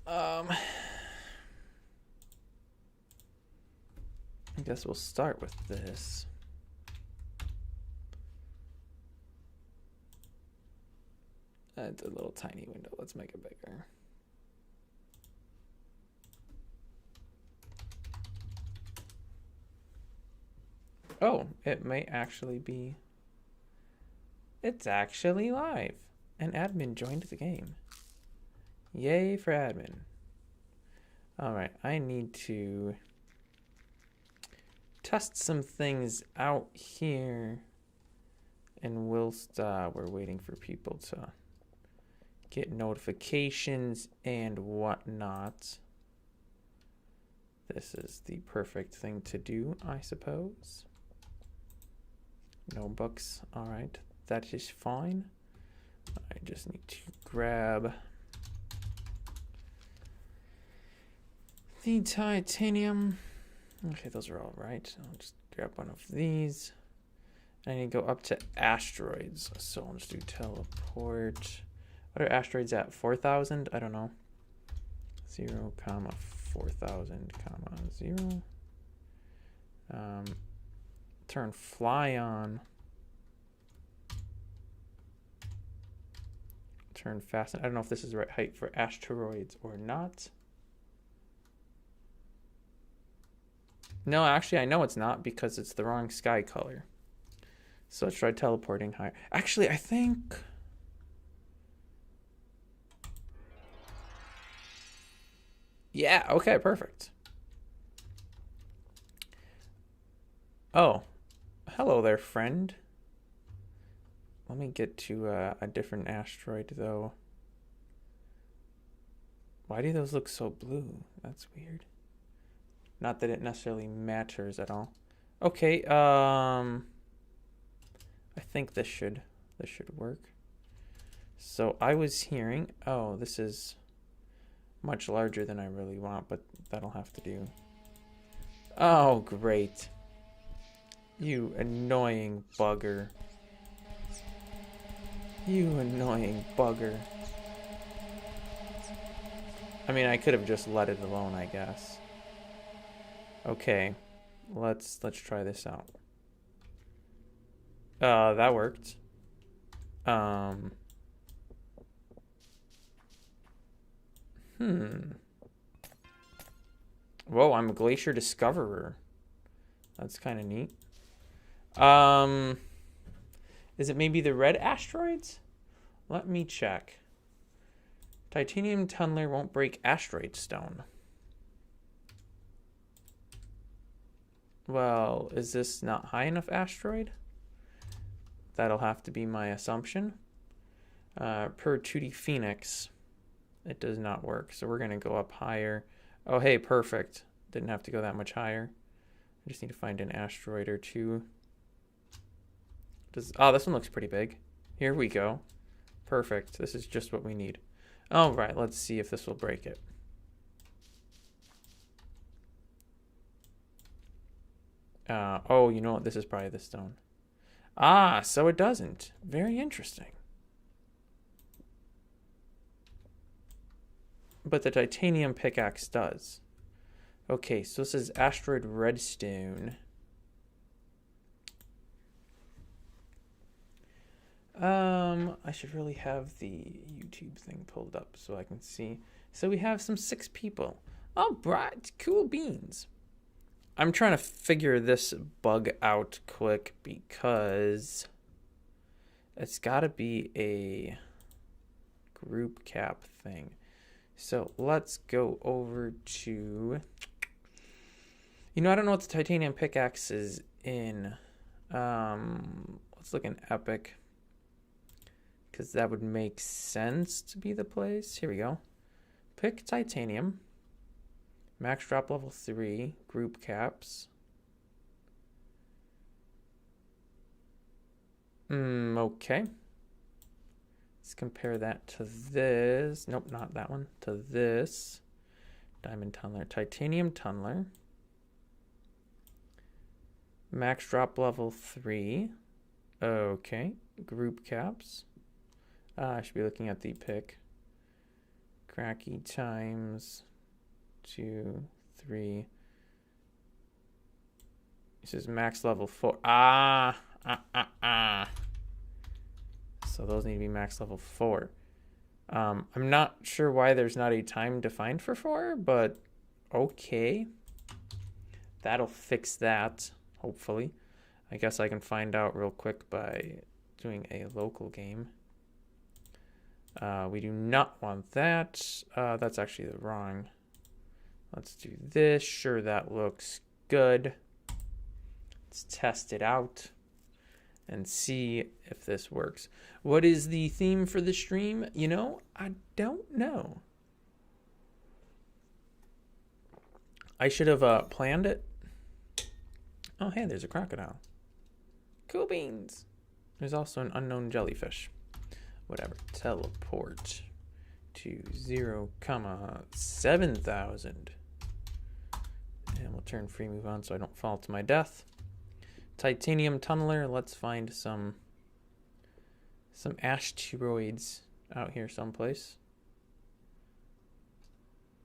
I guess we'll start with this. It's a little tiny window. Let's make it bigger. Oh, it may actually be. It's actually live. An admin joined the game. Yay for admin. All right, I need to test some things out here. And whilst we're waiting for people to get notifications and whatnot, this is the perfect thing to do, I suppose. No books. All right, that is fine. I just need to grab the titanium. Okay, those are all right. I'll just grab one of these. I need to go up to asteroids. So I'll just do teleport. What are asteroids at? 4,000? I don't know. 0, 4,000, 0. Turn fly on. Turn fast. I don't know if this is the right height for asteroids or not. No, actually, I know it's not because it's the wrong sky color. So let's try teleporting higher. Actually, I think... Yeah, okay, perfect. Oh, hello there, friend. Let me get to a different asteroid, though. Why do those look so blue? That's weird. Not that it necessarily matters at all. Okay, I think this should work. So I was hearing, oh, this is much larger than I really want, but that'll have to do. Oh, great. You annoying bugger. You annoying bugger. I mean, I could have just let it alone, I guess. Okay, let's try this out. That worked. Whoa, I'm a glacier discoverer. That's kind of neat. Is it maybe the red asteroids? Let me check. Titanium tunneler won't break asteroid stone. Well, is this not high enough asteroid? That'll have to be my assumption. Per 2D Phoenix, it does not work. So we're going to go up higher. Oh, hey, perfect. Didn't have to go that much higher. I just need to find an asteroid or two. Oh, this one looks pretty big. Here we go. Perfect. This is just what we need. All right, let's see if this will break it. Oh, you know what? This is probably the stone. Ah, so it doesn't. Very interesting. But the titanium pickaxe does. Okay, so this is asteroid redstone. I should really have the YouTube thing pulled up so I can see. So we have some 6 people. All right, cool beans. I'm trying to figure this bug out quick because it's got to be a group cap thing. So let's go over to... You know, I don't know what the titanium pickaxe is in. Let's look in Epic, because that would make sense to be the place. Here we go. Pick titanium. Max drop level 3. Group caps. Okay. Let's compare that to this. Nope, not that one. To this. Diamond tunneler. Titanium tunneler. Max drop level 3. Okay. Group caps. I should be looking at the pick. Cracky times 2, 3. This is max level 4. So those need to be max level 4. I'm not sure why there's not a time defined for 4, but okay. That'll fix that, hopefully. I guess I can find out real quick by doing a local game. We do not want that. That's actually the wrong. Let's do this. Sure, that looks good. Let's test it out and see if this works. What is the theme for the stream? You know, I don't know. I should have planned it. Oh, hey, there's a crocodile. Cool beans. There's also an unknown jellyfish. Whatever. Teleport to 0,7,000. And we'll turn free move on so I don't fall to my death. Titanium tunneler. Let's find some asteroids out here someplace.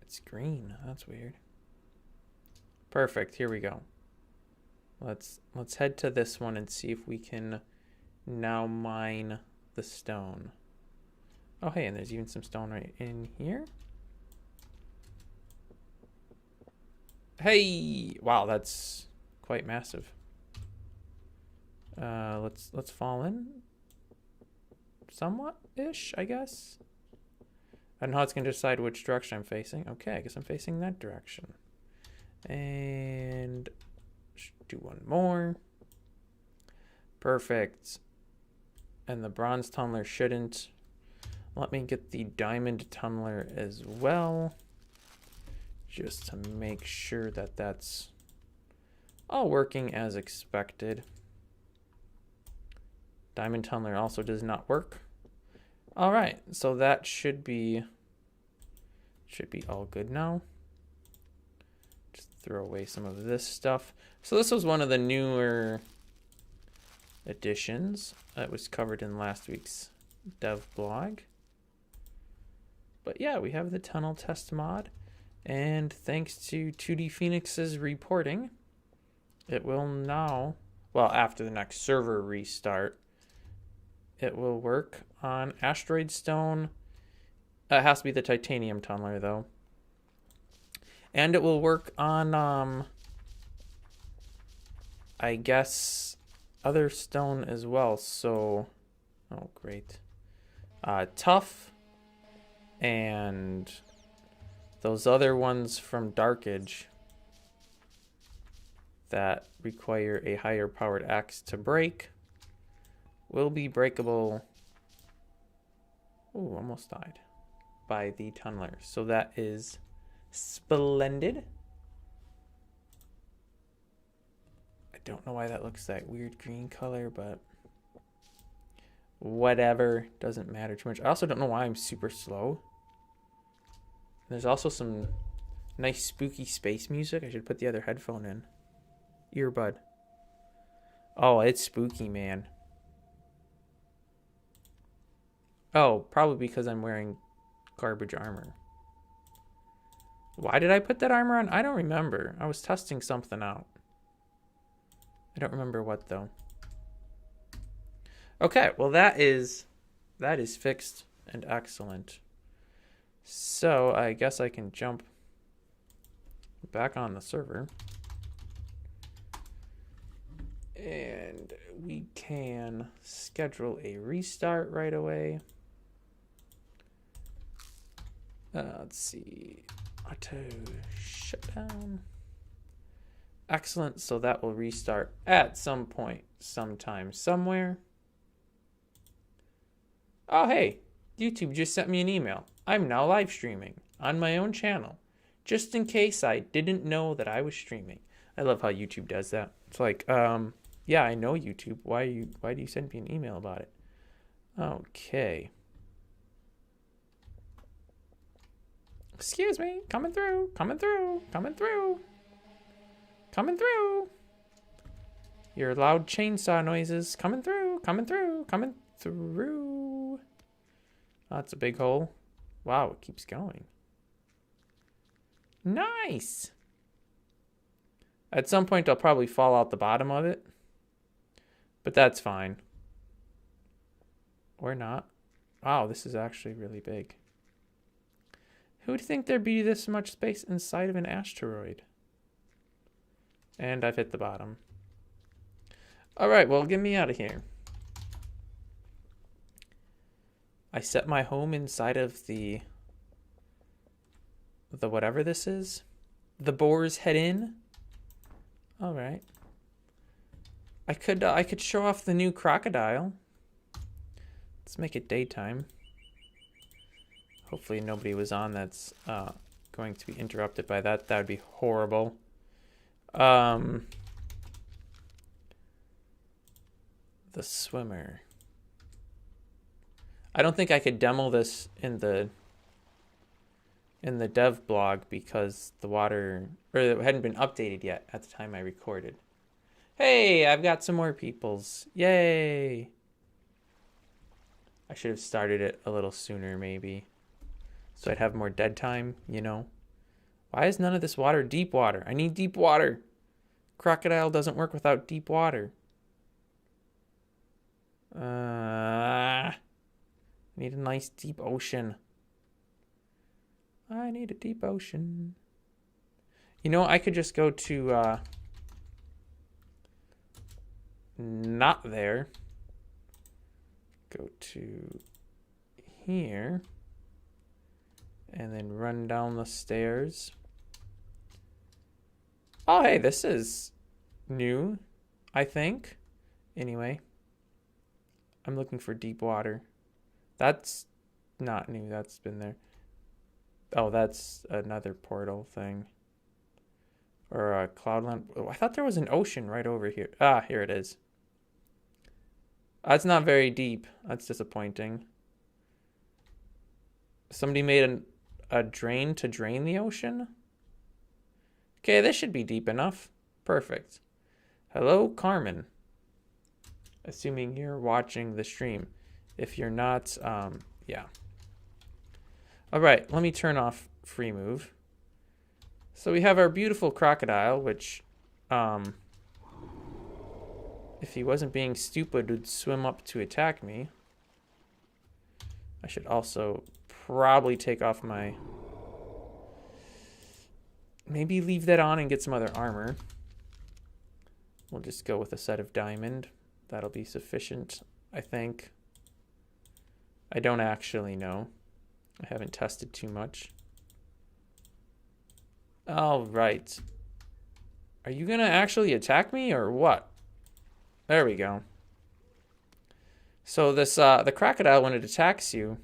It's green. That's weird. Perfect. Here we go. Let's head to this one and see if we can now mine the stone. Oh, hey, and there's even some stone right in here. Hey! Wow, that's quite massive. Let's fall in. Somewhat-ish, I guess. I don't know how it's going to decide which direction I'm facing. Okay, I guess I'm facing that direction. And do one more. Perfect. And the bronze tunneler shouldn't. Let me get the diamond tunneler as well, just to make sure that that's all working as expected. Diamond tunneler also does not work. All right, so that should be all good now. Just throw away some of this stuff. So this was one of the newer additions that was covered in last week's dev blog. But yeah, we have the tunnel test mod, and thanks to 2D Phoenix's reporting, it will now, well, after the next server restart, it will work on asteroid stone. It has to be the titanium tunneler though. And it will work on I guess other stone as well. So, oh great. Tough and those other ones from Dark Age that require a higher powered axe to break will be breakable. Ooh, almost died by the tunneler. So that is splendid. I don't know why that looks that weird green color, but whatever, doesn't matter too much. I also don't know why I'm super slow. There's also some nice spooky space music. I should put the other headphone in. Earbud. Oh, it's spooky, man. Oh, probably because I'm wearing garbage armor. Why did I put that armor on? I don't remember. I was testing something out. I don't remember what though. Okay, well that is fixed and excellent. So I guess I can jump back on the server. And we can schedule a restart right away. Let's see. Auto shutdown. Excellent. So that will restart at some point, sometime, somewhere. Oh, hey. YouTube just sent me an email. I'm now live streaming on my own channel, just in case I didn't know that I was streaming. I love how YouTube does that. It's like, yeah, I know YouTube. Why do you send me an email about it? Okay. Excuse me, coming through. Your loud chainsaw noises coming through. That's a big hole. Wow, it keeps going. Nice. At some point, I'll probably fall out the bottom of it. But that's fine. Or not. Wow, this is actually really big. Who'd think there'd be this much space inside of an asteroid? And I've hit the bottom. All right, well, get me out of here. I set my home inside of the whatever this is. The Boar's Head Inn. All right. I could show off the new crocodile. Let's make it daytime. Hopefully nobody was on that's going to be interrupted by that. That would be horrible. The swimmer. I don't think I could demo this in the dev blog because the water, or it hadn't been updated yet at the time I recorded. Hey, I've got some more peoples. Yay! I should have started it a little sooner maybe, so I'd have more dead time, you know. Why is none of this water deep water? I need deep water. Crocodile doesn't work without deep water. I need a nice deep ocean. I need a deep ocean. You know, I could just go to not there. Go to here. And then run down the stairs. Oh, hey, this is new, I think. Anyway, I'm looking for deep water. That's not new. That's been there. Oh, that's another portal thing. Or a cloudland. Oh, I thought there was an ocean right over here. Ah, here it is. That's not very deep. That's disappointing. Somebody made a drain to drain the ocean? Okay, this should be deep enough. Perfect. Hello, Carmen. Assuming you're watching the stream. If you're not, yeah. All right, let me turn off free move. So we have our beautiful crocodile, which, if he wasn't being stupid, would swim up to attack me. I should also probably take off my... Maybe leave that on and get some other armor. We'll just go with a set of diamond. That'll be sufficient, I think. I don't actually know. I haven't tested too much. All right. Are you gonna actually attack me or what? There we go. So this the crocodile, when it attacks you,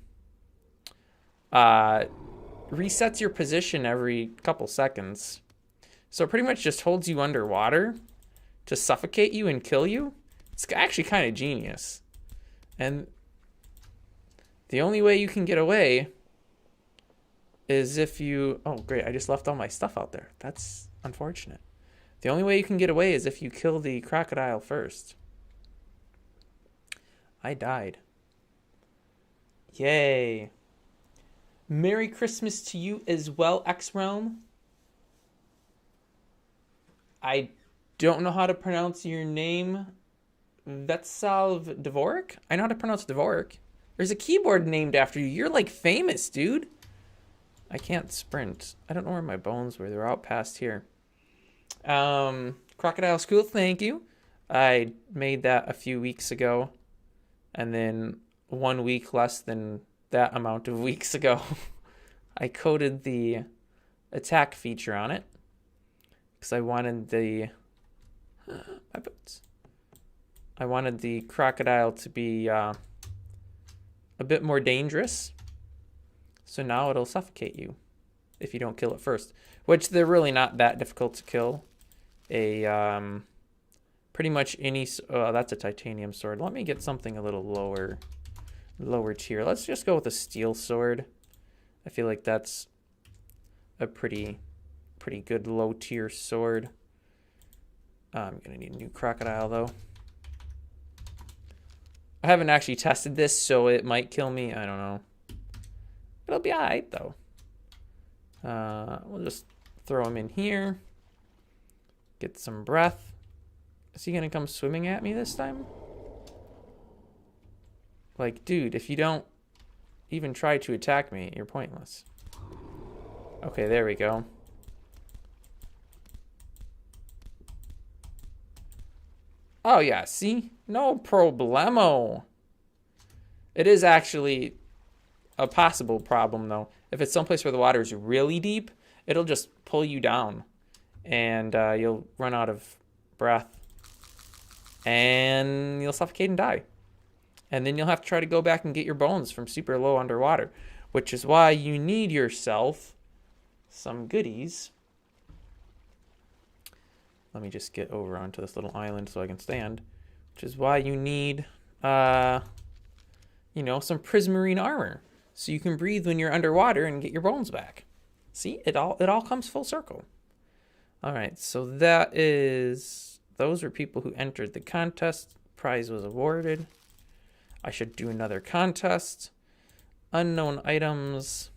resets your position every couple seconds. So it pretty much just holds you underwater to suffocate you and kill you. It's actually kind of genius. And the only way you can get away is if you... Oh, great. I just left all my stuff out there. That's unfortunate. The only way you can get away is if you kill the crocodile first. I died. Yay. Merry Christmas to you as well, X-Realm. I don't know how to pronounce your name. Vetsalv Dvorak? I know how to pronounce Dvorak. There's a keyboard named after you. You're like famous, dude. I can't sprint. I don't know where my bones were. They're out past here. Crocodile School, thank you. I made that a few weeks ago. And then 1 week less than that amount of weeks ago, I coded the attack feature on it. Because I wanted the... my boots. I wanted the crocodile to be a bit more dangerous. So now it'll suffocate you if you don't kill it first. Which they're really not that difficult to kill. Pretty much any... Oh, that's a titanium sword. Let me get something a little lower tier. Let's just go with a steel sword. I feel like that's a pretty good low tier sword. I'm gonna need a new crocodile though. I haven't actually tested this, so it might kill me. I don't know. It'll be all right, though. We'll just throw him in here. Get some breath. Is he going to come swimming at me this time? Like, dude, if you don't even try to attack me, you're pointless. Okay, there we go. Oh, yeah, see? No problemo. It is actually a possible problem, though. If it's someplace where the water is really deep, it'll just pull you down. And you'll run out of breath. And you'll suffocate and die. And then you'll have to try to go back and get your bones from super low underwater. Which is why you need yourself some goodies. Let me just get over onto this little island so I can stand. Which is why you need, some prismarine armor. So you can breathe when you're underwater and get your bones back. See, it all comes full circle. All right, so those are people who entered the contest. Prize was awarded. I should do another contest. Unknown items.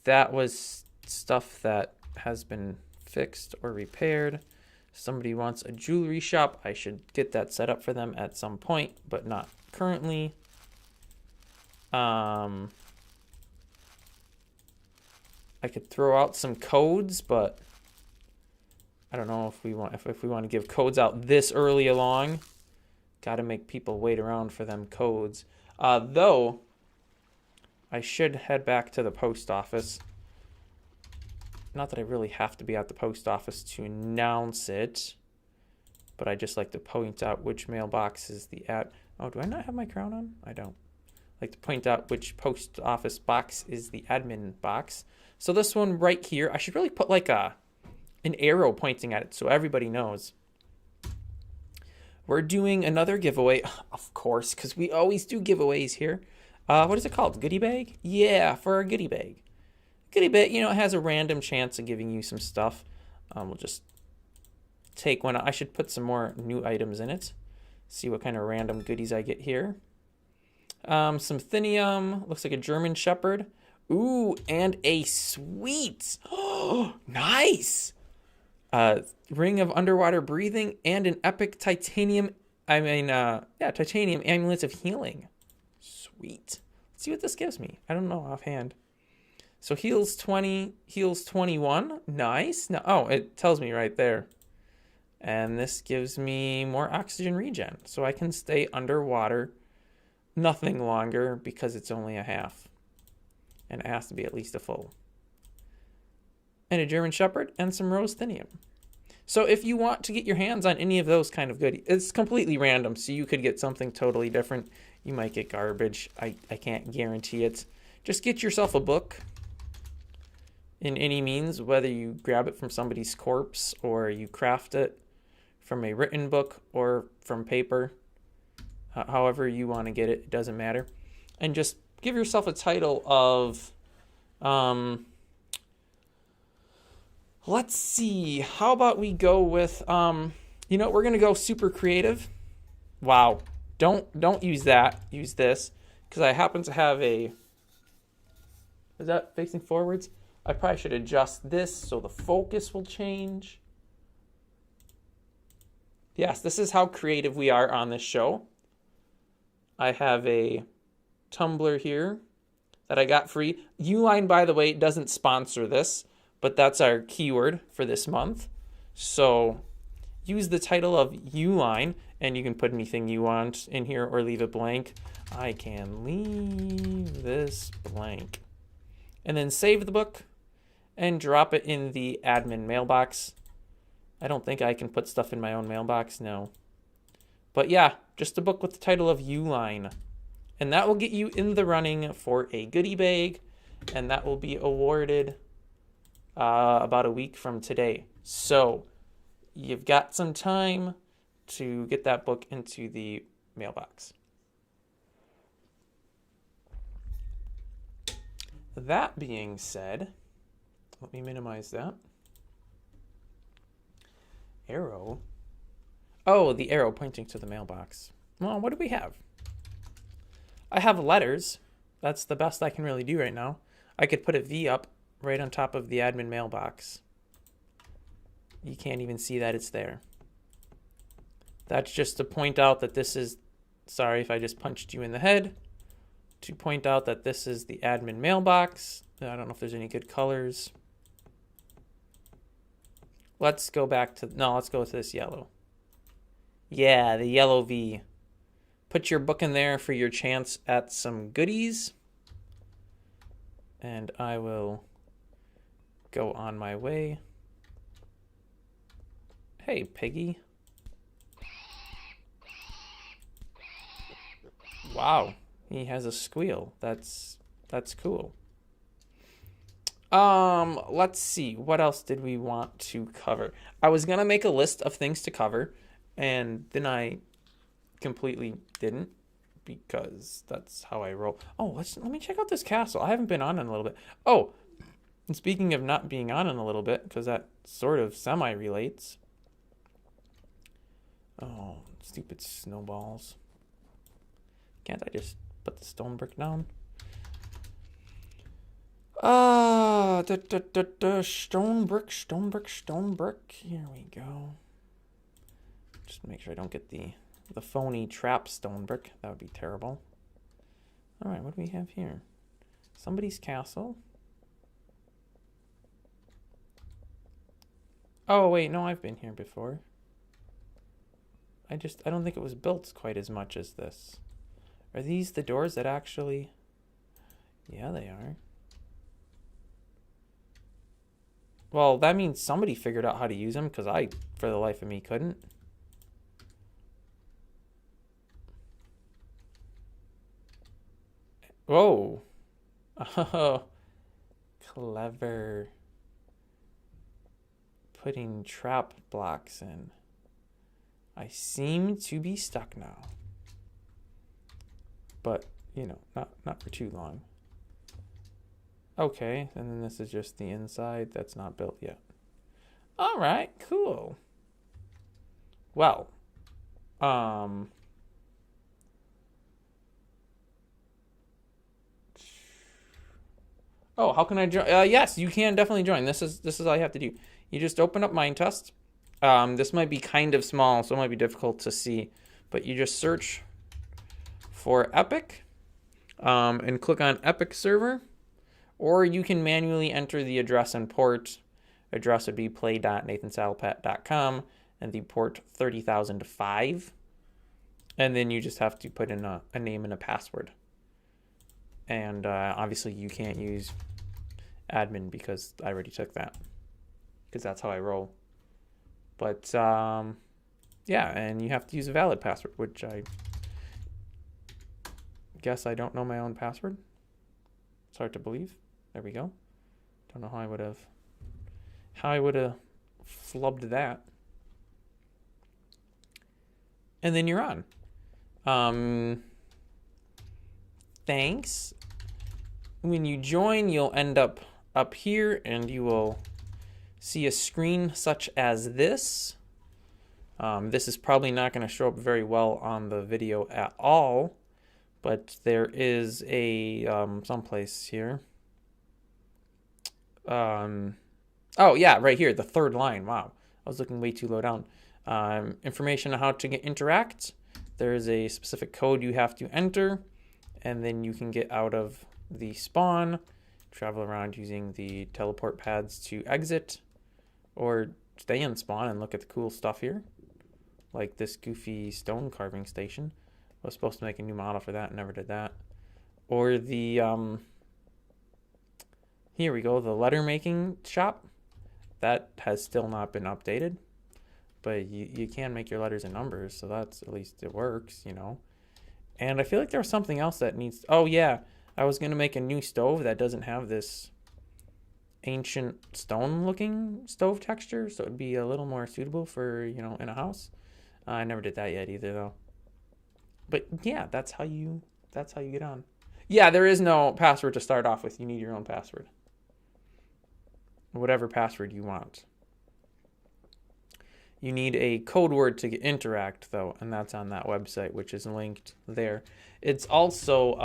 That was stuff that has been fixed or repaired. Somebody wants a jewelry shop. I should get that set up for them at some point, but not currently. I could throw out some codes, but I don't know if we want to give codes out this early along. Got to make people wait around for them codes. Though I should head back to the post office. Not that I really have to be at the post office to announce it, but I just like to point out which mailbox is the Oh, do I not have my crown on? I don't. I like to point out which post office box is the admin box. So this one right here, I should really put like an arrow pointing at it so everybody knows. We're doing another giveaway, of course, because we always do giveaways here. What is it called? Goodie bag? Yeah, for our goodie bag. Goodie bag, it has a random chance of giving you some stuff. We'll just take one. I should put some more new items in it. See what kind of random goodies I get here. Some Thinium. Looks like a German Shepherd. Ooh, and a sweet. Oh, nice. Ring of underwater breathing and an epic titanium. Titanium amulet of healing. Sweet. Let's see what this gives me. I don't know offhand. So heals 20, heals 21. Nice. No, it tells me right there. And this gives me more oxygen regen. So I can stay underwater nothing longer because it's only a half. And it has to be at least a full. And a German Shepherd and some Rose Thinium. So if you want to get your hands on any of those kind of goodies, it's completely random. So you could get something totally different. You might get garbage. I can't guarantee it. Just get yourself a book. In any means, whether you grab it from somebody's corpse or you craft it from a written book or from paper, however you want to get it, it doesn't matter. And just give yourself a title of, let's see, how about we go with, we're going to go super creative. Wow. Don't use that. Use this. Because I happen to have is that facing forwards? I probably should adjust this so the focus will change. Yes, this is how creative we are on this show. I have a tumbler here that I got free. Uline, by the way, doesn't sponsor this, but that's our keyword for this month. So use the title of Uline, and you can put anything you want in here or leave it blank. I can leave this blank. And then save the book and drop it in the admin mailbox. I don't think I can put stuff in my own mailbox, no. But yeah, just a book with the title of Uline. And that will get you in the running for a goodie bag, and that will be awarded about a week from today. So you've got some time to get that book into the mailbox. That being said, let me minimize that. Arrow. Oh, the arrow pointing to the mailbox. Well, what do we have? I have letters. That's the best I can really do right now. I could put a V up right on top of the admin mailbox. You can't even see that it's there. That's just to point out that this is, sorry if I just punched you in the head, to point out that this is the admin mailbox. I don't know if there's any good colors. Let's go back to, no, let's go with this yellow. Yeah, the yellow V. Put your book in there for your chance at some goodies. And I will go on my way. Hey, piggy. Wow, he has a squeal. That's cool. Let's see. What else did we want to cover? I was gonna make a list of things to cover, and then I completely didn't because that's how I roll. Oh, let me check out this castle. I haven't been on in a little bit. Oh, and speaking of not being on in a little bit, because that sort of semi-relates. Oh, stupid snowballs. Can't I just put the stone brick down? Stone brick, stone brick, stone brick. Here we go. Just make sure I don't get the phony trap stone brick. That would be terrible. All right, what do we have here? Somebody's castle. Oh, wait, no, I've been here before. I don't think it was built quite as much as this. Are these the doors that actually... Yeah, they are. Well, that means somebody figured out how to use them, because I, for the life of me, couldn't. Whoa. Oh, clever. Putting trap blocks in. I seem to be stuck now. But, you know, not for too long. Okay, and then this is just the inside that's not built yet. All right, cool. Well, oh, how can I join? Yes, you can definitely join. This is all you have to do. You just open up Mind Test. This might be kind of small, so it might be difficult to see, but you just search for Epic, and click on Epic Server. Or you can manually enter the address and port. Address would be play.nathansaddlepet.com and the port 30,005. And then you just have to put in a name and a password. And obviously you can't use admin because I already took that. Because that's how I roll. But yeah, and you have to use a valid password, which I guess I don't know my own password. It's hard to believe. There we go. Don't know how I would have flubbed that. And then you're on. Thanks. When you join, you'll end up here and you will see a screen such as this. This is probably not going to show up very well on the video at all, but there is a someplace here. Oh yeah, right here, the third line. Wow, I was looking way too low down. Information on how to interact. There is a specific code you have to enter, and then you can get out of the spawn, travel around using the teleport pads to exit, or stay in spawn and look at the cool stuff here, like this goofy stone carving station. I was supposed to make a new model for that, never did that. Or the here we go, the letter making shop. That has still not been updated, but you can make your letters and numbers, so that's, at least it works, you know. And I feel like there was something else that needs, oh yeah, I was going to make a new stove that doesn't have this ancient stone looking stove texture, so it would be a little more suitable for, you know, in a house. I never did that yet either though. But yeah, that's how you get on. Yeah, there is no password to start off with. You need your own password. Whatever password you want. You need a code word to interact, though, and that's on that website, which is linked there. It's also,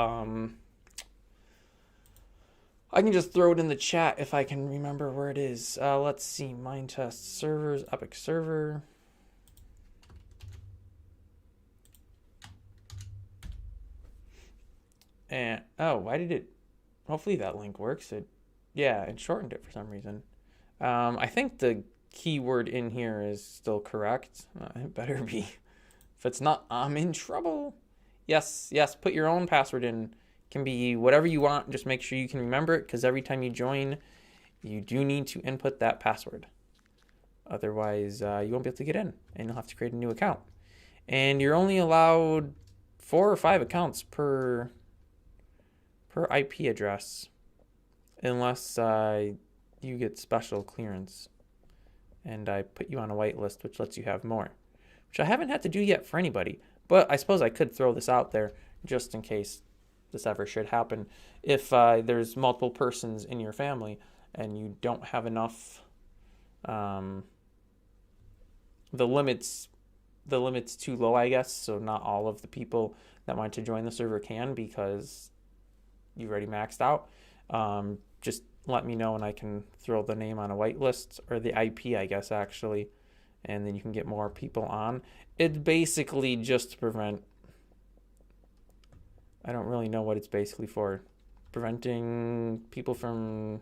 I can just throw it in the chat if I can remember where it is. Let's see, Mind Test servers, Epic server. And, oh, why did it, hopefully that link works. Yeah, it shortened it for some reason. I think the keyword in here is still correct. It better be. If it's not, I'm in trouble. Yes, put your own password in. It can be whatever you want. Just make sure you can remember it, because every time you join, you do need to input that password. Otherwise, you won't be able to get in, and you'll have to create a new account. And you're only allowed 4 or 5 accounts per IP address, unless you get special clearance. And I put you on a whitelist, which lets you have more, which I haven't had to do yet for anybody. But I suppose I could throw this out there just in case this ever should happen. If there's multiple persons in your family and you don't have enough, the limit's too low, I guess. So not all of the people that want to join the server can, because you've already maxed out. Just let me know and I can throw the name on a whitelist, or the IP, I guess, actually, and then you can get more people on. It's basically just to prevent, I don't really know what it's basically for, preventing people from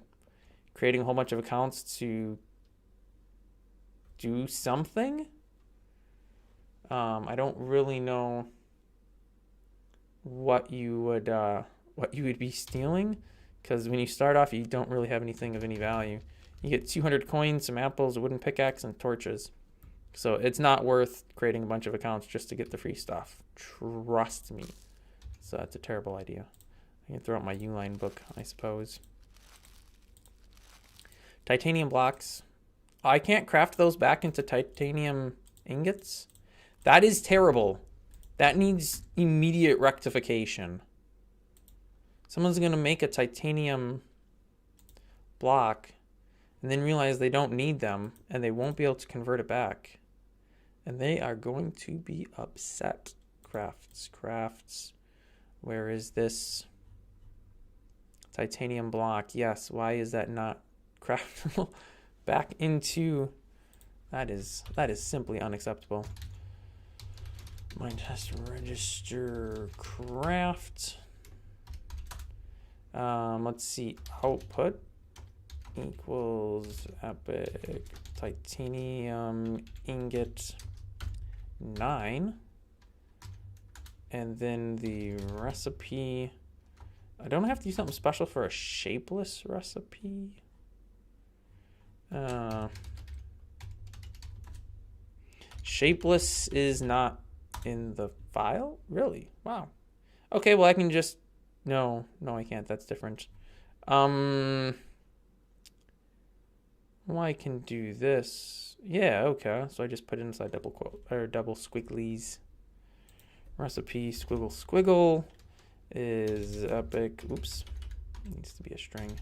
creating a whole bunch of accounts to do something. I don't really know what you would be stealing, because when you start off, you don't really have anything of any value. You get 200 coins, some apples, a wooden pickaxe, and torches. So it's not worth creating a bunch of accounts just to get the free stuff. Trust me. So that's a terrible idea. I can throw out my Uline book, I suppose. Titanium blocks. I can't craft those back into titanium ingots. That is terrible. That needs immediate rectification. Someone's going to make a titanium block and then realize they don't need them and they won't be able to convert it back. And they are going to be upset. Crafts. Where is this titanium block? Yes, why is that not craftable back into... That is simply unacceptable. Mind test register craft. Let's see, output equals epic titanium ingot 9, and then the recipe, I don't have to do something special for a shapeless recipe. Shapeless is not in the file? Really? Wow. Okay, well I can just, no, I can't. That's different. Well, I can do this. Yeah, okay. So I just put it inside double quote, or double squigglies. Recipe squiggle is epic. Oops. Needs to be a string.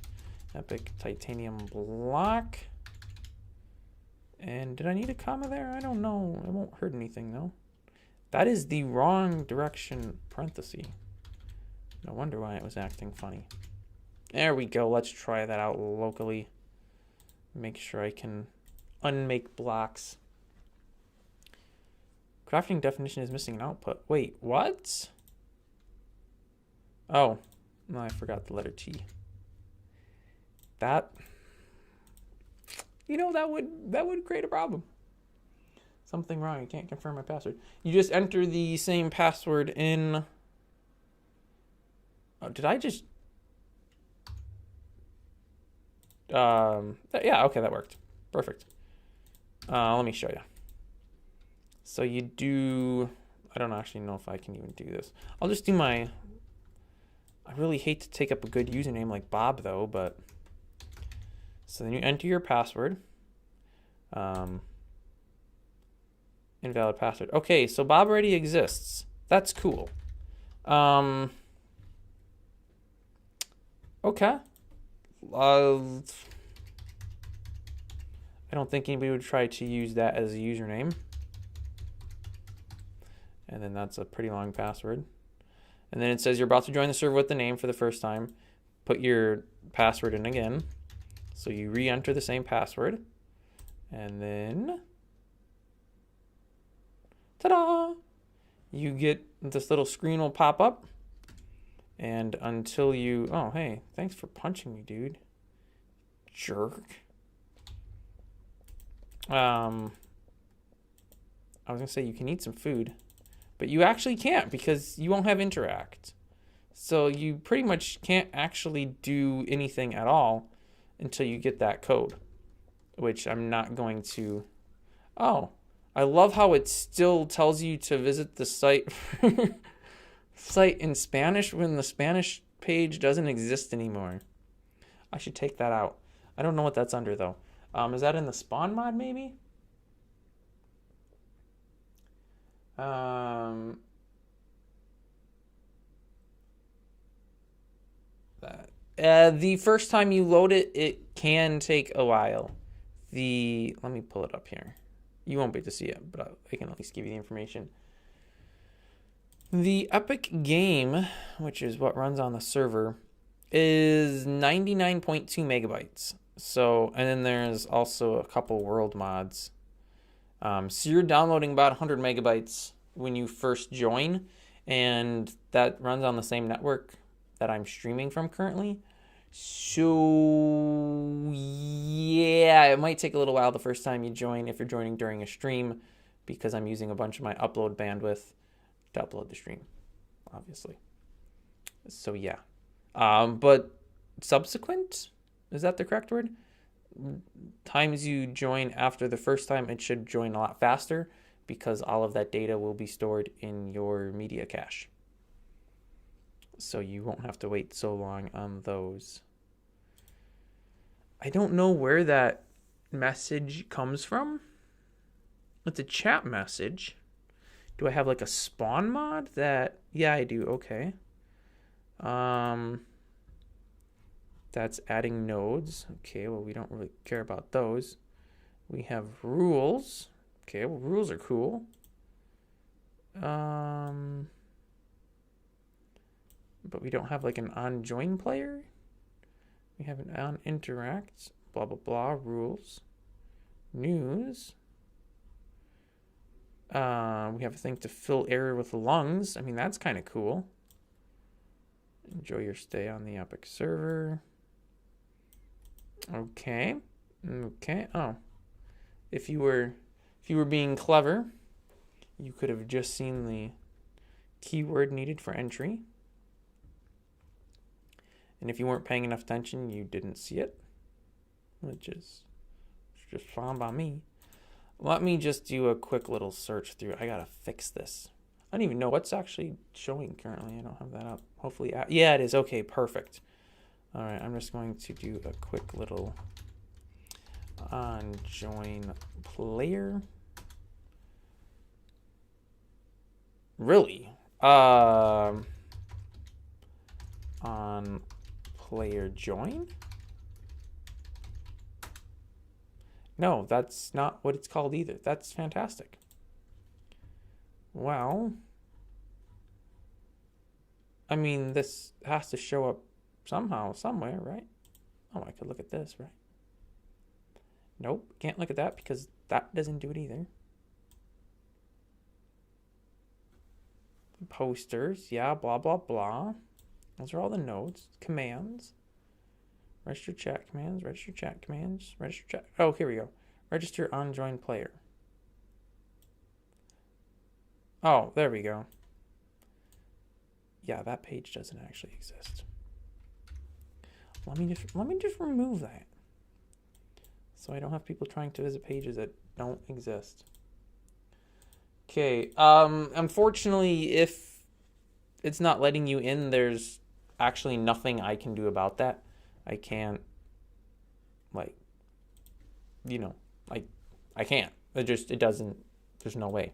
Epic titanium block. And did I need a comma there? I don't know. It won't hurt anything though. That is the wrong direction parenthesis. No wonder why it was acting funny. There we go. Let's try that out locally. Make sure I can unmake blocks. Crafting definition is missing an output. Wait, what? Oh, no, I forgot the letter T. That, you know, that would create a problem. Something wrong. I can't confirm my password. You just enter the same password in... Oh, did I just... yeah, okay, that worked. Perfect. Let me show you. So you do... I don't actually know if I can even do this. I'll just do my... I really hate to take up a good username like Bob, though, but... So then you enter your password. Invalid password. Okay, so Bob already exists. That's cool. Okay. I I don't think anybody would try to use that as a username. And then that's a pretty long password. And then it says you're about to join the server with the name for the first time. Put your password in again. So you re-enter the same password. And then, ta-da! You get this little screen will pop up. And until you, oh, hey, thanks for punching me, dude. Jerk. I was gonna say you can eat some food, but you actually can't because you won't have interact. So you pretty much can't actually do anything at all until you get that code, which I'm not going to. Oh, I love how it still tells you to visit the site in Spanish when the Spanish page doesn't exist anymore. I should take that out. I don't know what that's under though. Is that in the spawn mod maybe? The first time you load it, it can take a while. Let me pull it up here. You won't be able to see it, but I can at least give you the information. The Epic game, which is what runs on the server, is 99.2 megabytes. So, and then there's also a couple world mods. So you're downloading about 100 megabytes when you first join, and that runs on the same network that I'm streaming from currently. So, yeah, it might take a little while the first time you join if you're joining during a stream, because I'm using a bunch of my upload bandwidth to upload the stream, obviously. So, yeah. But subsequent, is that the correct word? Times you join after the first time, it should join a lot faster because all of that data will be stored in your media cache. So you won't have to wait so long on those. I don't know where that message comes from. It's a chat message. Do I have like a spawn mod that? Yeah, I do. Okay. That's adding nodes. Okay, well, we don't really care about those. We have rules. Okay, well, rules are cool. But we don't have like an on join player. We have an on interact. Blah, blah, blah. Rules. News. We have a thing to fill air with lungs. I mean, that's kind of cool. Enjoy your stay on the Epic server. Okay. Okay. Oh. If you were being clever, you could have just seen the keyword needed for entry. And if you weren't paying enough attention, you didn't see it, which is just fine by me. Let me just do a quick little search through. I gotta fix this. I don't even know what's actually showing currently. I don't have that up. Hopefully, yeah, it is. Okay, perfect. All right, I'm just going to do a quick little on join player. Really? On player join? No, that's not what it's called either. That's fantastic. Well, I mean, this has to show up somehow, somewhere, right? Oh, I could look at this, right? Nope, can't look at that because that doesn't do it either. Posters, yeah, blah, blah, blah. Those are all the nodes, commands. Register chat commands, register chat commands, register chat. Oh, here we go. Register on join player. Oh, there we go. Yeah, that page doesn't actually exist. Let me just remove that, so I don't have people trying to visit pages that don't exist. Okay. Unfortunately, if it's not letting you in, there's actually nothing I can do about that. I can't, like, you know, I can't. It doesn't. There's no way.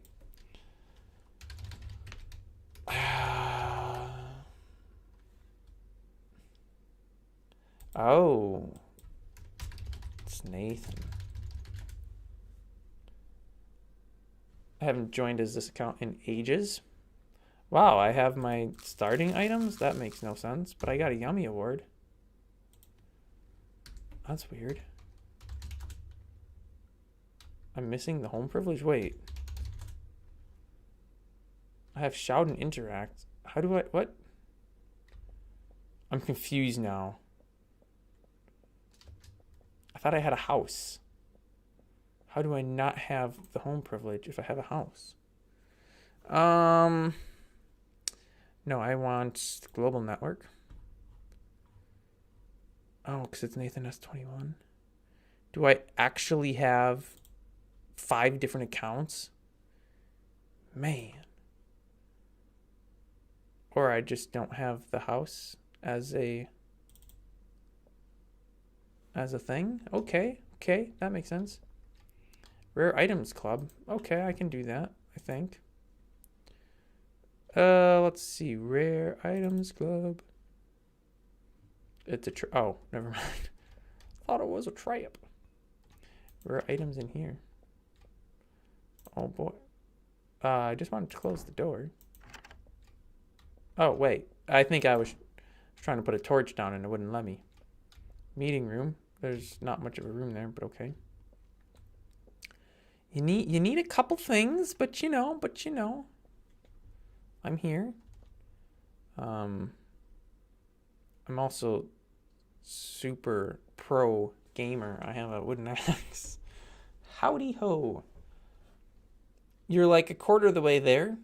Oh, it's Nathan. I haven't joined as this account in ages. Wow, I have my starting items? That makes no sense, but I got a Yummy award. That's weird. I'm missing the home privilege? Wait. I have shout and interact. How do I, what? I'm confused now. I thought I had a house. How do I not have the home privilege if I have a house? No, I want the global network. Oh, because it's Nathan S21. Do I actually have 5 different accounts? Man. Or I just don't have the house as a thing? Okay, that makes sense. Rare items club. Okay, I can do that, I think. Let's see. Rare items club. It's a oh, never mind. Thought it was a trap. Rare items in here. Oh boy. I just wanted to close the door. Oh wait, I think I was trying to put a torch down and it wouldn't let me. Meeting room. There's not much of a room there, but okay. You need a couple things, but you know. I'm here. I'm also super pro gamer. I have a wooden axe. Howdy ho. You're like a quarter of the way there,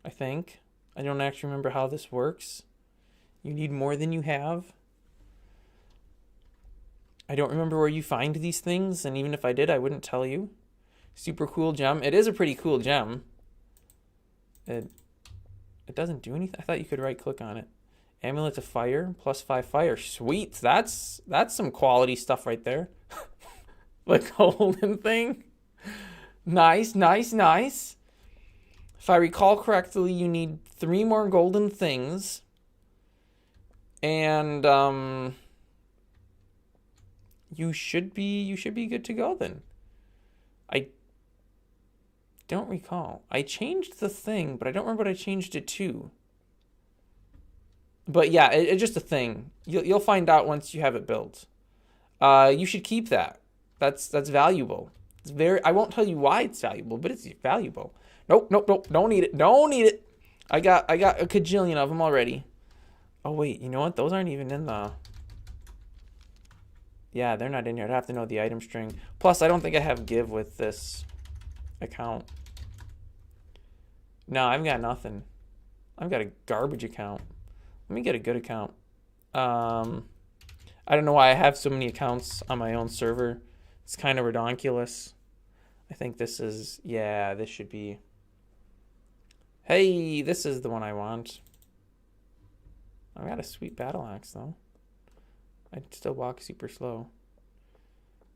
I think. I don't actually remember how this works. You need more than you have. I don't remember where you find these things, and even if I did, I wouldn't tell you. Super cool gem. It is a pretty cool gem. It doesn't do anything. I thought you could right click on it. Amulet of fire, +5 fire. Sweet. That's some quality stuff right there. The golden thing. Nice. If I recall correctly, you need 3 more golden things. And you should be good to go then. I don't recall. I changed the thing, but I don't remember what I changed it to. But yeah, it's just a thing. You'll find out once you have it built. You should keep that. That's valuable. It's very. I won't tell you why it's valuable, but it's valuable. Nope. Don't need it. I got a cajillion of them already. Oh wait, you know what? Those aren't even in the. Yeah, they're not in here. I'd have to know the item string. Plus, I don't think I have give with this account. No, I've got nothing. I've got a garbage account. Let me get a good account. I don't know why I have so many accounts on my own server. It's kind of redonkulous. I think this is, yeah, this should be. Hey, this is the one I want. I got a sweet battle axe though. I still walk super slow.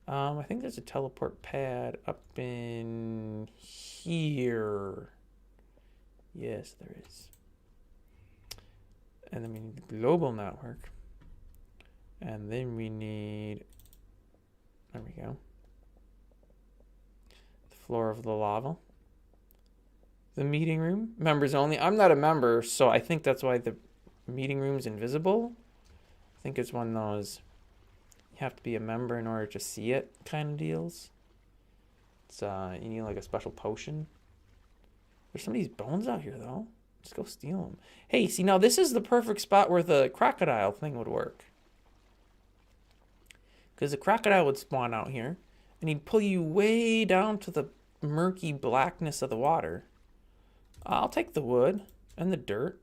I think there's a teleport pad up in here. Yes, there is. And then we need the global network. And then we need, there we go. The floor of the lava. The meeting room, members only. I'm not a member, so I think that's why the meeting room's invisible. I think it's one of those, you have to be a member in order to see it kind of deals. It's, you need like a special potion. There's some of these bones out here though. Let's go steal them. Hey, see now this is the perfect spot where the crocodile thing would work. Because the crocodile would spawn out here and he'd pull you way down to the murky blackness of the water. I'll take the wood and the dirt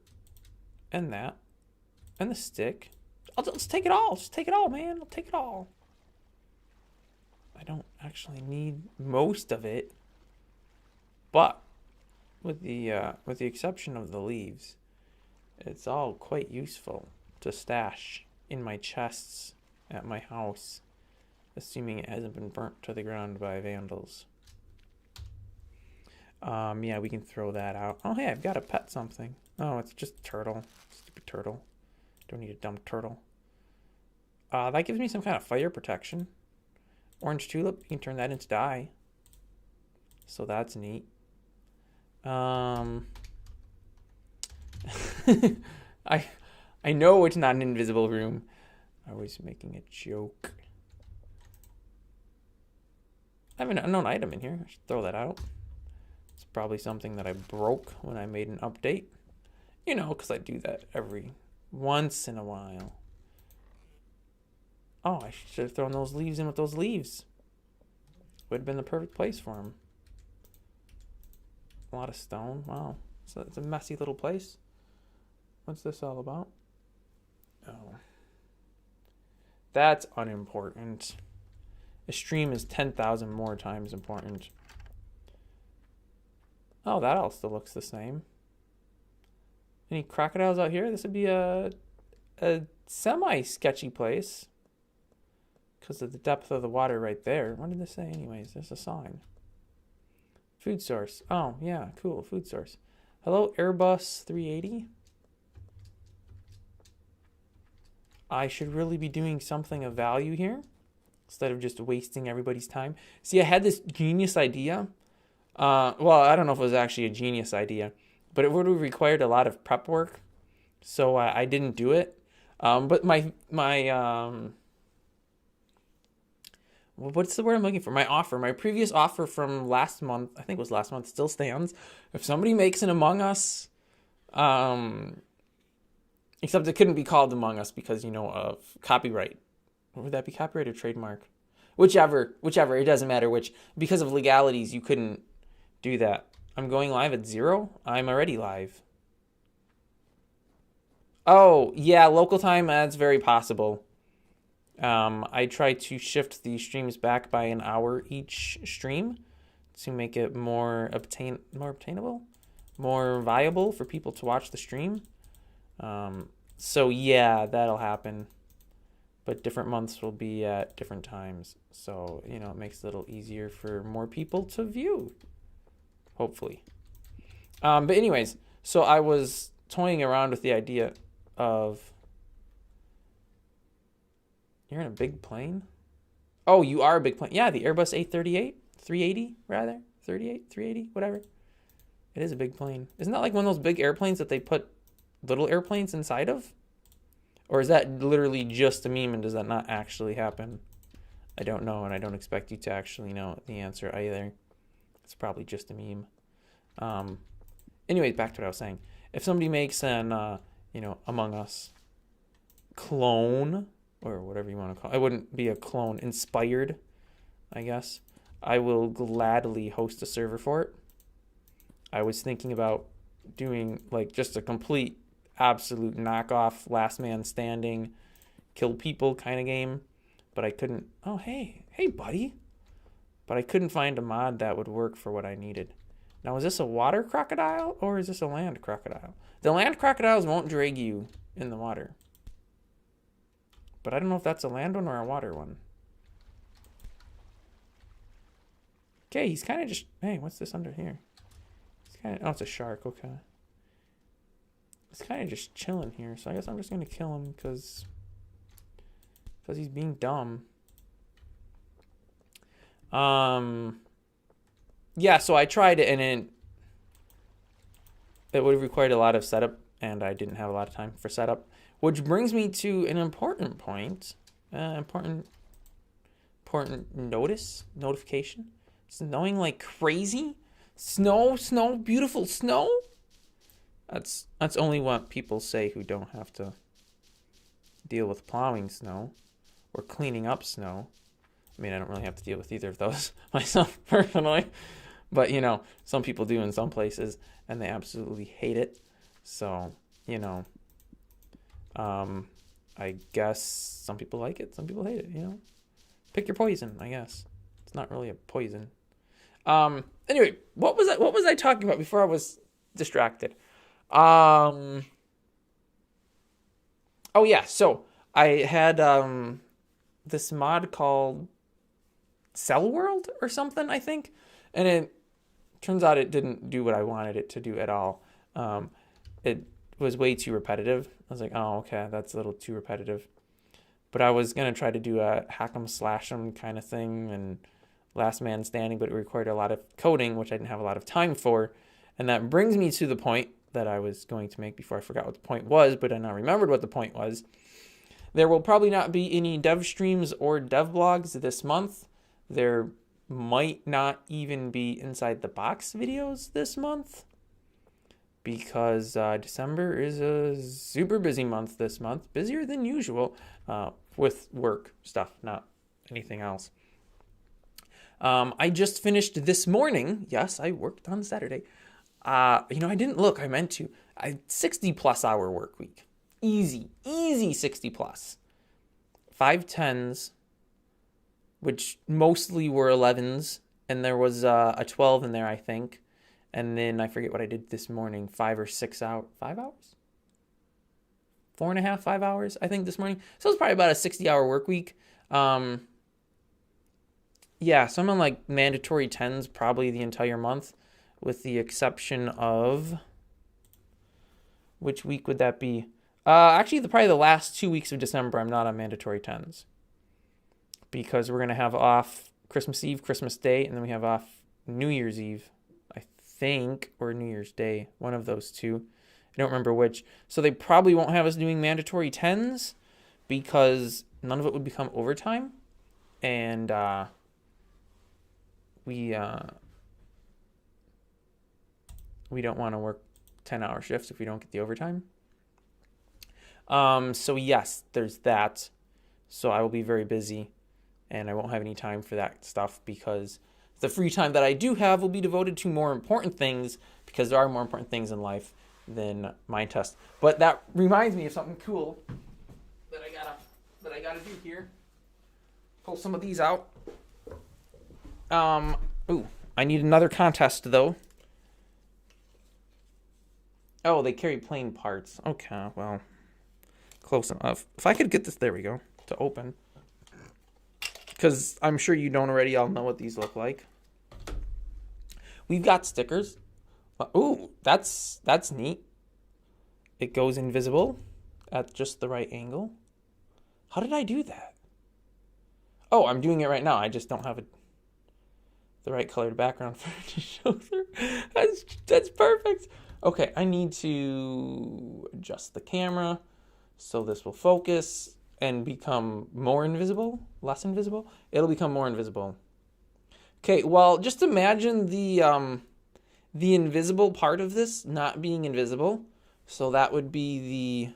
and that and the stick. Let's take it all. Just take it all, man. I'll take it all. I don't actually need most of it, but with the exception of the leaves, it's all quite useful to stash in my chests at my house, assuming it hasn't been burnt to the ground by vandals. Yeah, we can throw that out. Oh, hey, I've got a pet something. Oh, it's just a turtle. Stupid turtle. Don't need a dumb turtle. That gives me some kind of fire protection. Orange tulip, you can turn that into dye. So that's neat. I I know it's not an invisible room. I was making a joke. I have an unknown item in here. I should throw that out. It's probably something that I broke when I made an update. You know, because I do that every once in a while. Oh, I should have thrown those leaves in with those leaves. Would have been the perfect place for them. A lot of stone. Wow. So it's a messy little place. What's this all about? Oh. That's unimportant. A stream is 10,000 more times important. Oh, that all still looks the same. Any crocodiles out here? This would be a semi-sketchy place. Because of the depth of the water right there. What did this say anyways? There's a sign. Food source. Oh, yeah, cool. Food source. Hello, Airbus 380. I should really be doing something of value here instead of just wasting everybody's time. See, I had this genius idea. Well, I don't know if it was actually a genius idea, but it would have required a lot of prep work, so I didn't do it. But my what's the word I'm looking for? My previous offer from last month, I think it was last month, still stands. If somebody makes an Among Us, except it couldn't be called Among Us because, you know, of copyright. What would that be? Copyright or trademark? Whichever, it doesn't matter which. Because of legalities, you couldn't do that. I'm going live at 0? I'm already live. Oh, yeah, local time, that's very possible. I try to shift the streams back by an hour each stream to make it more obtainable, more viable for people to watch the stream. So yeah, that'll happen. But different months will be at different times. So, you know, it makes it a little easier for more people to view. Hopefully. But anyways, so I was toying around with the idea of... You're in a big plane? Oh, you are a big plane. Yeah, the Airbus A380, 380 rather. 38, 380, whatever. It is a big plane. Isn't that like one of those big airplanes that they put little airplanes inside of? Or is that literally just a meme and does that not actually happen? I don't know, and I don't expect you to actually know the answer either. It's probably just a meme. Anyways, back to what I was saying. If somebody makes an, Among Us clone, or whatever you want to call it, it wouldn't be a clone, inspired, I guess, I will gladly host a server for it. I was thinking about doing, like, just a complete absolute knockoff last man standing kill people kind of game, but I couldn't. Oh, hey buddy. But I couldn't find a mod that would work for what I needed. Now, is this a water crocodile or is this a land crocodile? The land crocodiles won't drag you in the water, but I don't know if that's a land one or a water one. Okay, he's kind of just... Hey, what's this under here? It's kind of... Oh, it's a shark. Okay. It's kind of just chilling here, so I guess I'm just going to kill him because he's being dumb. Yeah, so I tried it, and it would have required a lot of setup, and I didn't have a lot of time for setup, which brings me to an important point. Important notification. Snowing like crazy. Snow, beautiful snow. That's only what people say who don't have to deal with plowing snow or cleaning up snow. I mean, I don't really have to deal with either of those myself personally, but you know, some people do in some places and they absolutely hate it. So, you know, I guess some people like it, some people hate it, you know. Pick your poison, I guess. It's not really a poison. Anyway, what was I talking about before I was distracted? Oh yeah, so I had this mod called Cell World or something, I think, and it turns out it didn't do what I wanted it to do at all. It was way too repetitive. I was like, oh, okay, that's a little too repetitive. But I was gonna try to do a hack 'em slash 'em kind of thing and last man standing, but it required a lot of coding, which I didn't have a lot of time for. And that brings me to the point that I was going to make before I forgot what the point was, but I now remembered what the point was. There will probably not be any dev streams or dev blogs this month. There might not even be Inside the Box videos this month because December is a super busy month this month, busier than usual with work stuff, not anything else. I just finished this morning. Yes, I worked on Saturday. I didn't look. I meant to. 60+ hour work week. Easy 60+. 5 10s, which mostly were 11s, and there was a 12 in there, I think. And then I forget what I did this morning. 5 or 6 hours. 5 hours? 4.5, 5 hours, I think, this morning. So it's probably about a 60-hour work week. Yeah, so I'm on like mandatory 10s probably the entire month, with the exception of, which week would that be? Actually, probably the last 2 weeks of December, I'm not on mandatory 10s. Because we're going to have off Christmas Eve, Christmas Day, and then we have off New Year's Eve, I think, or New Year's Day, one of those two. I don't remember which. So they probably won't have us doing mandatory 10s because none of it would become overtime. And we don't want to work 10-hour shifts if we don't get the overtime. So yes, there's that. So I will be very busy and I won't have any time for that stuff because the free time that I do have will be devoted to more important things because there are more important things in life than mind test. But that reminds me of something cool that I gotta do here. Pull some of these out. I need another contest though. Oh, they carry plain parts. Okay, well, close enough. If I could get this, there we go, to open. Because I'm sure you don't already all know what these look like. We've got stickers. Ooh, that's neat. It goes invisible at just the right angle. How did I do that? Oh, I'm doing it right now. I just don't have the right colored background for it to show through. That's perfect. Okay, I need to adjust the camera so this will focus and become more invisible, less invisible. It'll become more invisible. Okay, well, just imagine the invisible part of this not being invisible. So that would be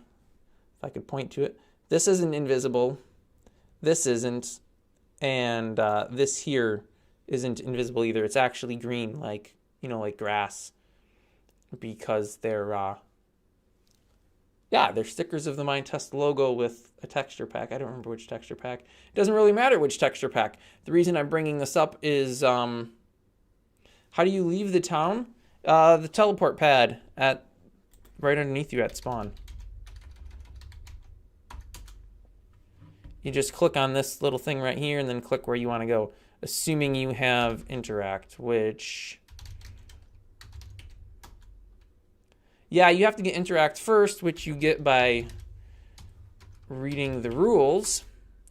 if I could point to it. This isn't invisible. This isn't. And this here isn't invisible either. It's actually green, like grass. Because they're stickers of the Mind Test logo with a texture pack. I don't remember which texture pack. It doesn't really matter which texture pack. The reason I'm bringing this up is how do you leave the town? The teleport pad right underneath you at spawn. You just click on this little thing right here and then click where you want to go, assuming you have interact, which... Yeah, you have to get interact first, which you get by reading the rules,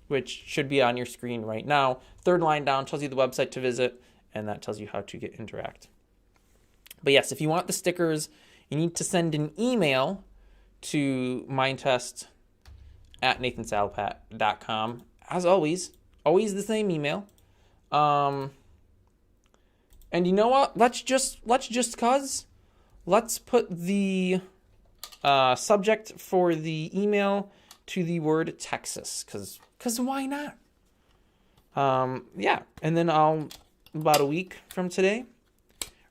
which should be on your screen right now. Third line down tells you the website to visit, and that tells you how to get interact. But yes, if you want the stickers, you need to send an email to mindtest@nathansalpat.com. As always the same email. And you know what? Let's put the subject for the email to the word Texas, because why not? Yeah, and then I'll, about a week from today,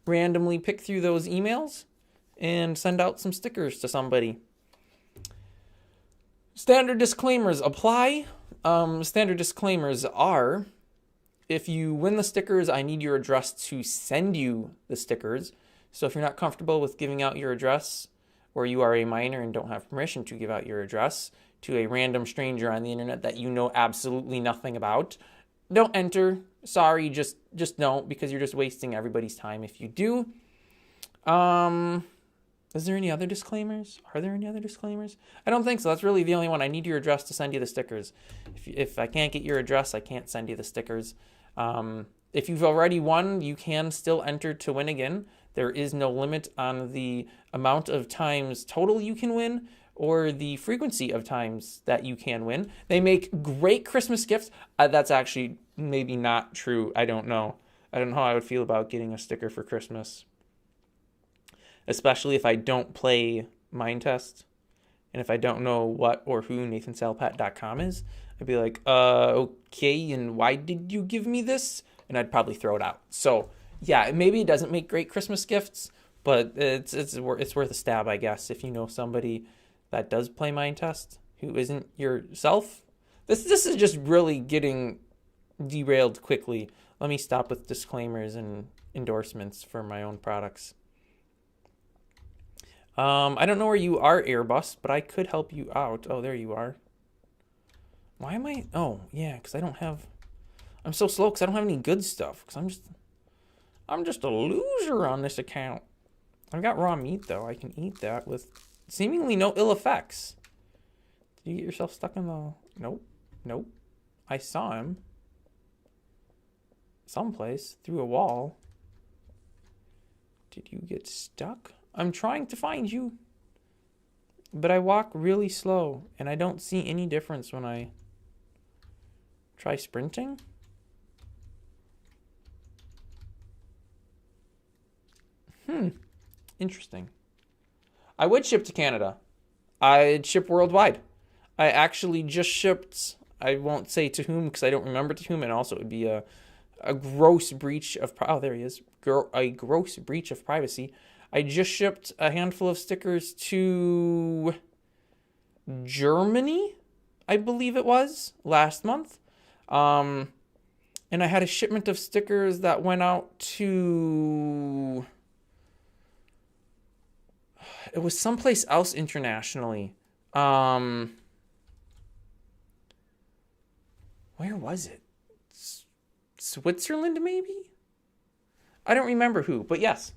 randomly pick through those emails and send out some stickers to somebody. Standard disclaimers apply. Standard disclaimers are, if you win the stickers, I need your address to send you the stickers. So if you're not comfortable with giving out your address, or you are a minor and don't have permission to give out your address to a random stranger on the internet that you know absolutely nothing about, don't enter. Sorry, just don't, because you're just wasting everybody's time if you do. Is there any other disclaimers? Are there any other disclaimers? I don't think so. That's really the only one. I need your address to send you the stickers. If I can't get your address, I can't send you the stickers. If you've already won, you can still enter to win again. There is no limit on the amount of times total you can win or the frequency of times that you can win. They make great Christmas gifts. That's actually maybe not true. I don't know. I don't know how I would feel about getting a sticker for Christmas, especially if I don't play Mind Test and if I don't know what or who NathanSalpat.com is. I'd be like, okay, and why did you give me this? And I'd probably throw it out. So, yeah, maybe it doesn't make great Christmas gifts, but it's worth a stab, I guess, if you know somebody that does play Mind Test who isn't yourself. This is just really getting derailed quickly. Let me stop with disclaimers and endorsements for my own products. I don't know where you are, Airbus, but I could help you out. Oh, there you are. Why am I? Oh, yeah, because I don't have... I'm so slow because I don't have any good stuff. Because I'm just a loser on this account. I've got raw meat, though. I can eat that with seemingly no ill effects. Did you get yourself stuck in the... Nope. I saw him someplace through a wall. Did you get stuck? I'm trying to find you. But I walk really slow, and I don't see any difference when I try sprinting. Interesting. I would ship to Canada. I'd ship worldwide. I actually just shipped, I won't say to whom because I don't remember to whom, and also it would be a gross breach of, there he is, a gross breach of privacy. I just shipped a handful of stickers to Germany, I believe it was, last month. And I had a shipment of stickers that went out to... It was someplace else internationally. Where was it? Switzerland, maybe? I don't remember who, but yes.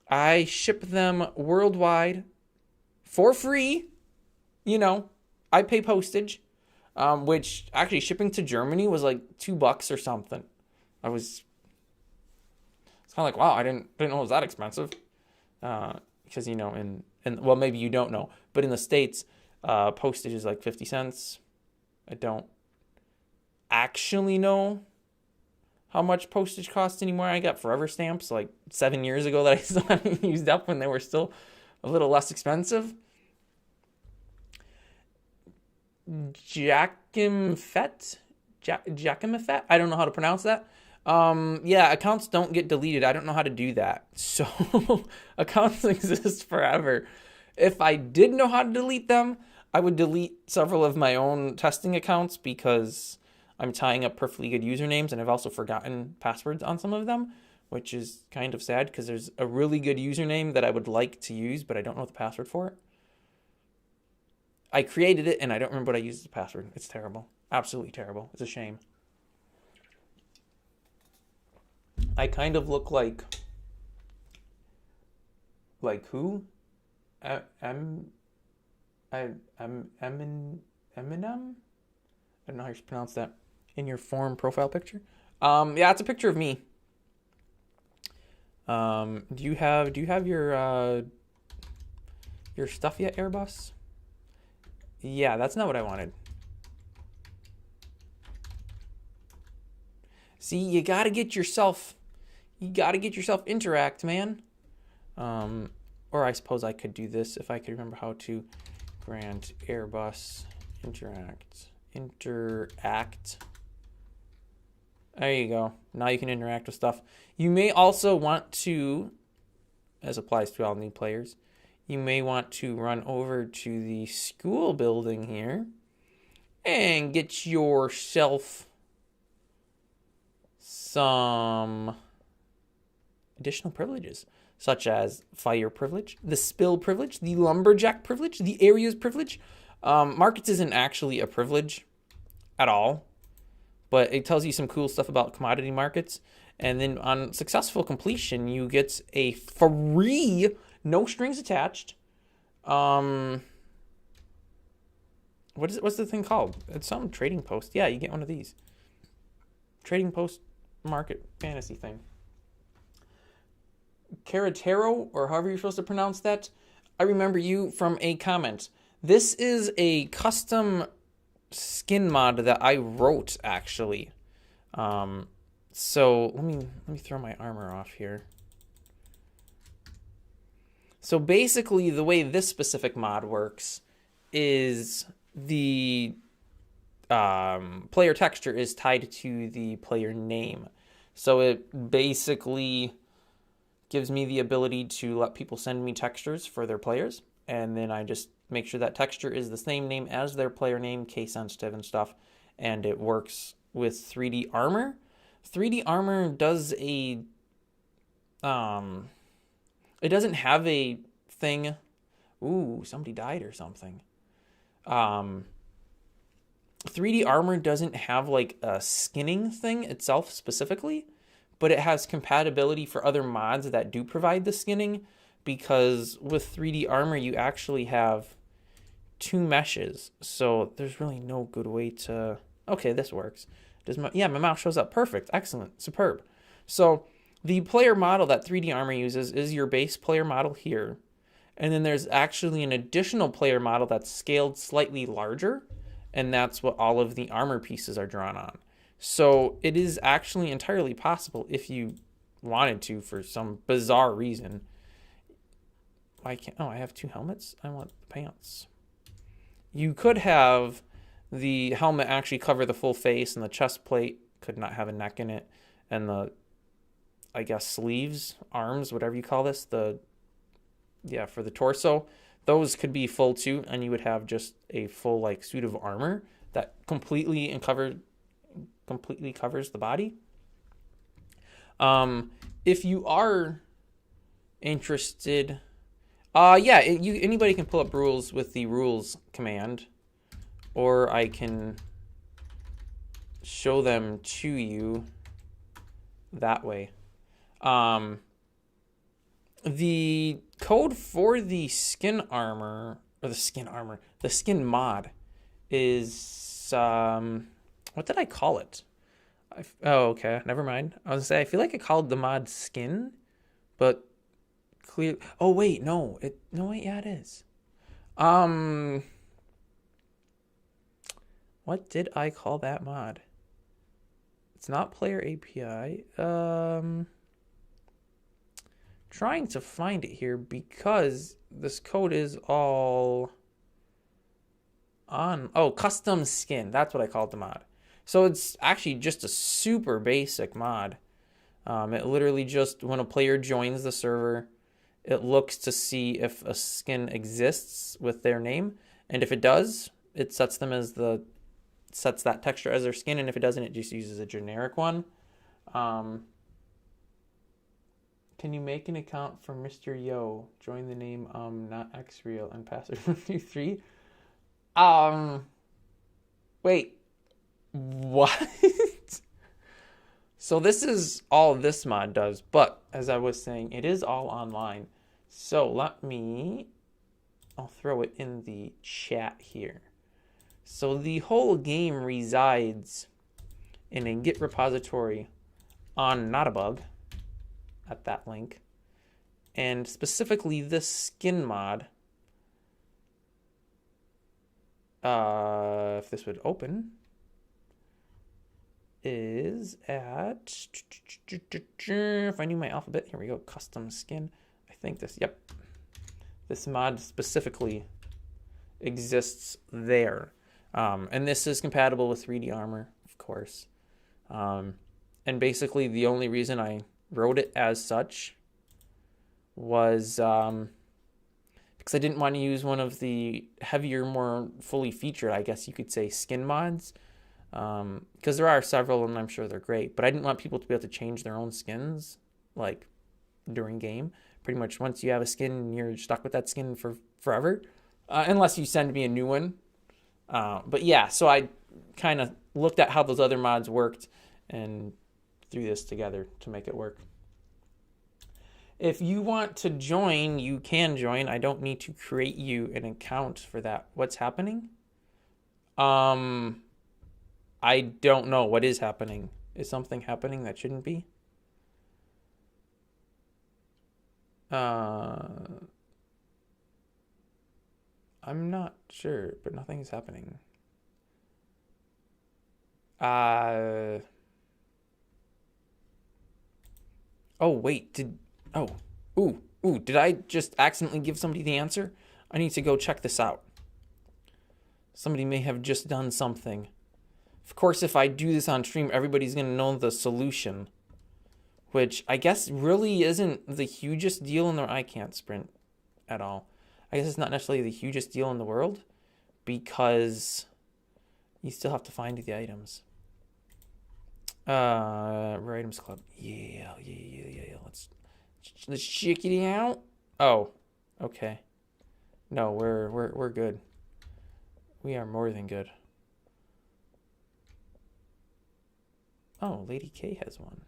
I ship them worldwide for free. You know, I pay postage, which actually shipping to Germany was like $2 or something. It's kind of like, wow, I didn't know it was that expensive. Because, you know, well, maybe you don't know, but in the States, postage is like 50 cents. I don't actually know how much postage costs anymore. I got forever stamps like 7 years ago that I still haven't used up when they were still a little less expensive. Jacquemfet? I don't know how to pronounce that. Yeah, accounts don't get deleted. I don't know how to do that. So accounts exist forever. If I did know how to delete them, I would delete several of my own testing accounts because I'm tying up perfectly good usernames, and I've also forgotten passwords on some of them, which is kind of sad because there's a really good username that I would like to use, but I don't know the password for it. I created it, and I don't remember what I used as a password. It's terrible. Absolutely terrible. It's a shame. I kind of look like who? Eminem? I don't know how you pronounce that. In your form profile picture? Yeah, it's a picture of me. Do you have your stuff yet, Airbus? Yeah, that's not what I wanted. See, you gotta get yourself interact, man. Or I suppose I could do this if I could remember how to grant Airbus interact. There you go. Now you can interact with stuff. You may also want to, as applies to all new players, you may want to run over to the school building here and get yourself some additional privileges, such as fire privilege, the spill privilege, the lumberjack privilege, the areas privilege. Markets isn't actually a privilege at all, but it tells you some cool stuff about commodity markets. And then on successful completion, you get a free, no strings attached. What's the thing called? It's some trading post. Yeah, you get one of these. Trading post market fantasy thing. Caratero, or however you're supposed to pronounce that. I remember you from a comment. This is a custom skin mod that I wrote, actually. So let me throw my armor off here. So basically, the way this specific mod works is the player texture is tied to the player name. So it basically gives me the ability to let people send me textures for their players, and then I just make sure that texture is the same name as their player name, case sensitive and stuff, and it works with 3D armor. 3D armor does a it doesn't have a thing. Ooh, somebody died or something. 3D armor doesn't have like a skinning thing itself specifically, but it has compatibility for other mods that do provide the skinning, because with 3D armor you actually have 2 meshes, so there's really no good way to... Okay, this works. My mouse shows up. Perfect. Excellent. Superb. So the player model that 3D armor uses is your base player model here, and then there's actually an additional player model that's scaled slightly larger, and that's what all of the armor pieces are drawn on. So it is actually entirely possible, if you wanted to for some bizarre reason. I can't... Oh, I have 2 helmets? I want the pants. You could have the helmet actually cover the full face, and the chest plate could not have a neck in it, and the, I guess, sleeves, arms, whatever you call this, for the torso, those could be full too, and you would have just a full like suit of armor that completely covers the body. If you are interested, anybody can pull up rules with the rules command, or I can show them to you that way. The code for the skin armor, or the skin mod is, what did I call it? Oh, okay, never mind. I was gonna say, I feel like I called the mod skin, but clear. Oh wait, no, it is. What did I call that mod? It's not player API. Trying to find it here because this code is all on... Oh, custom skin. That's what I called the mod. So it's actually just a super basic mod. It literally just, when a player joins the server, it looks to see if a skin exists with their name, and if it does, it sets that texture as their skin, and if it doesn't, it just uses a generic one. Can you make an account for Mr. Yo? Join the name not xreal and password 123. Wait. What? So this is all this mod does, but as I was saying, it is all online. So I'll throw it in the chat here. So the whole game resides in a Git repository on Notabug at that link. And specifically this skin mod, if this would open, is at, if I knew my alphabet, here we go, custom skin. I think this mod specifically exists there. And this is compatible with 3D armor, of course. And basically the only reason I wrote it as such was because I didn't want to use one of the heavier, more fully featured, I guess you could say, skin mods. Because there are several, and I'm sure they're great, but I didn't want people to be able to change their own skins, like, during game. Pretty much once you have a skin, you're stuck with that skin for forever, unless you send me a new one. But yeah, so I kind of looked at how those other mods worked and threw this together to make it work. If you want to join, you can join. I don't need to create you an account for that. What's happening? I don't know what is happening. Is something happening that shouldn't be? I'm not sure, but nothing is happening. Oh, wait, did I just accidentally give somebody the answer? I need to go check this out. Somebody may have just done something. Of course, if I do this on stream, everybody's going to know the solution, which I guess really isn't the hugest deal in the... I can't sprint at all. I guess it's not necessarily the hugest deal in the world because you still have to find the items. Rare items club. Yeah. Let's check it out. Oh, okay. No, we're good. We are more than good. Oh, Lady K has one.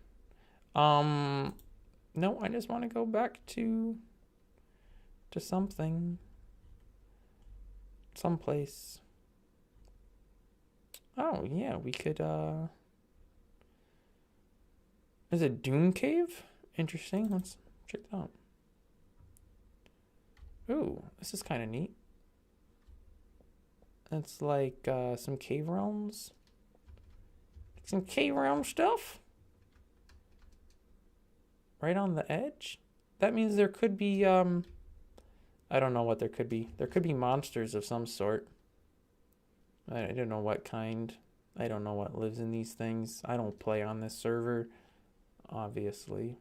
No, I just want to go back to something. Someplace. Oh, yeah, we could, Is it Doom Cave? Interesting. Let's check it out. Ooh, this is kind of neat. It's like some cave realms. Some cave realm stuff. Right on the edge. That means there could be, I don't know what there could be. There could be monsters of some sort. I don't know what kind. I don't know what lives in these things. I don't play on this server, obviously.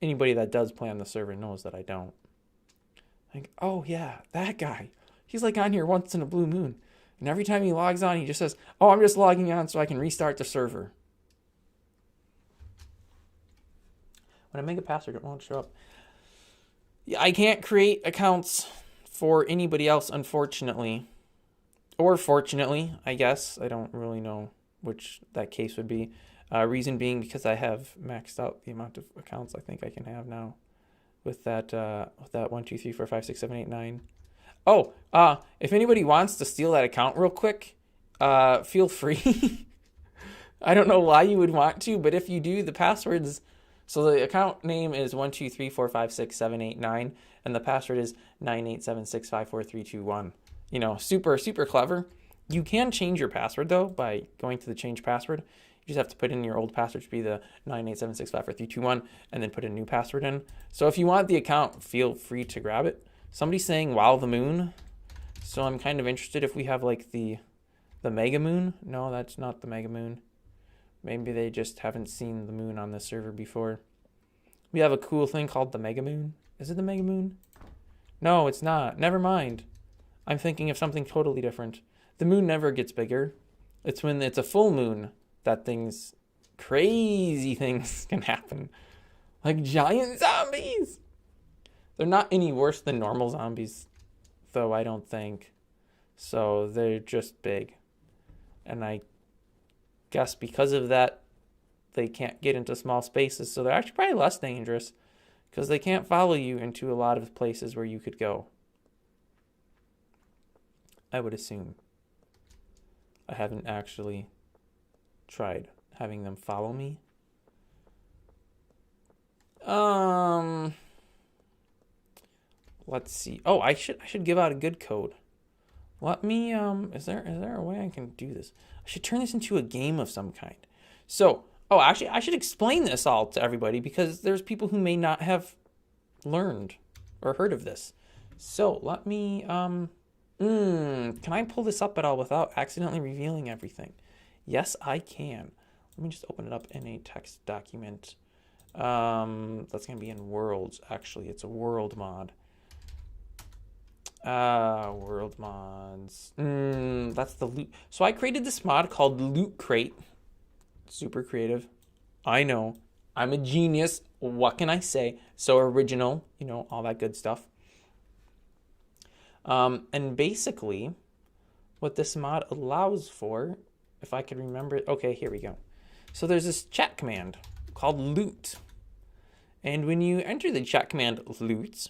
Anybody that does play on the server knows that I don't. Like, oh yeah, that guy. He's like on here once in a blue moon. And every time he logs on, he just says, oh, I'm just logging on so I can restart the server. When I make a password, it won't show up. Yeah, I can't create accounts for anybody else, unfortunately. Or fortunately, I guess. I don't really know which that case would be. Reason being because I have maxed out the amount of accounts I think I can have now. With that 1, 2, 3, 4, 5, 6, 7, 8, 9. Oh, if anybody wants to steal that account real quick, feel free. I don't know why you would want to, but if you do, the password's... So the account name is 1, 2, 3, 4, 5, 6, 7, 8, 9, and the password is 987654321. You know, super, super clever. You can change your password, though, by going to the change password. You just have to put in your old password to be the 987654321, and then put a new password in. So if you want the account, feel free to grab it. Somebody's saying, wow, the moon. So I'm kind of interested if we have, like, the mega moon. No, that's not the mega moon. Maybe they just haven't seen the moon on this server before. We have a cool thing called the mega moon. Is it the mega moon? No, it's not. Never mind. I'm thinking of something totally different. The moon never gets bigger. It's when it's a full moon that crazy things can happen. Like giant zombies. They're not any worse than normal zombies, though, I don't think. So they're just big. And I guess because of that, they can't get into small spaces. So they're actually probably less dangerous because they can't follow you into a lot of places where you could go. I would assume. I haven't actually tried having them follow me. Let's see. Oh, I should give out a good code. Let me, is there a way I can do this? I should turn this into a game of some kind. So, actually, I should explain this all to everybody because there's people who may not have learned or heard of this. So, let me, can I pull this up at all without accidentally revealing everything? Yes, I can. Let me just open it up in a text document. That's going to be in worlds, actually. It's a world mod. World mods. That's the loot. So I created this mod called Loot Crate. Super creative. I know. I'm a genius. What can I say? So original, all that good stuff. And basically, what this mod allows for, if I could remember, okay, here we go. So there's this chat command called loot. And when you enter the chat command loot,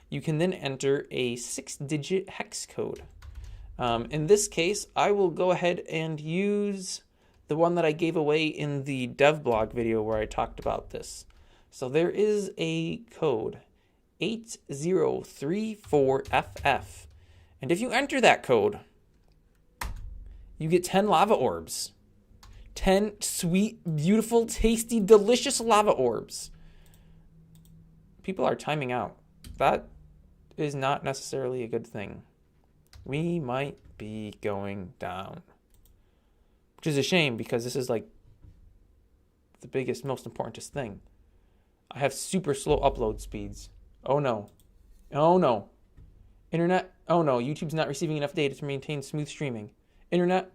you can then enter a 6-digit hex code. In this case, I will go ahead and use the one that I gave away in the dev blog video where I talked about this. So there is a code, 8034FF. And if you enter that code, you get 10 lava orbs. 10 sweet, beautiful, tasty, delicious lava orbs. People are timing out. That is not necessarily a good thing. We might be going down. Which is a shame because this is like the biggest, most importantest thing. I have super slow upload speeds. Oh no. Oh no. Internet. Oh no. YouTube's not receiving enough data to maintain smooth streaming. Internet,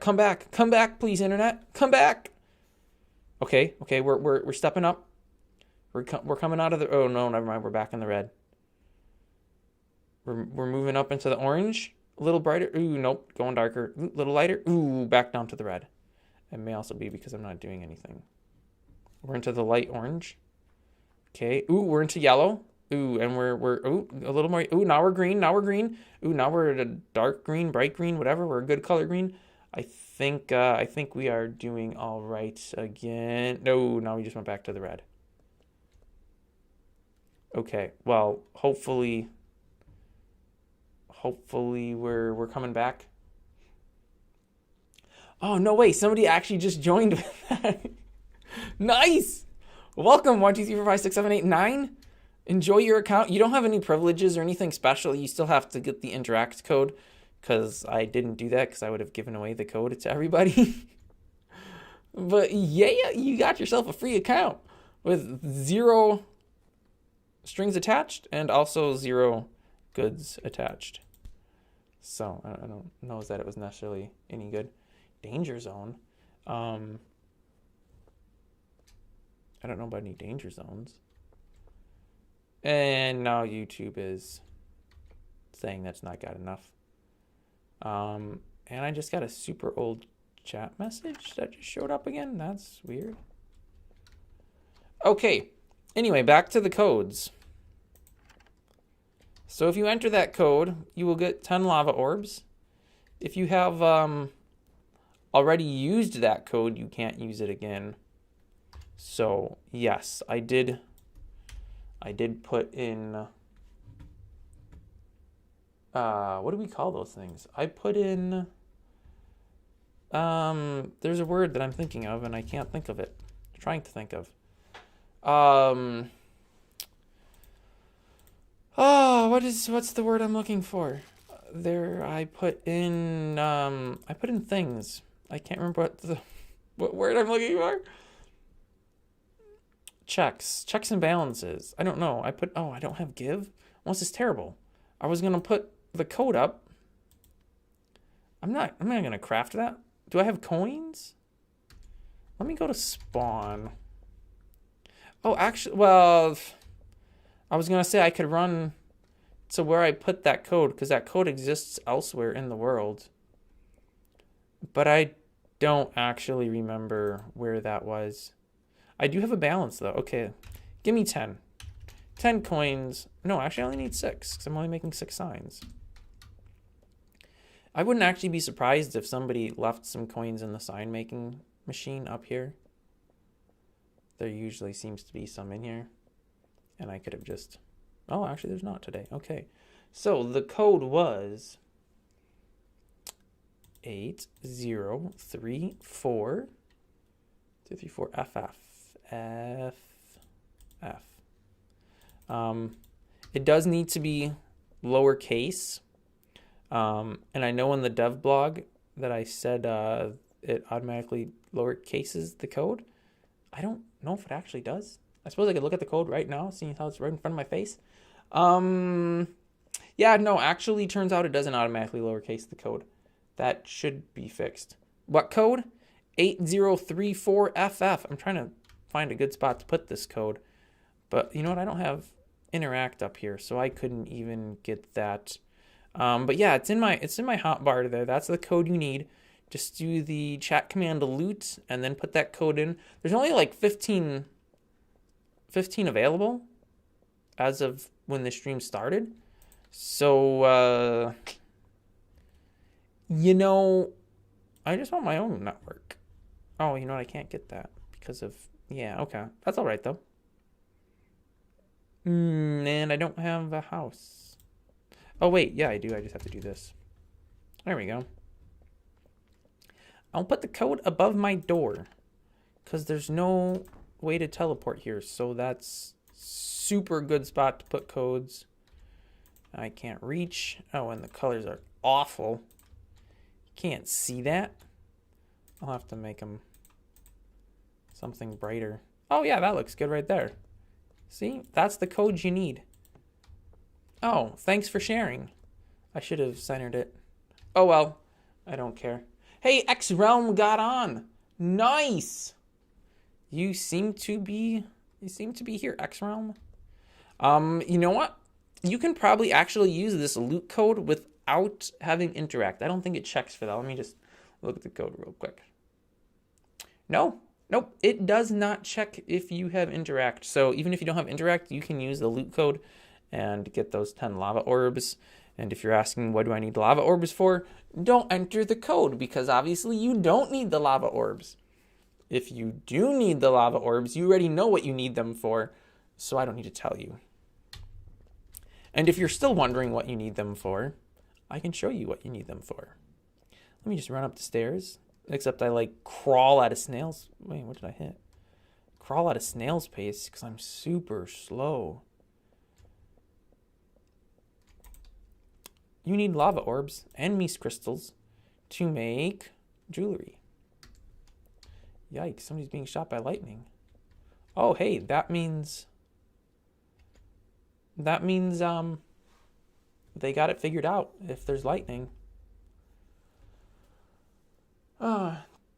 come back. Come back, please, internet. Come back. Okay, we're stepping up. We're coming out of the... Oh no, never mind. We're back in the red. We're moving up into the orange. A little brighter. Ooh, nope. Going darker. Ooh, a little lighter. Ooh, back down to the red. It may also be because I'm not doing anything. We're into the light orange. Okay. Ooh, we're into yellow. Ooh, and we're ooh, a little more. Ooh, now we're green. Ooh, now we're at a dark green, bright green, whatever. We're a good color green. I think we are doing all right again. No, now we just went back to the red. Okay. Well, hopefully we're coming back. Oh, no way. Somebody actually just joined with that. Nice. Welcome, 1, 2, 3, 4, 5, 6, 7, 8, 9. Enjoy your account. You don't have any privileges or anything special. You still have to get the interact code because I didn't do that because I would have given away the code to everybody. But yeah, you got yourself a free account with 0 strings attached and also 0 goods attached. So I don't know that it was necessarily any good. Danger zone. I don't know about any danger zones. And now YouTube is saying that's not good enough. And I just got a super old chat message that just showed up again. That's weird. Okay. Anyway, back to the codes. So if you enter that code, you will get 10 lava orbs. If you have already used that code, you can't use it again. So yes, I did put in, what do we call those things? I put in, there's a word that I'm thinking of and I can't think of it. I'm trying to think of. Oh, what's the word I'm looking for? I put in things. I can't remember what word I'm looking for. Checks and balances. I don't know. I don't have give. Well, this is terrible. I was gonna put the code up. I'm not gonna craft that. Do I have coins? Let me go to spawn. Oh, actually, well, I was gonna say I could run to where I put that code because that code exists elsewhere in the world. But I don't actually remember where that was. I do have a balance though. Okay, give me 10. 10 coins. No, actually I only need 6 because I'm only making 6 signs. I wouldn't actually be surprised if somebody left some coins in the sign making machine up here. There usually seems to be some in here. And I could have just... Oh, actually there's not today. Okay. So the code was 8034 FF. It does need to be lowercase. And I know in the dev blog that I said it automatically lowercases the code. I don't know if it actually does. I suppose I could look at the code right now, seeing how it's right in front of my face. Yeah, no, actually turns out it doesn't automatically lowercase the code. That should be fixed. What code? 8034FF. I'm trying to find a good spot to put this code. But you know what? I don't have interact up here, so I couldn't even get that. But yeah, it's in my hotbar there. That's the code you need. Just do the chat command loot and then put that code in. There's only like 15 available as of when the stream started. So, you know, I just want my own network. Oh, you know what? I can't get that because of... Yeah, okay. That's all right, though. And I don't have a house. Oh, wait. Yeah, I do. I just have to do this. There we go. I'll put the code above my door because there's no way to teleport here. So that's super good spot to put codes. I can't reach. Oh, and the colors are awful. Can't see that. I'll have to make them something brighter. Oh, yeah, that looks good right there. See? That's the code you need. Oh, thanks for sharing. I should have centered it. Oh, well. I don't care. Hey, X Realm got on. Nice. You seem to be here, X Realm. You know what? You can probably actually use this loot code without having interact. I don't think it checks for that. Let me just look at the code real quick. Nope. It does not check if you have interact. So even if you don't have interact, you can use the loot code and get those 10 lava orbs. And if you're asking, what do I need lava orbs for? Don't enter the code because obviously you don't need the lava orbs. If you do need the lava orbs, you already know what you need them for. So I don't need to tell you. And if you're still wondering what you need them for, I can show you what you need them for. Let me just run up the stairs. Except I like crawl at a snail's... Wait, what did I hit? Crawl at a snail's pace because I'm super slow. You need lava orbs and meese crystals to make jewelry. Yikes, somebody's being shot by lightning. Oh, hey, that means they got it figured out if there's lightning.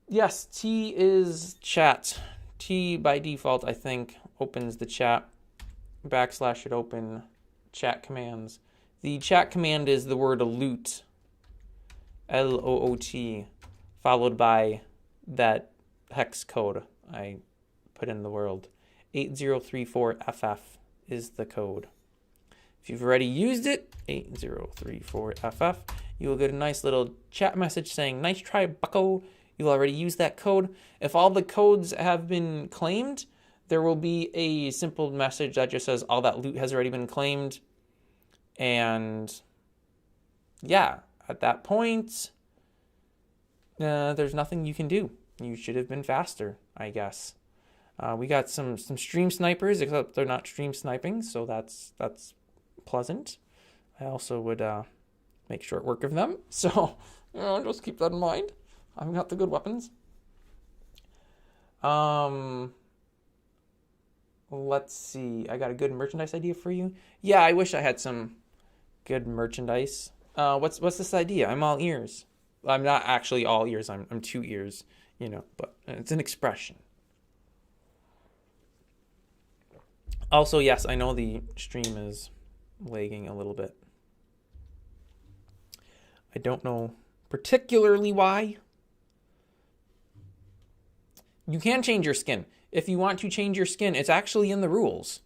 Yes, T is chat. T by default, I think, opens the chat. / should open chat commands. The chat command is the word loot, LOOT, followed by that hex code I put in the world. 8034FF is the code. If you've already used it, 8034FF, you will get a nice little chat message saying, nice try, bucko. You'll already use that code. If all the codes have been claimed, there will be a simple message that just says all that loot has already been claimed. And yeah, at that point, there's nothing you can do. You should have been faster, I guess. We got some stream snipers, except they're not stream sniping, so that's pleasant. I also would make short work of them, so just keep that in mind. I've got the good weapons. Let's see. I got a good merchandise idea for you. Yeah, I wish I had some good merchandise. What's this idea? I'm all ears. I'm not actually all ears. I'm 2 ears, but it's an expression. Also, yes, I know the stream is lagging a little bit. I don't know particularly why. You can change your skin. If you want to change your skin, it's actually in the rules.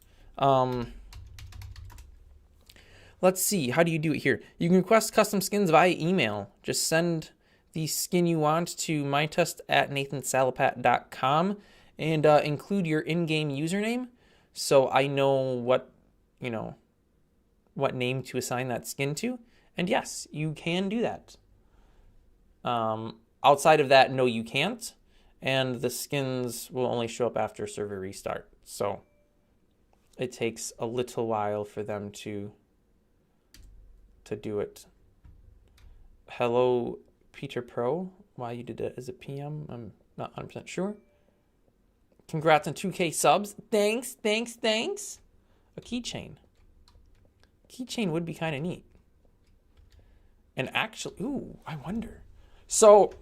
Let's see. How do you do it here? You can request custom skins via email. Just send the skin you want to mytest@nathansalapat.com and include your in-game username so I know what name to assign that skin to. And yes, you can do that. Outside of that, no, you can't. And the skins will only show up after server restart. So it takes a little while for them to do it. Hello, Peter Pro. Why you did it as a PM, I'm not 100% sure. Congrats on 2K subs. Thanks. A keychain. Keychain would be kind of neat. And actually, I wonder. So,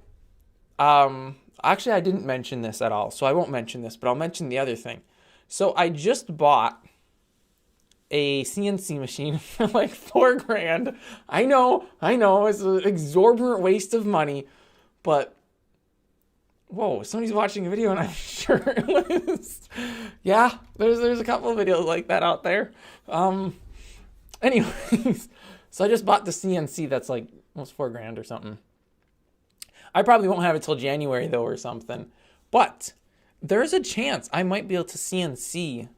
actually, I didn't mention this at all, so I won't mention this, but I'll mention the other thing. So I just bought a CNC machine for like $4,000. I know, it's an exorbitant waste of money, but whoa, somebody's watching a video and I'm sure it was. Yeah, there's a couple of videos like that out there. Anyways, so I just bought the CNC that's like almost $4,000 or something. I probably won't have it till January though or something. But there's a chance I might be able to CNC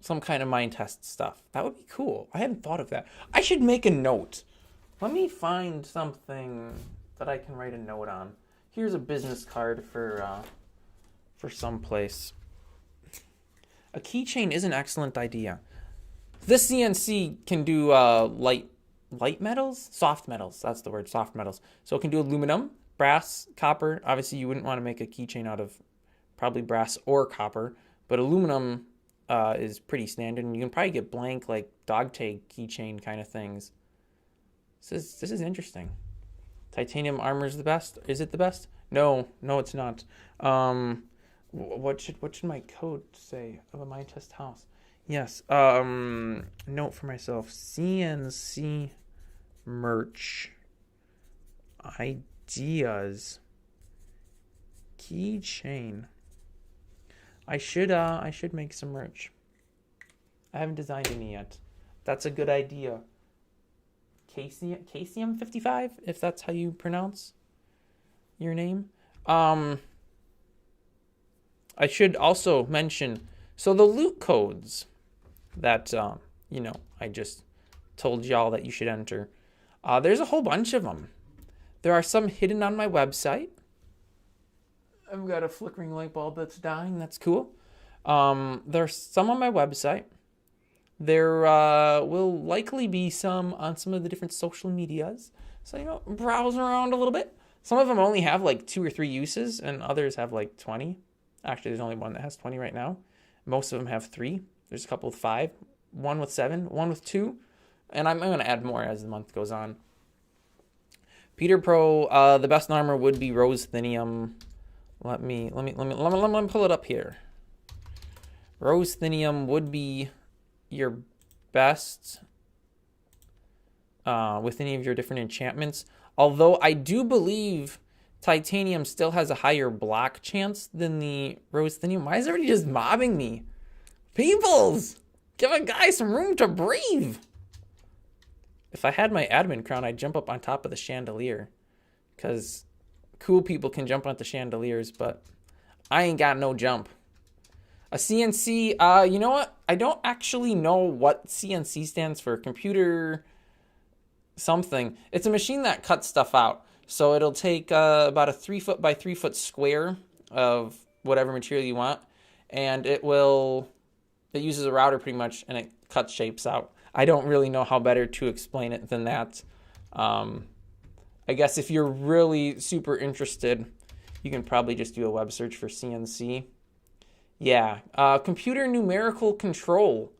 some kind of mind test stuff. That would be cool. I hadn't thought of that. I should make a note. Let me find something that I can write a note on. Here's a business card for some place. A keychain is an excellent idea. This CNC can do light metals? Soft metals. That's the word, soft metals. So it can do aluminum, brass, copper. Obviously, you wouldn't want to make a keychain out of probably brass or copper, but aluminum is pretty standard, and you can probably get blank, like dog tag keychain kind of things. This is interesting. Titanium armor is the best. Is it the best? No, it's not. What should my code say of a mind test house? Yes. Note for myself. CNC merch ideas. Keychain. I should make some merch. I haven't designed any yet. That's a good idea. KCM 55, if that's how you pronounce your name. I should also mention, so the loot codes that I just told y'all that you should enter. There's a whole bunch of them. There are some hidden on my website. I've got a flickering light bulb that's dying. That's cool. There's some on my website. There will likely be some on some of the different social medias. So, browse around a little bit. Some of them only have like 2 or 3 uses, and others have like 20. Actually, there's only one that has 20 right now. Most of them have 3. There's a couple with 5, one with 7, one with 2. And I'm going to add more as the month goes on. Peter Pro, the best armor would be Rose Thinium. Let me pull it up here. Rose Thinium would be your best with any of your different enchantments. Although I do believe Titanium still has a higher block chance than the Rose Thinium. Why is everybody just mobbing me? Peoples! Give a guy some room to breathe! If I had my admin crown, I'd jump up on top of the chandelier. Because cool people can jump onto chandeliers, but I ain't got no jump. A CNC, you know what? I don't actually know what CNC stands for. Computer something. It's a machine that cuts stuff out. So it'll take about a 3 foot by 3 foot square of whatever material you want. And it uses a router pretty much, and it cuts shapes out. I don't really know how better to explain it than that. I guess if you're really super interested, you can probably just do a web search for CNC. Yeah, computer numerical control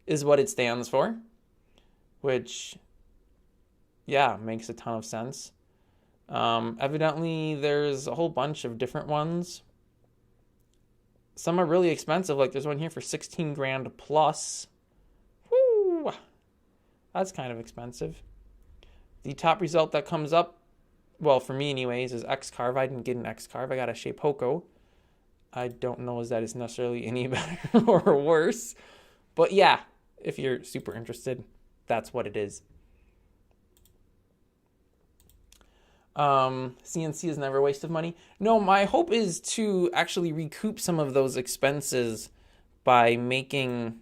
is what it stands for, which, yeah, makes a ton of sense. Evidently, there's a whole bunch of different ones. Some are really expensive, like there's one here for 16 grand plus. Woo! That's kind of expensive. The top result that comes up, well, for me anyways, is X-Carve. I didn't get an X-Carve. I got a Shapeoko. I don't know if that is necessarily any better or worse. But yeah, if you're super interested, that's what it is. CNC is never a waste of money. No, my hope is to actually recoup some of those expenses by making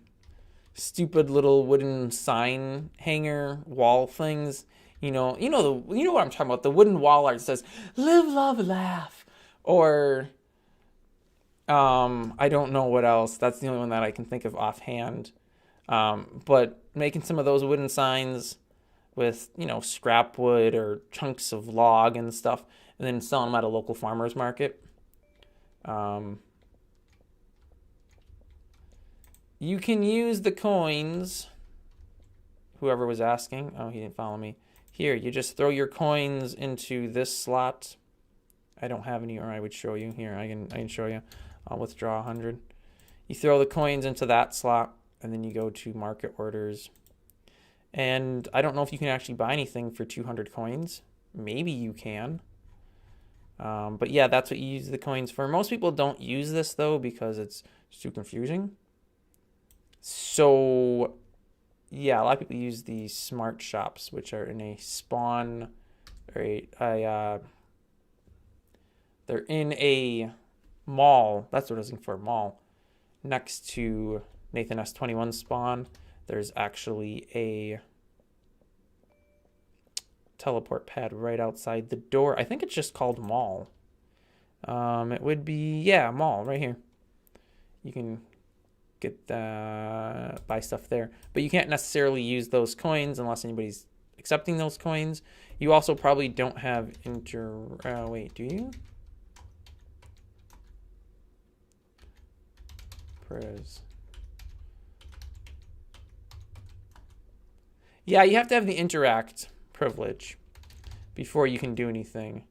stupid little wooden sign hanger wall things. You know what I'm talking about. The wooden wall art that says "Live, love, laugh," or I don't know what else. That's the only one that I can think of offhand. But making some of those wooden signs with, scrap wood or chunks of log and stuff, and then selling them at a local farmer's market. You can use the coins. Whoever was asking. Oh, he didn't follow me. Here, you just throw your coins into this slot. I don't have any, or I would show you. Here, I can show you. I'll withdraw 100. You throw the coins into that slot, and then you go to market orders. And I don't know if you can actually buy anything for 200 coins. Maybe you can. But yeah, that's what you use the coins for. Most people don't use this, though, because it's too confusing. So, yeah, a lot of people use the smart shops, which are in a spawn, or they're in a mall. That's what I was looking for, a mall, next to Nathan S21 spawn, there's actually a teleport pad right outside the door. I think it's just called Mall. It would be, yeah, Mall right here. You can get buy stuff there, but you can't necessarily use those coins unless anybody's accepting those coins. You also probably don't have wait, do you? Pros. Yeah, you have to have the interact privilege before you can do anything.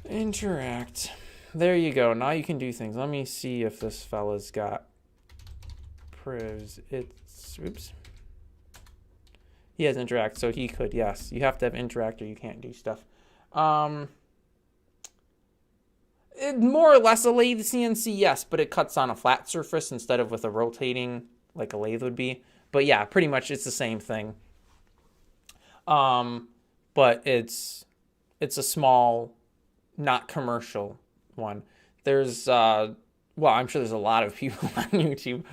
Interact. There you go. Now you can do things. Let me see if this fella's got privs. It's, oops. He has interact, so he could, yes. You have to have interact or you can't do stuff. It, more or less a lathe CNC, yes, but it cuts on a flat surface instead of with a rotating like a lathe would be. But yeah, pretty much it's the same thing. But it's a small, not commercial one. There's well, I'm sure there's a lot of people on YouTube,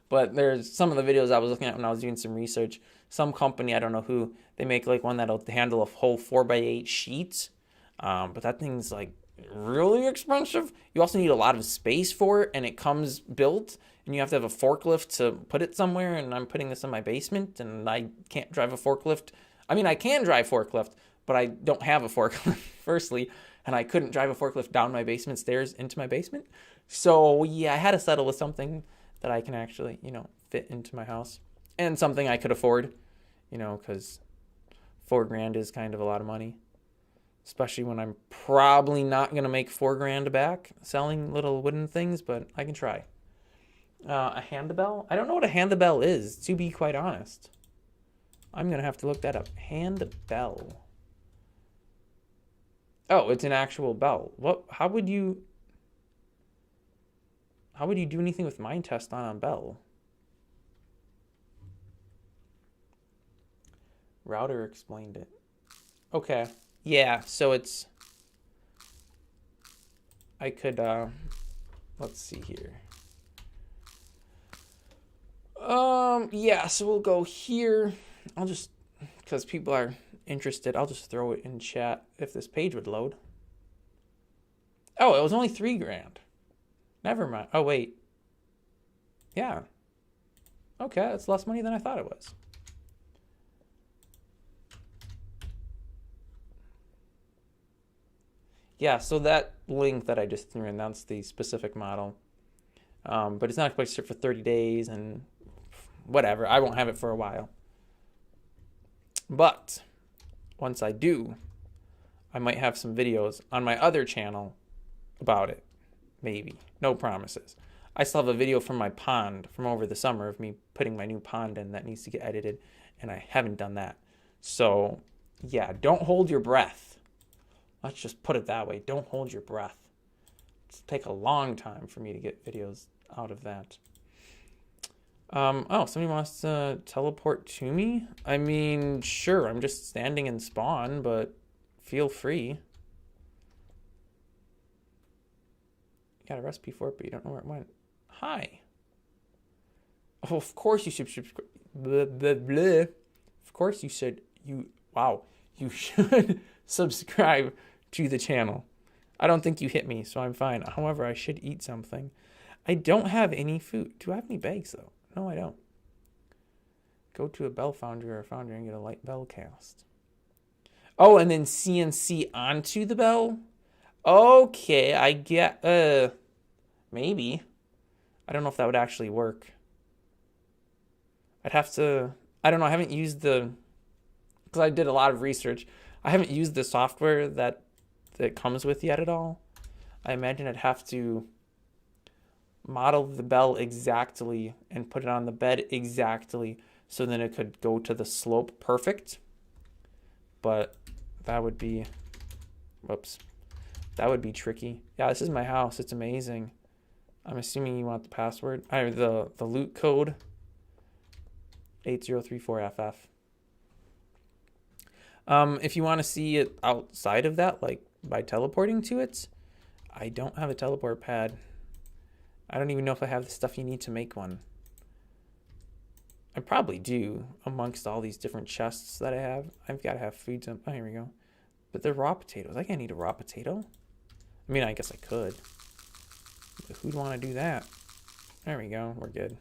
but there's some of the videos I was looking at when I was doing some research. Some company, I don't know who, they make like one that'll handle a whole 4x8 sheet. But that thing's like really expensive. You also need a lot of space for it, and it comes built, and you have to have a forklift to put it somewhere, and I'm putting this in my basement, and I can't drive a forklift. I mean, I can drive forklift, but I don't have a forklift, firstly, and I couldn't drive a forklift down my basement stairs into my basement. So, yeah, I had to settle with something that I can actually, you know, fit into my house, and something I could afford, you know, because $4,000 is kind of a lot of money. Especially when I'm probably not going to make $4,000 back selling little wooden things, but I can try. A handbell? I don't know what a handbell is, to be quite honest. I'm going to have to look that up. Handbell. Oh, it's an actual bell. What? How would you do anything with mind test on a bell? Router explained it. Okay. Yeah, so it's, I could, let's see here. Yeah, so we'll go here. I'll just, because people are interested, I'll just throw it in chat if this page would load. Oh, it was only $3,000. Never mind. Oh, wait. Yeah. Okay, that's less money than I thought it was. Yeah, so that link that I just threw in, that's the specific model. But it's not quite shipped for 30 days and whatever. I won't have it for a while. But once I do, I might have some videos on my other channel about it. Maybe. No promises. I still have a video from my pond from over the summer of me putting my new pond in that needs to get edited, and I haven't done that. So, yeah, don't hold your breath. Let's just put it that way. Don't hold your breath. It's take a long time for me to get videos out of that. Oh, somebody wants to teleport to me? I mean, sure, I'm just standing in spawn, but feel free. You got a recipe for it, but you don't know where it went. Hi. Oh, of course you should subscribe. Blah, blah, blah. Of course you should. Wow. You should subscribe to the channel. I don't think you hit me, so I'm fine. However, I should eat something. I don't have any food. Do I have any bags, though? No, I don't. Go to a bell foundry or a foundry and get a light bell cast. Oh, and then CNC onto the bell? Okay, I get... maybe. I don't know if that would actually work. I'd have to... I don't know, I haven't used the... Because I did a lot of research. I haven't used the software that it comes with yet at all. I imagine I'd have to model the bell exactly and put it on the bed exactly so then it could go to the slope perfect. But that would be... Whoops. That would be tricky. Yeah, this is my house. It's amazing. I'm assuming you want the password. The loot code. 8034FF. If you want to see it outside of that, like by teleporting to it, I don't have a teleport pad. I don't even know if I have the stuff you need to make one. I probably do, amongst all these different chests that I have. I've got to have food. Oh, here we go. But they're raw potatoes. I can't eat a raw potato. I mean, I guess I could. But who'd want to do that? There we go. We're good.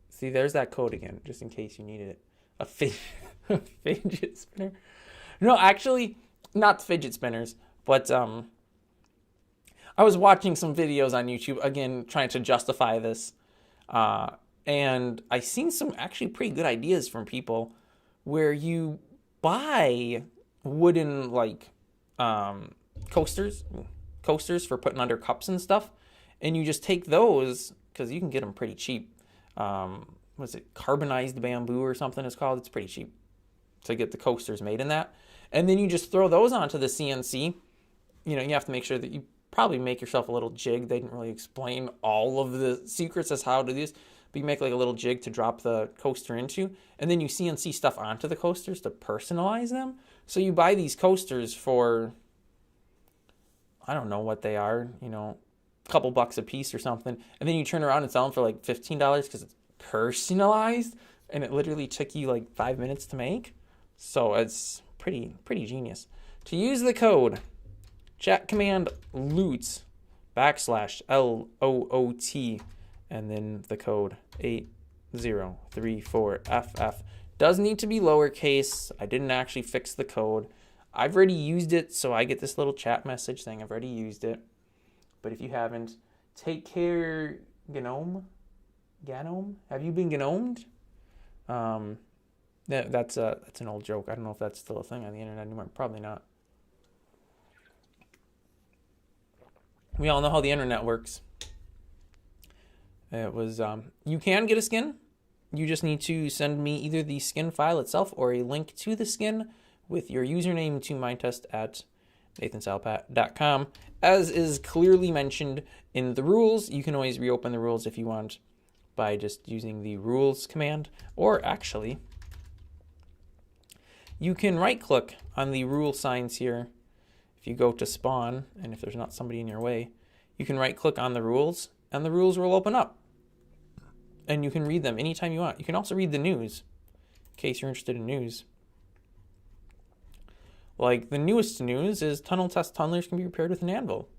See, there's that code again, just in case you needed it. A fidget spinner. No, actually, not fidget spinners, but I was watching some videos on YouTube, again, trying to justify this. And I seen some actually pretty good ideas from people where you buy wooden, like, coasters for putting under cups and stuff. And you just take those, because you can get them pretty cheap. What's it? Carbonized bamboo or something it's called. It's pretty cheap to get the coasters made in that. And then you just throw those onto the CNC. You know, you have to make sure that you probably make yourself a little jig. They didn't really explain all of the secrets as how to do this, but you make like a little jig to drop the coaster into, and then you CNC stuff onto the coasters to personalize them. So you buy these coasters for, I don't know what they are, you know, a couple bucks a piece or something, and then you turn around and sell them for like $15 because it's personalized, and it literally took you like 5 minutes to make. So it's pretty genius. To use the code, chat command loot /LOOT and then the code 8034FF. Does need to be lowercase. I didn't actually fix the code. I've already used it, so I get this little chat message saying I've already used it. But if you haven't, take care, Gnome. Have you been gnomed? That's an old joke. I don't know if that's still a thing on the internet anymore. Probably not. We all know how the internet works. It was, you can get a skin. You just need to send me either the skin file itself or a link to the skin with your username to mindtest@nathansalpat.com. As is clearly mentioned in the rules, you can always reopen the rules if you want by just using the rules command. Or actually, you can right-click on the rule signs here. If you go to spawn, and if there's not somebody in your way, you can right-click on the rules, and the rules will open up. And you can read them anytime you want. You can also read the news, in case you're interested in news. Like, the newest news is tunnel test tunnelers can be repaired with an anvil,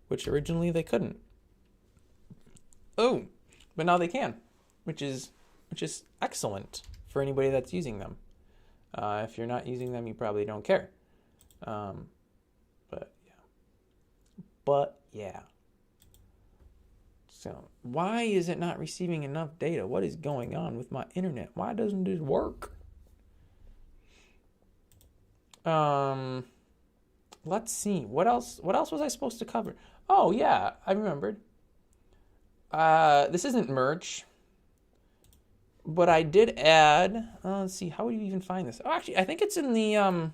which originally they couldn't. Oh, but now they can, which is excellent for anybody that's using them. If you're not using them, you probably don't care. But yeah. So why is it not receiving enough data? What is going on with my internet? Why doesn't this work? Let's see. What else was I supposed to cover? Oh yeah, I remembered. This isn't merch, but I did add, let's see, how would you even find this? Oh, actually, I think it's in the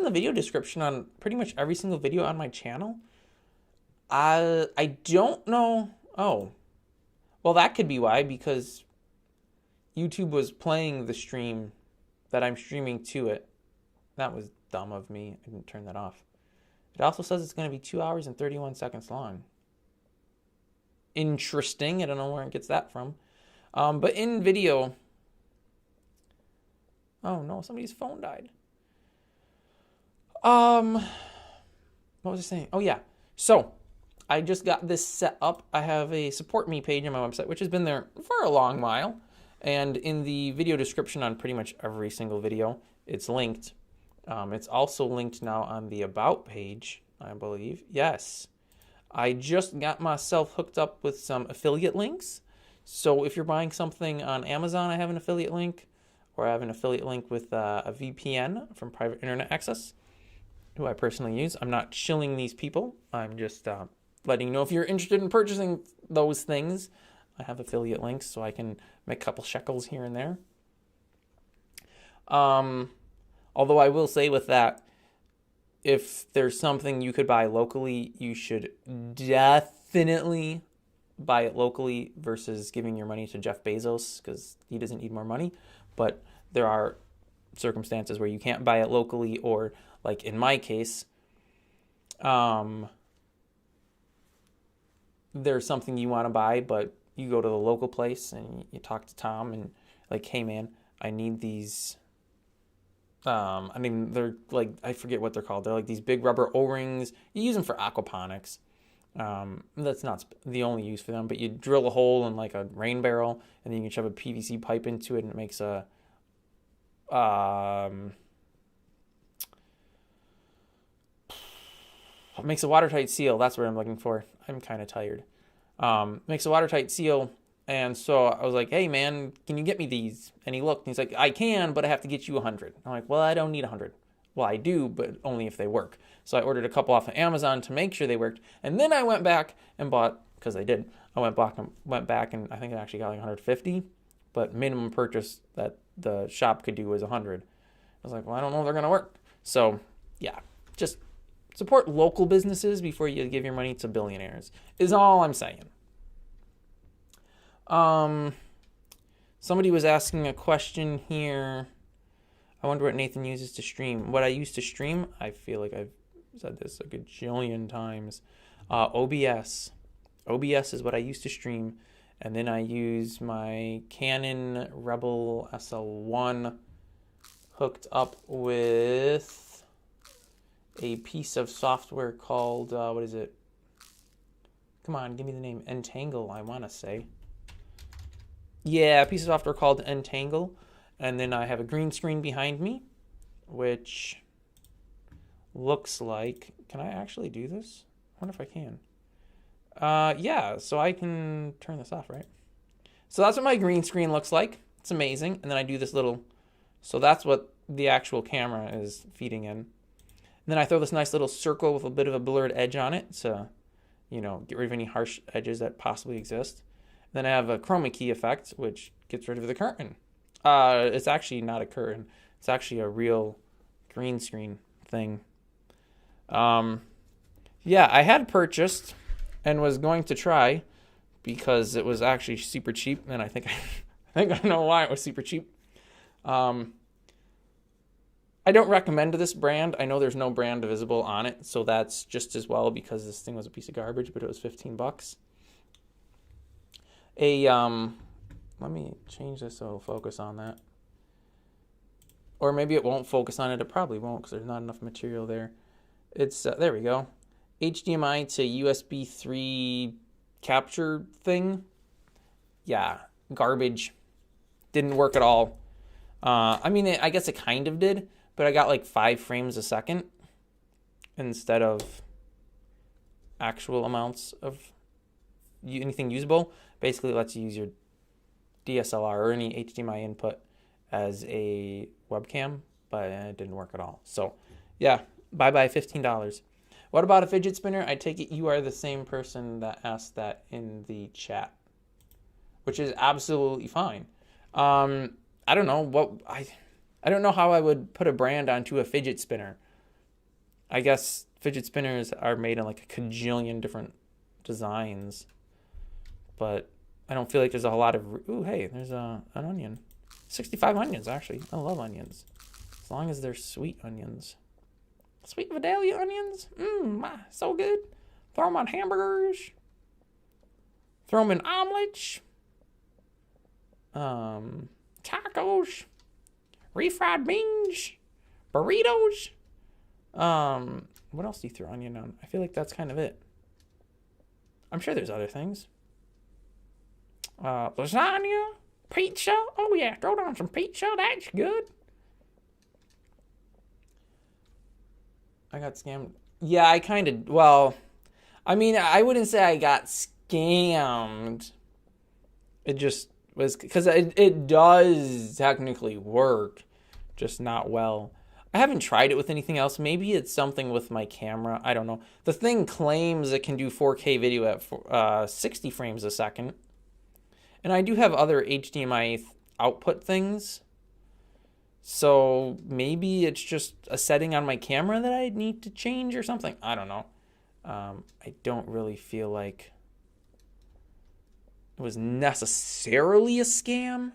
video description on pretty much every single video on my channel. I don't know. Oh, well, that could be why, because YouTube was playing the stream that I'm streaming to it. That was dumb of me. I didn't turn that off. It also says it's going to be 2 hours and 31 seconds long. Interesting. I don't know where it gets that from. But in video... Oh, no. Somebody's phone died. What was I saying? Oh, yeah. So, I just got this set up. I have a support me page on my website, which has been there for a long while. And in the video description on pretty much every single video, it's linked. It's also linked now on the About page, I believe. Yes. I just got myself hooked up with some affiliate links. So if you're buying something on Amazon, I have an affiliate link. Or I have an affiliate link with a VPN from Private Internet Access, who I personally use. I'm not shilling these people. I'm just letting you know if you're interested in purchasing those things. I have affiliate links so I can make a couple shekels here and there. Although I will say with that, if there's something you could buy locally, you should definitely buy it locally versus giving your money to Jeff Bezos, because he doesn't need more money. But there are circumstances where you can't buy it locally, or like in my case, there's something you want to buy, but you go to the local place and you talk to Tom and like, hey man, I need these. I mean, they're like, I forget what they're called. They're like these big rubber O-rings. You use them for aquaponics. That's not the only use for them, but you drill a hole in like a rain barrel and then you can shove a PVC pipe into it and it makes a watertight seal. That's what I'm looking for. I'm kind of tired. Makes a watertight seal. And so I was like, hey man, can you get me these? And he looked and he's like, I can, but I have to get you 100. I'm like, well, I don't need 100. Well, I do, but only if they work. So I ordered a couple off of Amazon to make sure they worked. And then I went back and bought, because I did, I went back and I think I actually got like 150, but minimum purchase that the shop could do was 100. I was like, well, I don't know if they're going to work. So yeah, just support local businesses before you give your money to billionaires is all I'm saying. Somebody was asking a question here. I wonder what Nathan uses to stream. What I use to stream, I feel like I've said this a gajillion times. OBS. OBS is what I use to stream. And then I use my Canon Rebel SL1 hooked up with a piece of software called, what is it? Come on, give me the name. Entangle, I want to say. Yeah, a piece of software called Untitled. And then I have a green screen behind me, which looks like... Can I actually do this? I wonder if I can. Yeah, so I can turn this off, right? So that's what my green screen looks like. It's amazing. And then I do this little... So that's what the actual camera is feeding in. And then I throw this nice little circle with a bit of a blurred edge on it to, you know, get rid of any harsh edges that possibly exist. Then I have a chroma key effect, which gets rid of the curtain. It's actually not a curtain. It's actually a real green screen thing. Yeah, I had purchased and was going to try because it was actually super cheap, and I think I know why it was super cheap. I don't recommend this brand. I know there's no brand visible on it, so that's just as well because this thing was a piece of garbage, but it was $15. Let me change this so it'll focus on that. Or maybe it won't focus on it. It probably won't because there's not enough material there. It's, there we go. HDMI to USB 3 capture thing. Yeah, garbage. Didn't work at all. I mean, I guess it kind of did, but I got like 5 frames a second instead of actual amounts of anything usable. Basically, it lets you use your DSLR or any HDMI input as a webcam, but it didn't work at all. So, yeah, bye-bye $15. What about a fidget spinner? I take it you are the same person that asked that in the chat, which is absolutely fine. I don't know I don't know how I would put a brand onto a fidget spinner. I guess fidget spinners are made in like a cajillion different designs, but I don't feel like there's a lot of... Ooh, hey, there's an onion. 65 onions, actually. I love onions. As long as they're sweet onions. Sweet Vidalia onions? So good. Throw them on hamburgers. Throw them in omelets. Tacos. Refried beans. Burritos. What else do you throw onion on? I feel like that's kind of it. I'm sure there's other things. Lasagna, pizza. Oh yeah, throw down some pizza. That's good. I got scammed. Yeah, I kind of. Well, I mean, I wouldn't say I got scammed. It just was because it does technically work, just not well. I haven't tried it with anything else. Maybe it's something with my camera. I don't know. The thing claims it can do 4K video at 60 frames a second. And I do have other HDMI output things. So maybe it's just a setting on my camera that I need to change or something. I don't know. I don't really feel like it was necessarily a scam.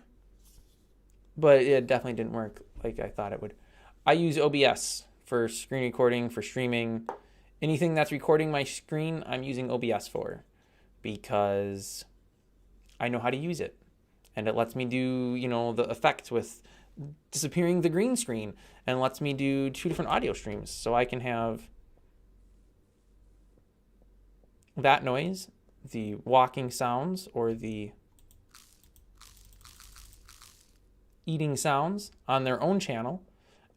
But it definitely didn't work like I thought it would. I use OBS for screen recording, for streaming. Anything that's recording my screen, I'm using OBS for, because I know how to use it. And it lets me do, the effect with disappearing the green screen, and lets me do 2 different audio streams. So I can have that noise, the walking sounds, or the eating sounds on their own channel,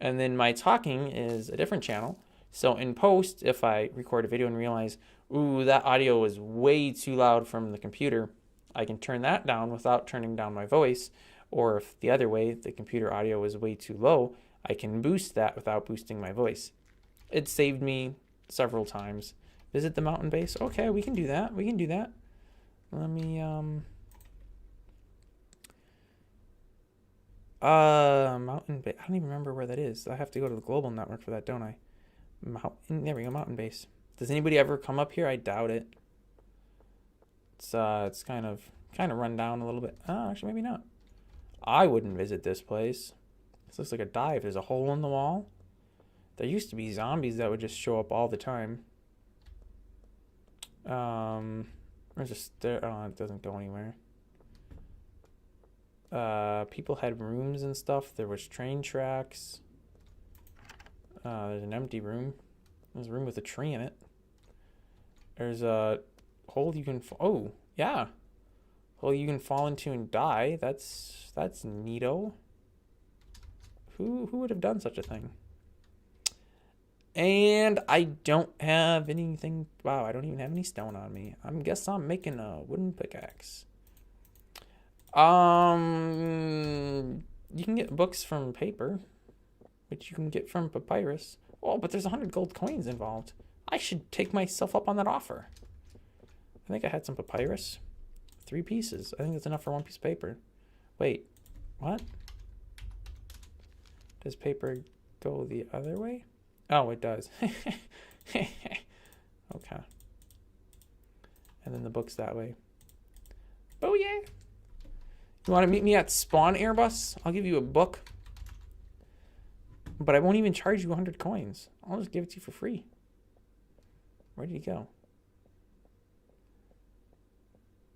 and then my talking is a different channel. So in post, if I record a video and realize, ooh, that audio is way too loud from the computer, I can turn that down without turning down my voice. Or if the other way, the computer audio is way too low, I can boost that without boosting my voice. It saved me several times. Visit the mountain base. Okay, we can do that. Let me, mountain base. I don't even remember where that is. I have to go to the global network for that, don't I? There we go, mountain base. Does anybody ever come up here? I doubt it. It's kind of run down a little bit. Oh, actually, maybe not. I wouldn't visit this place. This looks like a dive. There's a hole in the wall. There used to be zombies that would just show up all the time. There's a stair. Oh, it doesn't go anywhere. People had rooms and stuff. There was train tracks. There's an empty room. There's a room with a tree in it. There's a hole you can... Oh, yeah. Hole you can fall into and die. That's neato. Who would have done such a thing? And I don't have anything... Wow, I don't even have any stone on me. I guess I'm making a wooden pickaxe. You can get books from paper, which you can get from papyrus. Oh, but there's 100 gold coins involved. I should take myself up on that offer. I think I had some papyrus. 3 pieces. I think that's enough for 1 piece of paper. Wait, what? Does paper go the other way? Oh, it does. Okay. And then the book's that way. Oh, yeah. You want to meet me at Spawn Airbus? I'll give you a book. But I won't even charge you 100 coins. I'll just give it to you for free. Where did he go?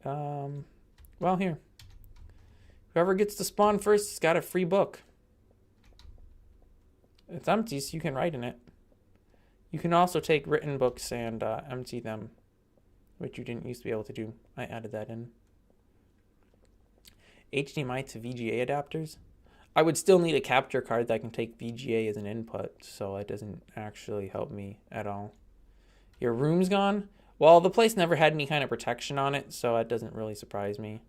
Well, here. Whoever gets to spawn first has got a free book. It's empty, so you can write in it. You can also take written books and empty them, which you didn't used to be able to do. I added that in. HDMI to VGA adapters. I would still need a capture card that can take VGA as an input, so it doesn't actually help me at all. Your room's gone? Well, the place never had any kind of protection on it, so that doesn't really surprise me.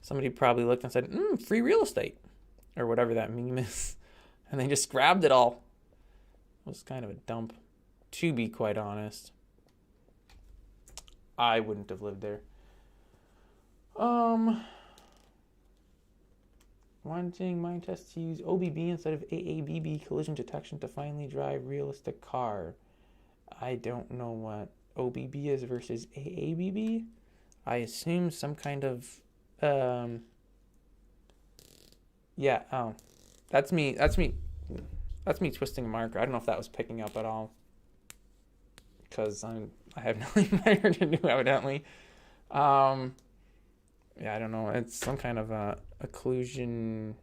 Somebody probably looked and said, free real estate, or whatever that meme is, and they just grabbed it all. It was kind of a dump, to be quite honest. I wouldn't have lived there. Wanting mind test to use OBB instead of AABB collision detection to finally drive realistic car. I don't know what OBB is versus AABB. I assume some kind of yeah, oh. That's me twisting a marker. I don't know if that was picking up at all, because I have nothing better to do, evidently. Yeah, I don't know. It's some kind of occlusion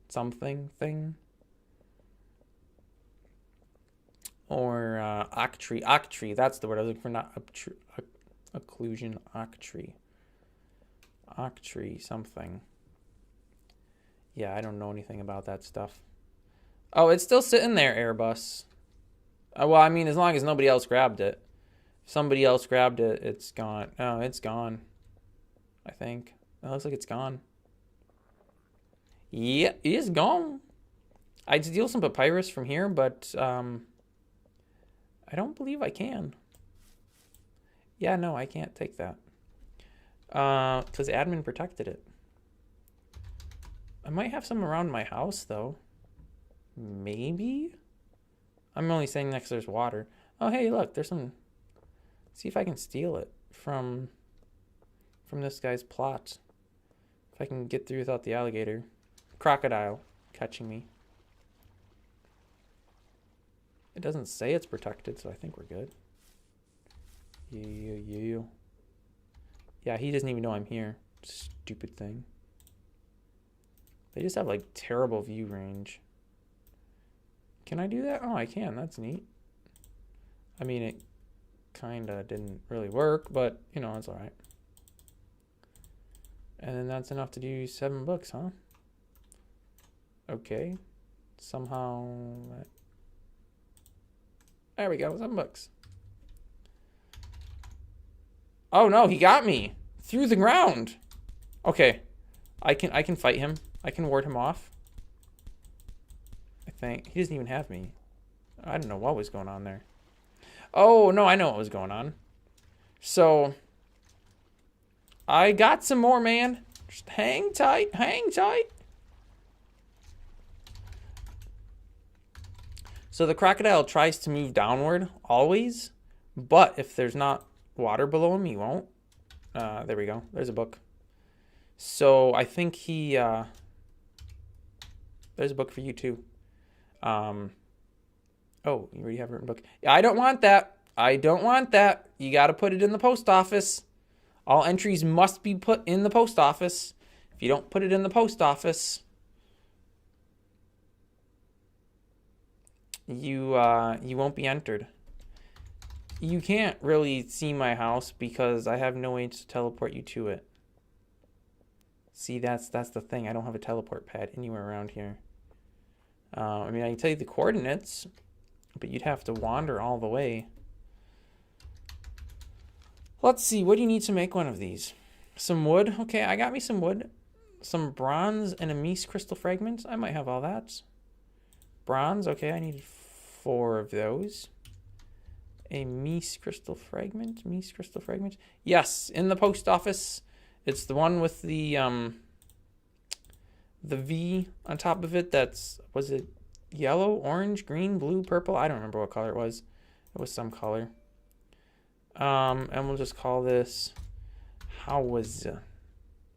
something thing. Or octree. Octree, that's the word I was looking for, not occlusion. Octree. Octree something. Yeah, I don't know anything about that stuff. Oh, it's still sitting there, Airbus. Well, I mean, as long as nobody else grabbed it. If somebody else grabbed it, it's gone. Oh, it's gone. I think. It looks like it's gone. Yeah, it is gone. I'd steal some papyrus from here, but I don't believe I can. Yeah, no, I can't take that. Because admin protected it. I might have some around my house, though. Maybe? I'm only saying that because there's water. Oh, hey, look, there's some... See if I can steal it from this guy's plot. If I can get through without the alligator. Crocodile catching me. It doesn't say it's protected, so I think we're good. Yeah. Yeah, he doesn't even know I'm here. Stupid thing. They just have like terrible view range. Can I do that? Oh, I can. That's neat. I mean, it kind of didn't really work, but you know, it's all right. And then that's enough to do 7 books, huh? Okay. Somehow. There we go. 7 books. Oh no, he got me through the ground. Okay, I can fight him. I can ward him off. I think he doesn't even have me. I don't know what was going on there. Oh no, I know what was going on. So I got some more, man. Just hang tight, hang tight. So the crocodile tries to move downward always, but if there's not water below him, he won't. There we go. There's a book. So I think he there's a book for you too. Oh, you already have a written book. I don't want that. I don't want that. You got to put it in the post office. All entries must be put in the post office. If you don't put it in the post office, you won't be entered. You can't really see my house because I have no way to teleport you to it. See, that's the thing. I don't have a teleport pad anywhere around here. I mean, I can tell you the coordinates, but you'd have to wander all the way. Let's see. What do you need to make one of these? Some wood. Okay, I got me some wood. Some bronze and a mies crystal fragment. I might have all that. Bronze. Okay, I need 4 of those. A mies crystal fragment. Mies crystal fragment. Yes, in the post office. It's the one with the V on top of it. Was it yellow, orange, green, blue, purple? I don't remember what color it was. It was some color. And we'll just call this how does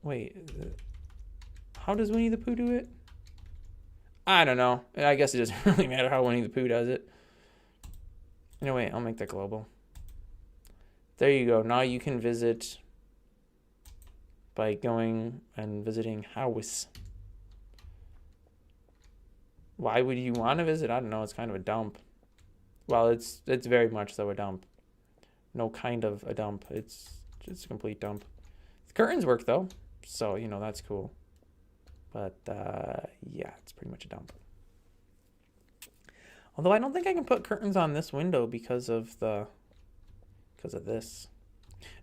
Winnie the Pooh do it? I don't know. I guess it doesn't really matter how Winnie the Pooh does it. No, wait, I'll make that global. There you go. Now you can visit by going and visiting house. Why would you want to visit? I don't know. It's kind of a dump. Well, it's very much so a dump. No kind of a dump. It's just a complete dump. The curtains work though, so you know that's cool. But yeah, it's pretty much a dump. Although I don't think I can put curtains on this window because of this.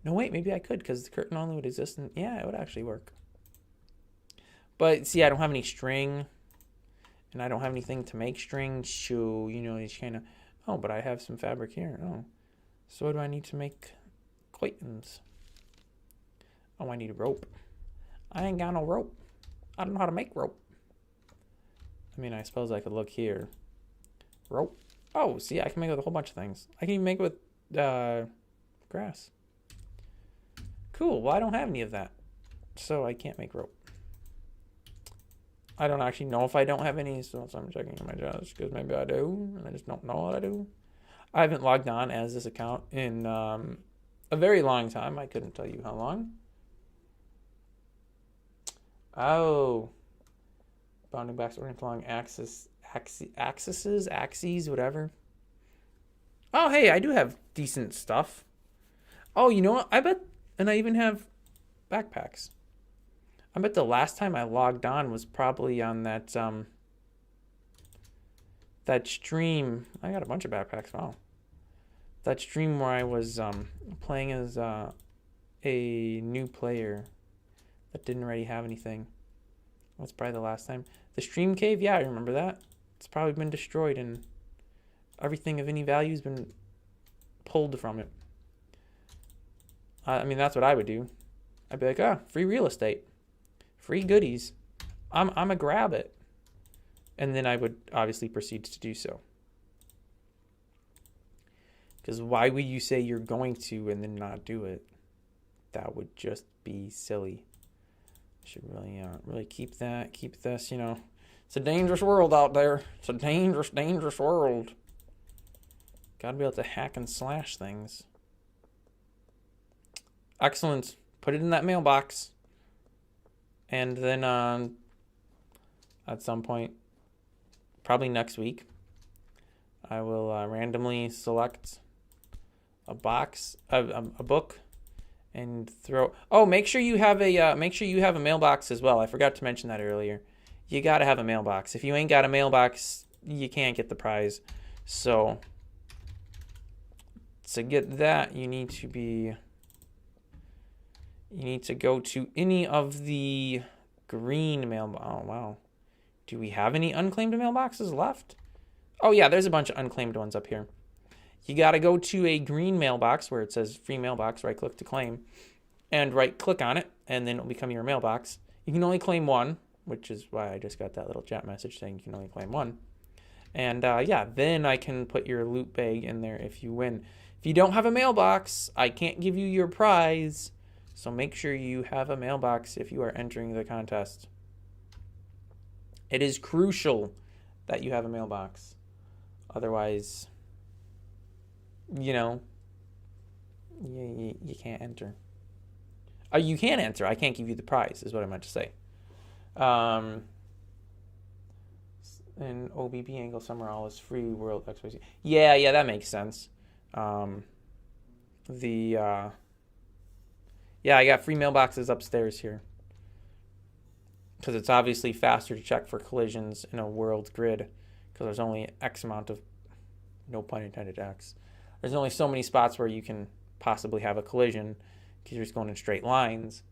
No, wait, maybe I could because the curtain only would exist in... Yeah, it would actually work. But see, I don't have any string. And I don't have anything to make string. So, you know, it's kind of... Oh, but I have some fabric here. Oh. So what do I need to make curtains? Oh, I need a rope. I ain't got no rope. I don't know how to make rope. I mean, I suppose I could look here. Rope. Oh, see, I can make it with a whole bunch of things. I can even make it with grass. Cool. Well, I don't have any of that. So I can't make rope. I don't actually know if I don't have any, so I'm checking my jobs because maybe I do, and I just don't know what I do. I haven't logged on as this account in a very long time. I couldn't tell you how long. Oh. Bounding backs oriented along axes, whatever. Oh, hey, I do have decent stuff. Oh, you know what? I bet, and I even have backpacks. I bet the last time I logged on was probably on that stream. I got a bunch of backpacks. Wow. That stream where I was playing as a new player that didn't already have anything. That's probably the last time. The stream cave, yeah, I remember that. It's probably been destroyed and everything of any value has been pulled from it. I mean, that's what I would do. I'd be like, free real estate. Free goodies. I'm a grab it. And then I would obviously proceed to do so. Because why would you say you're going to and then not do it? That would just be silly. I should really keep this, you know. It's a dangerous world out there. It's a dangerous, dangerous world. Gotta be able to hack and slash things. Excellent. Put it in that mailbox. And then at some point, probably next week, I will randomly select a book, and throw. Oh, make sure you have a mailbox as well. I forgot to mention that earlier. You gotta have a mailbox. If you ain't got a mailbox, you can't get the prize. So to get that, you need to go to any of the green mailbox. Oh wow, do we have any unclaimed mailboxes left? Oh yeah, there's a bunch of unclaimed ones up here. You got to go to a green mailbox where it says free mailbox, right click to claim, and right click on it, and then it'll become your mailbox. You can only claim one, which is why I just got that little chat message saying you can only claim one. And yeah, then I can put your loot bag in there if you win. If you don't have a mailbox, I can't give you your prize. So make sure you have a mailbox if you are entering the contest. It is crucial that you have a mailbox. Otherwise, you can't enter. You can enter. I can't give you the prize, is what I meant to say. And OBB angle somewhere all is free world XYZ. Yeah, that makes sense. I got free mailboxes upstairs here. Because it's obviously faster to check for collisions in a world grid. Because there's only X amount of, no pun intended, X. There's only so many spots where you can possibly have a collision because you're just going in straight lines.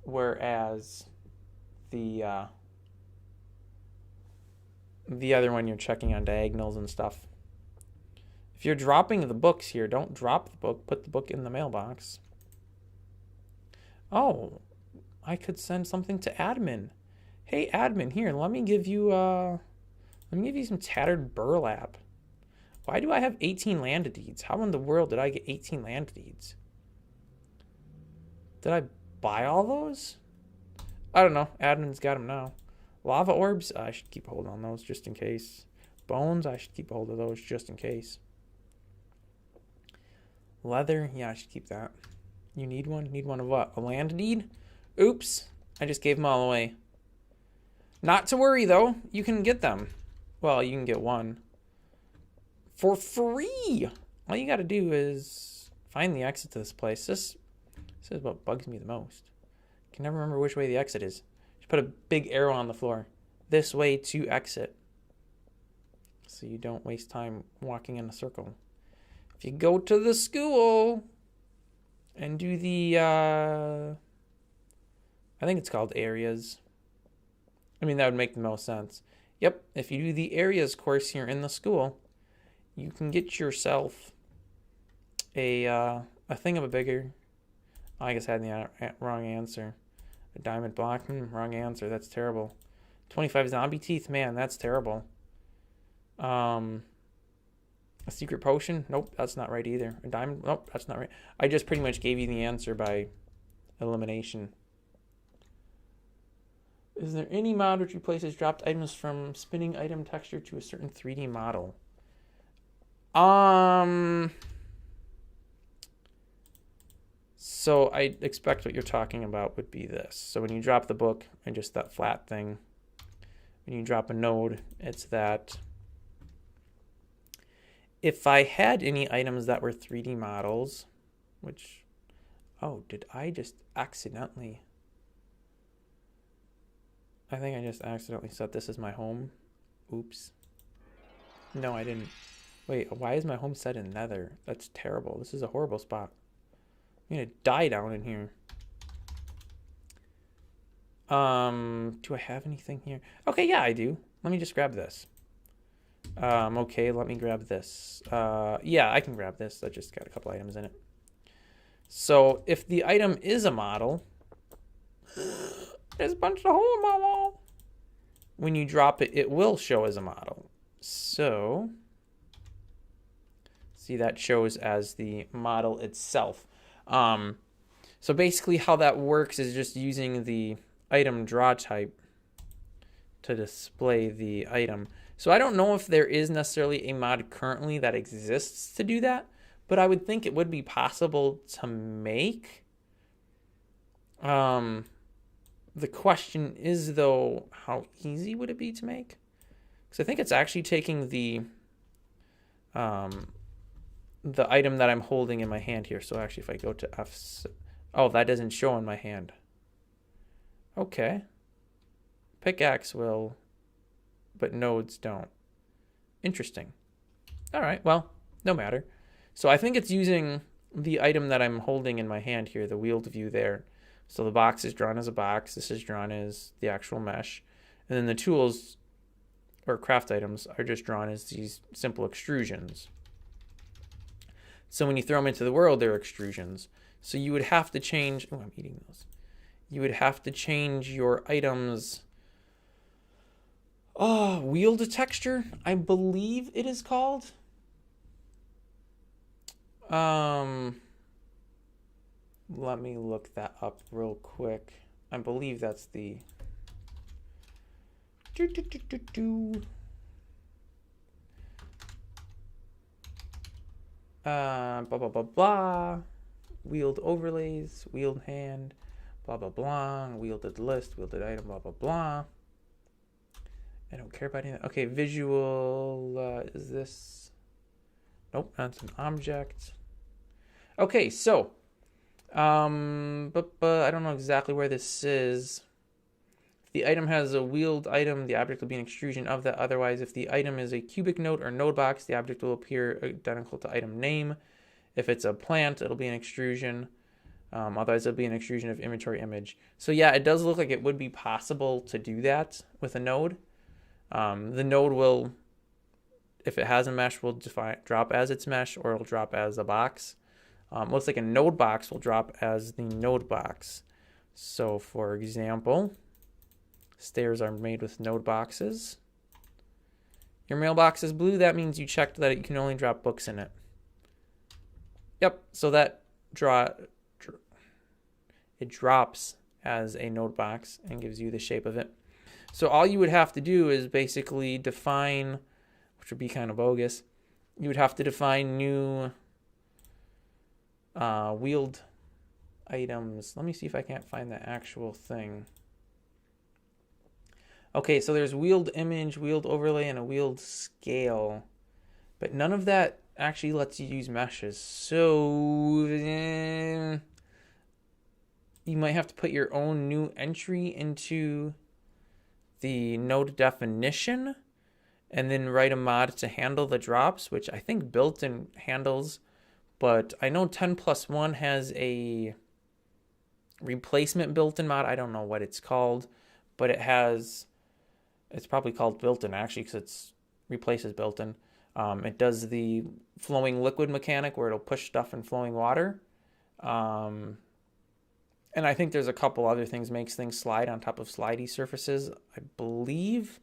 Whereas the other one, you're checking on diagonals and stuff. If you're dropping the books here, don't drop the book. Put the book in the mailbox. Oh, I could send something to admin. Hey, admin, here, let me give you some tattered burlap. Why do I have 18 land deeds? How in the world did I get 18 land deeds? Did I buy all those? I don't know. Admin's got them now. Lava orbs, I should keep a hold on those just in case. Bones, I should keep a hold of those just in case. Leather, yeah, I should keep that. You need one? Need one of what? A land deed? Oops, I just gave them all away. Not to worry, though. You can get them. Well, you can get one. For free! All you gotta do is find the exit to this place. This is what bugs me the most. I can never remember which way the exit is. Just put a big arrow on the floor. This way to exit. So you don't waste time walking in a circle. If you go to the school and do the, I think it's called areas. I mean, that would make the most sense. Yep, if you do the areas course here in the school, you can get yourself a thingamabigger. Oh, I guess I had the wrong answer. A diamond block, wrong answer. That's terrible. 25 zombie teeth, man, that's terrible. A secret potion? Nope, that's not right either. A diamond? Nope, that's not right. I just pretty much gave you the answer by elimination. Is there any mod which replaces dropped items from spinning item texture to a certain 3D model? So I expect what you're talking about would be this. So when you drop the book and just that flat thing, when you drop a node, it's that. If I had any items that were 3D models, which, oh, did I just accidentally? I think I just accidentally set this as my home. Oops. No, I didn't. Wait, why is my home set in nether? That's terrible. This is a horrible spot. I'm gonna die down in here. Do I have anything here? Okay, yeah, I do. Let me just grab this. Okay, let me grab this. Yeah, I can grab this. That just got a couple items in it. So if the item is a model, there's a bunch of holes in my wall. When you drop it, it will show as a model. So, see, that shows as the model itself. So basically how that works is just using the item draw type to display the item. So I don't know if there is necessarily a mod currently that exists to do that, but I would think it would be possible to make. The question is, though, how easy would it be to make? Because I think it's actually taking the item that I'm holding in my hand here. So actually, if I go to F, oh, that doesn't show in my hand. Okay. Pickaxe will, but nodes don't. Interesting. All right, well, no matter. So I think it's using the item that I'm holding in my hand here, the wheeled view there. So the box is drawn as a box. This is drawn as the actual mesh. And then the tools or craft items are just drawn as these simple extrusions. So when you throw them into the world, they're extrusions. So you would have to change, oh, I'm eating those. You would have to change your items. Oh, wheeled texture, I believe it is called. Let me look that up real quick. I believe that's the blah blah blah blah. Wheeled overlays, wheeled hand, blah blah blah, wielded list, wielded item, blah blah blah. I don't care about anything. Okay, visual, is this? Nope, that's an object. Okay, so, but I don't know exactly where this is. If the item has a wheeled item, the object will be an extrusion of that. Otherwise, if the item is a cubic node or node box, the object will appear identical to item name. If it's a plant, it'll be an extrusion. Otherwise, it'll be an extrusion of inventory image. So yeah, it does look like it would be possible to do that with a node. The node will, if it has a mesh, will drop as its mesh, or it'll drop as a box. Looks like a node box will drop as the node box. So for example, stairs are made with node boxes. Your mailbox is blue. That means you checked that you can only drop books in it. Yep, so that it drops as a node box and gives you the shape of it. So all you would have to do is basically define, which would be kind of bogus, you would have to define new wheeled items. Let me see if I can't find the actual thing. Okay, so there's wheeled image, wheeled overlay, and a wheeled scale. But none of that actually lets you use meshes. So you might have to put your own new entry into the node definition and then write a mod to handle the drops, which I think built-in handles. But I know 10+1 has a replacement built-in mod. I don't know what it's called, but it's probably called built-in actually, because it replaces built-in. It does the flowing liquid mechanic where it'll push stuff in flowing water. And I think there's a couple other things, makes things slide on top of slidey surfaces, I believe.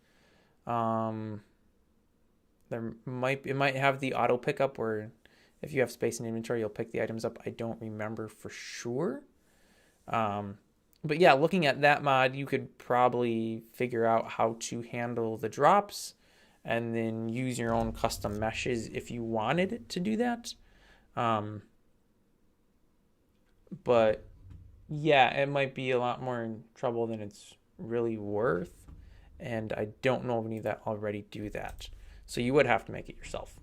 It might have the auto pickup where if you have space in inventory, you'll pick the items up. I don't remember for sure. But yeah, looking at that mod, you could probably figure out how to handle the drops and then use your own custom meshes if you wanted to do that. But yeah, it might be a lot more trouble than it's really worth. And I don't know of any that already do that. So you would have to make it yourself.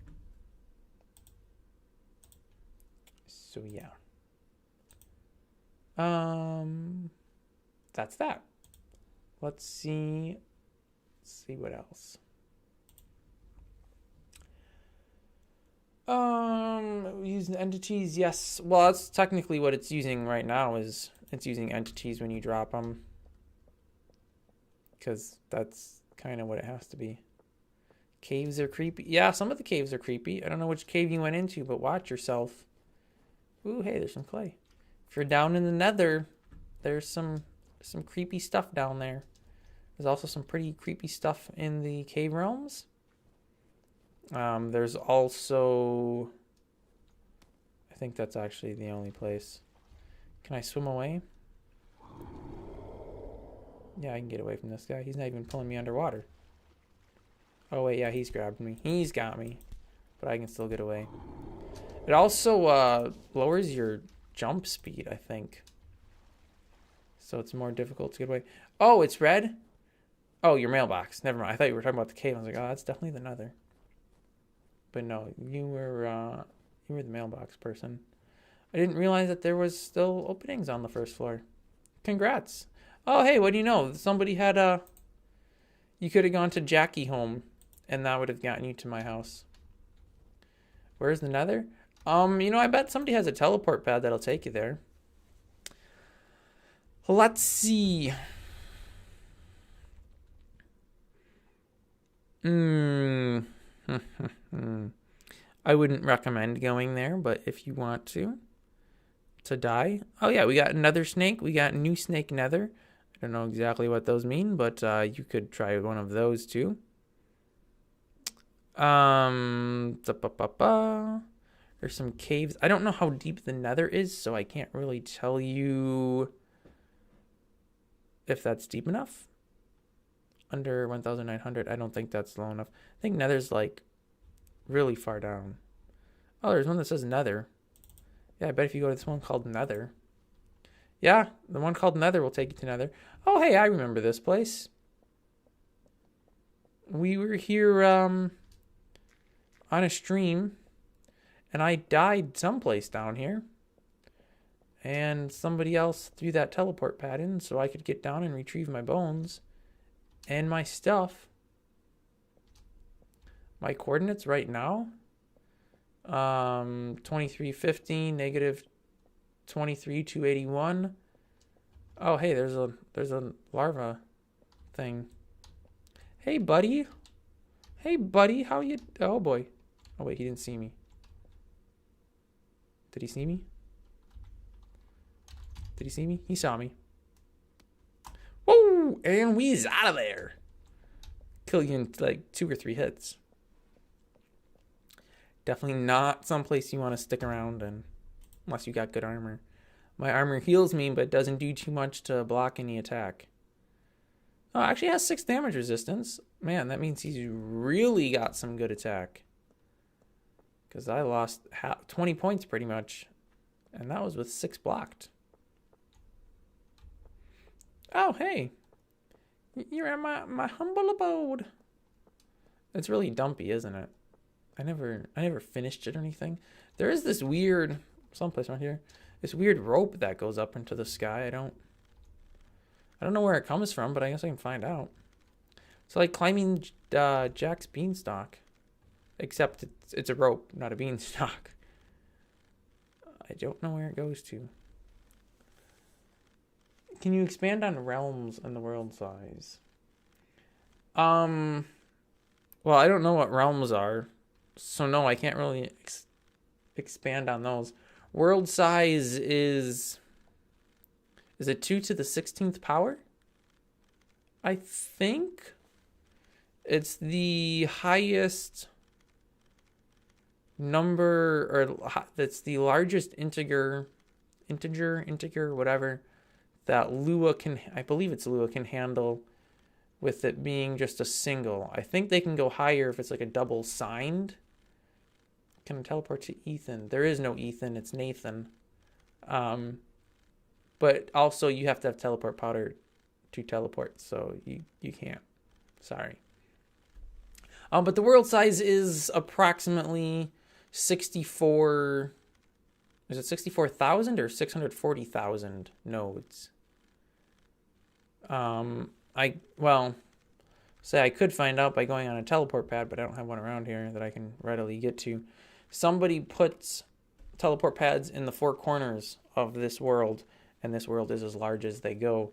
So yeah. That's that. Let's see what else. Using entities, yes. Well, that's technically what it's using right now, is it's using entities when you drop them. Because that's kind of what it has to be. Caves are creepy. Yeah, some of the caves are creepy. I don't know which cave you went into, but watch yourself. Ooh, hey, there's some clay. If you're down in the nether, there's some creepy stuff down there. There's also some pretty creepy stuff in the cave realms. There's also, I think that's actually the only place. Can I swim away? Yeah, I can get away from this guy. He's not even pulling me underwater. Oh wait, yeah, he's grabbed me. He's got me. But I can still get away. It also lowers your jump speed, I think. So it's more difficult to get away. Oh, it's red? Oh, your mailbox. Never mind. I thought you were talking about the cave. I was like, oh, that's definitely the nether. But no, you were the mailbox person. I didn't realize that there was still openings on the first floor. Congrats. Oh, hey, what do you know? Somebody had you could have gone to Jackie home, and that would have gotten you to my house. Where's the nether? I bet somebody has a teleport pad that'll take you there. Let's see. I wouldn't recommend going there, but if you want to die. Oh yeah, we got another snake. We got new snake nether. I don't know exactly what those mean, but you could try one of those too. There's some caves. I don't know how deep the nether is, so I can't really tell you if that's deep enough. Under 1,900, I don't think that's low enough. I think nether's like really far down. Oh, there's one that says nether. Yeah, I bet if you go to this one called nether. Yeah, the one called nether will take you to nether. Oh, hey, I remember this place. We were here on a stream, and I died someplace down here. And somebody else threw that teleport pad in so I could get down and retrieve my bones and my stuff. My coordinates right now, 2350, negative 23,281. Oh, hey, there's a larva thing. Hey, buddy. Hey, buddy, how you? Oh boy. Oh wait, he didn't see me. Did he see me? Did he see me? He saw me. Whoa! And we's out of there. Kill you in like 2 or 3 hits. Definitely not someplace you want to stick around in, unless you got good armor. My armor heals me, but doesn't do too much to block any attack. Oh, it actually has 6 damage resistance. Man, that means he's really got some good attack. Because I lost 20 points pretty much. And that was with 6 blocked. Oh, hey. You're at my humble abode. It's really dumpy, isn't it? I never finished it or anything. There is this weird, someplace around here, this weird rope that goes up into the sky. I don't know where it comes from, but I guess I can find out. It's like climbing Jack's beanstalk, except it's a rope, not a beanstalk. I don't know where it goes to. Can you expand on realms and the world size? Well, I don't know what realms are, so no, I can't really expand on those. World size is it 2 to the 16th power? I think it's the highest number, or that's the largest integer, whatever, that Lua can, I believe it's Lua can handle, with it being just a single. I think they can go higher if it's like a double signed. Can I teleport to Ethan? There is no Ethan, it's Nathan. But also you have to have teleport powder to teleport, so you can't. Sorry. But the world size is approximately 64. Is it 64,000 or 640,000 nodes? I could find out by going on a teleport pad, but I don't have one around here that I can readily get to. Somebody puts teleport pads in the 4 corners of this world, and this world is as large as they go.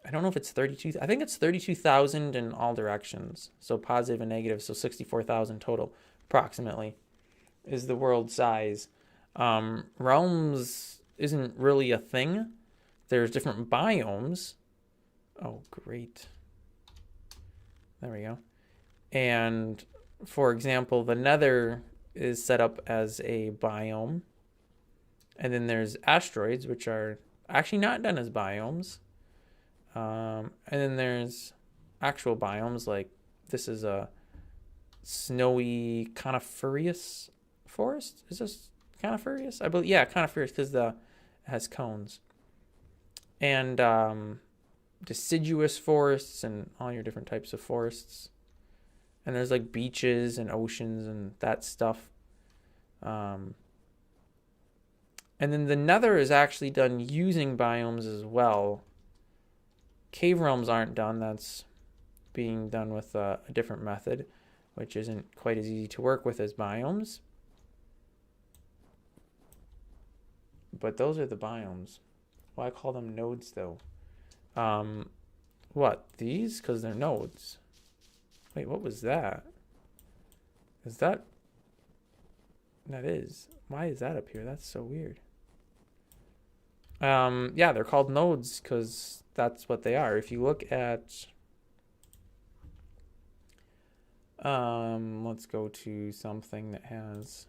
I don't know if it's 32. I think it's 32,000 in all directions. So positive and negative. So 64,000 total, approximately, is the world size. Realms isn't really a thing. There's different biomes. Oh, great. There we go. And for example, the Nether is set up as a biome. And then there's asteroids, which are actually not done as biomes. And then there's actual biomes, like this is a snowy coniferous forest. Is this coniferous? I believe, yeah, coniferous because it has cones. And deciduous forests and all your different types of forests. And there's like beaches and oceans and that stuff. And then the nether is actually done using biomes as well. Cave realms aren't done. That's being done with a different method, which isn't quite as easy to work with as biomes. But those are the biomes. Well, I call them nodes, though. What? These? Because they're nodes. Wait, what was that? Is that... That is. Why is that up here? That's so weird. Yeah, they're called nodes because that's what they are. If you look at... let's go to something that has...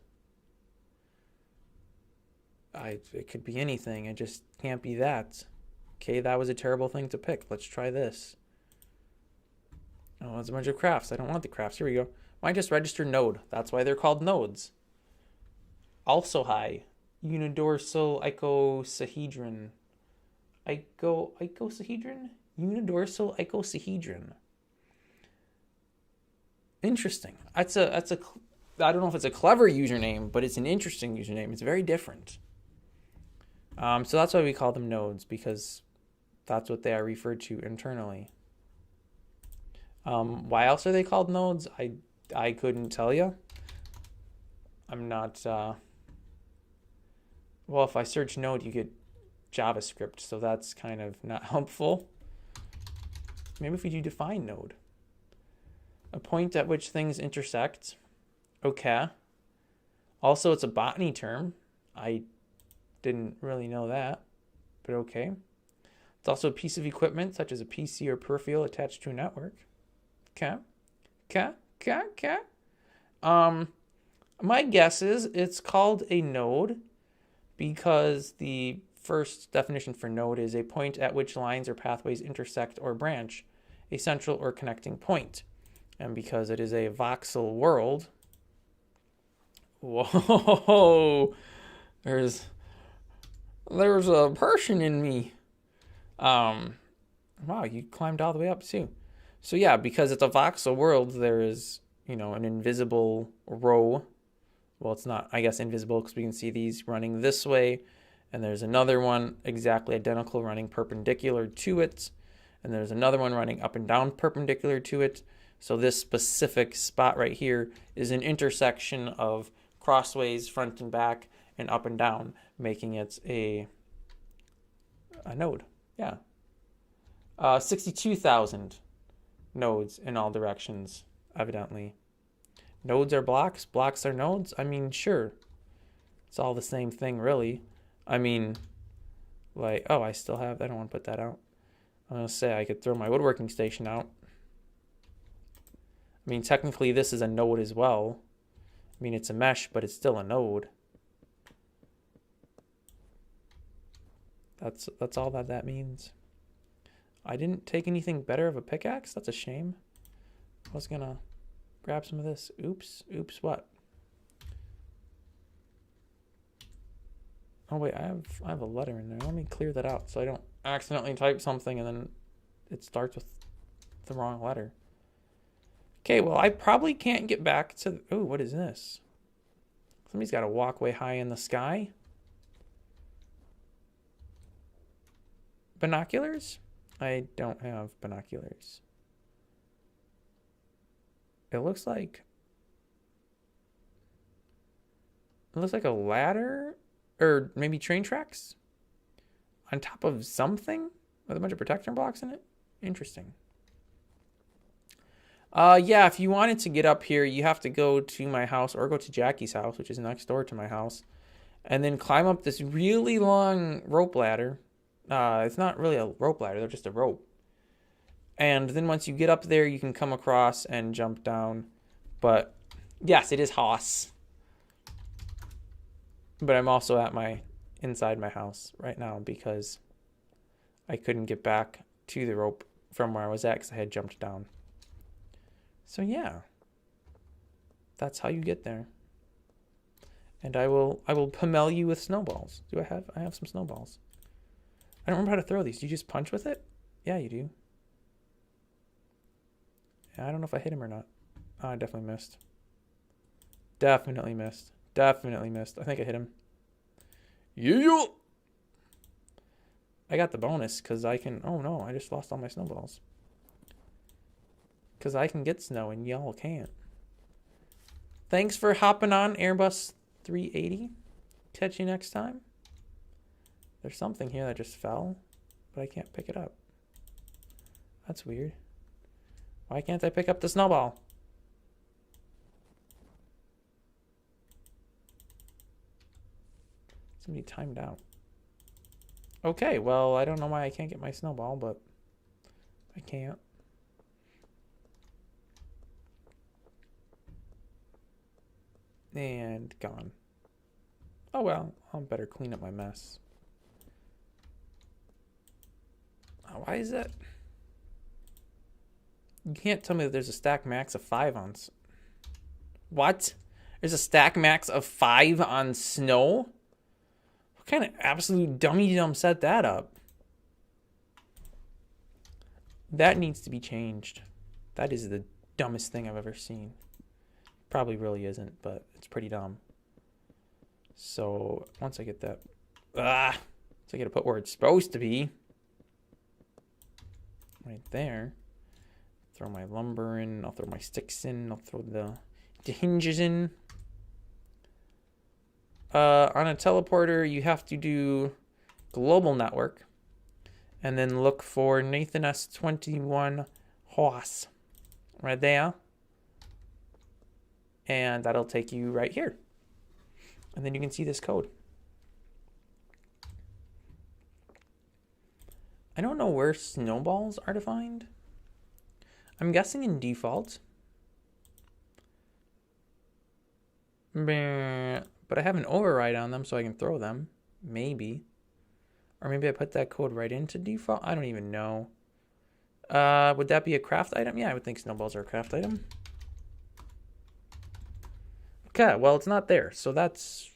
it could be anything. It just can't be that. Okay, that was a terrible thing to pick. Let's try this. Oh, it's a bunch of crafts. I don't want the crafts. Here we go. Why just register node? That's why they're called nodes. Also high. Unidorsal icosahedron. Icosahedron? Unidorsal icosahedron. Interesting. That's a I don't know if it's a clever username, but it's an interesting username. It's very different. So that's why we call them nodes, because that's what they are referred to internally. Why else are they called nodes? I couldn't tell you. I'm not... well, if I search node, you get JavaScript, so that's kind of not helpful. Maybe if we do define node. A point at which things intersect. Okay. Also, it's a botany term. I didn't really know that, but okay. It's also a piece of equipment, such as a PC or peripheral attached to a network. Okay. My guess is it's called a node because the first definition for node is a point at which lines or pathways intersect or branch, a central or connecting point. And because it is a voxel world... Whoa! There's a person in me. Wow, you climbed all the way up too. So yeah, because it's a voxel world, there is, an invisible row. Well, it's not, I guess, invisible because we can see these running this way. And there's another one exactly identical running perpendicular to it. And there's another one running up and down perpendicular to it. So this specific spot right here is an intersection of crossways, front and back, and up and down, making it a node. Yeah. 62,000 nodes in all directions, evidently. Nodes are blocks, blocks are nodes. I mean, sure. It's all the same thing, really. I mean, like, oh, I still have, I don't want to put that out. I'm going to say I could throw my woodworking station out. I mean, technically this is a node as well. I mean, it's a mesh, but it's still a node. That's all that means. I didn't take anything better of a pickaxe. That's a shame. I was gonna grab some of this. Oops, what? Oh wait, I have a letter in there. Let me clear that out so I don't accidentally type something and then it starts with the wrong letter. Okay, well, I probably can't get back to... Oh, what is this? Somebody's got a walkway high in the sky. Binoculars? I don't have binoculars. It looks like a ladder, or maybe train tracks on top of something with a bunch of protection blocks in it. Interesting. Yeah, if you wanted to get up here, you have to go to my house or go to Jackie's house, which is next door to my house, and then climb up this really long rope ladder. It's not really a rope ladder, they're just a rope. And then once you get up there, you can come across and jump down. But yes, it is Haas. But I'm also at inside my house right now because I couldn't get back to the rope from where I was at because I had jumped down. So yeah, that's how you get there. And I will pummel you with snowballs. I have some snowballs. I don't remember how to throw these. Do you just punch with it? Yeah, you do. Yeah, I don't know if I hit him or not. Oh, I definitely missed. Definitely missed. Definitely missed. I think I hit him. Yeah. I got the bonus because I can... Oh, no. I just lost all my snowballs. Because I can get snow and y'all can't. Thanks for hopping on, Airbus 380. Catch you next time. There's something here that just fell, but I can't pick it up. That's weird. Why can't I pick up the snowball? Somebody timed out. Okay, well, I don't know why I can't get my snowball, but I can't. And gone. Oh well, I'll better clean up my mess. Why is that? You can't tell me that there's a stack max of 5 on... What? There's a stack max of 5 on snow? What kind of absolute dummy-dumb set that up? That needs to be changed. That is the dumbest thing I've ever seen. Probably really isn't, but it's pretty dumb. So once I get that... so I gotta put where it's supposed to be. Right there. Throw my lumber in. I'll throw my sticks in. I'll throw the hinges in. On a teleporter, you have to do global network. And then look for Nathan S21 Haas. Right there. And that'll take you right here. And then you can see this code. I don't know where snowballs are defined. I'm guessing in default. But I have an override on them so I can throw them. Maybe. Or maybe I put that code right into default. I don't even know. Would that be a craft item? Yeah, I would think snowballs are a craft item. Okay, well, it's not there. So that's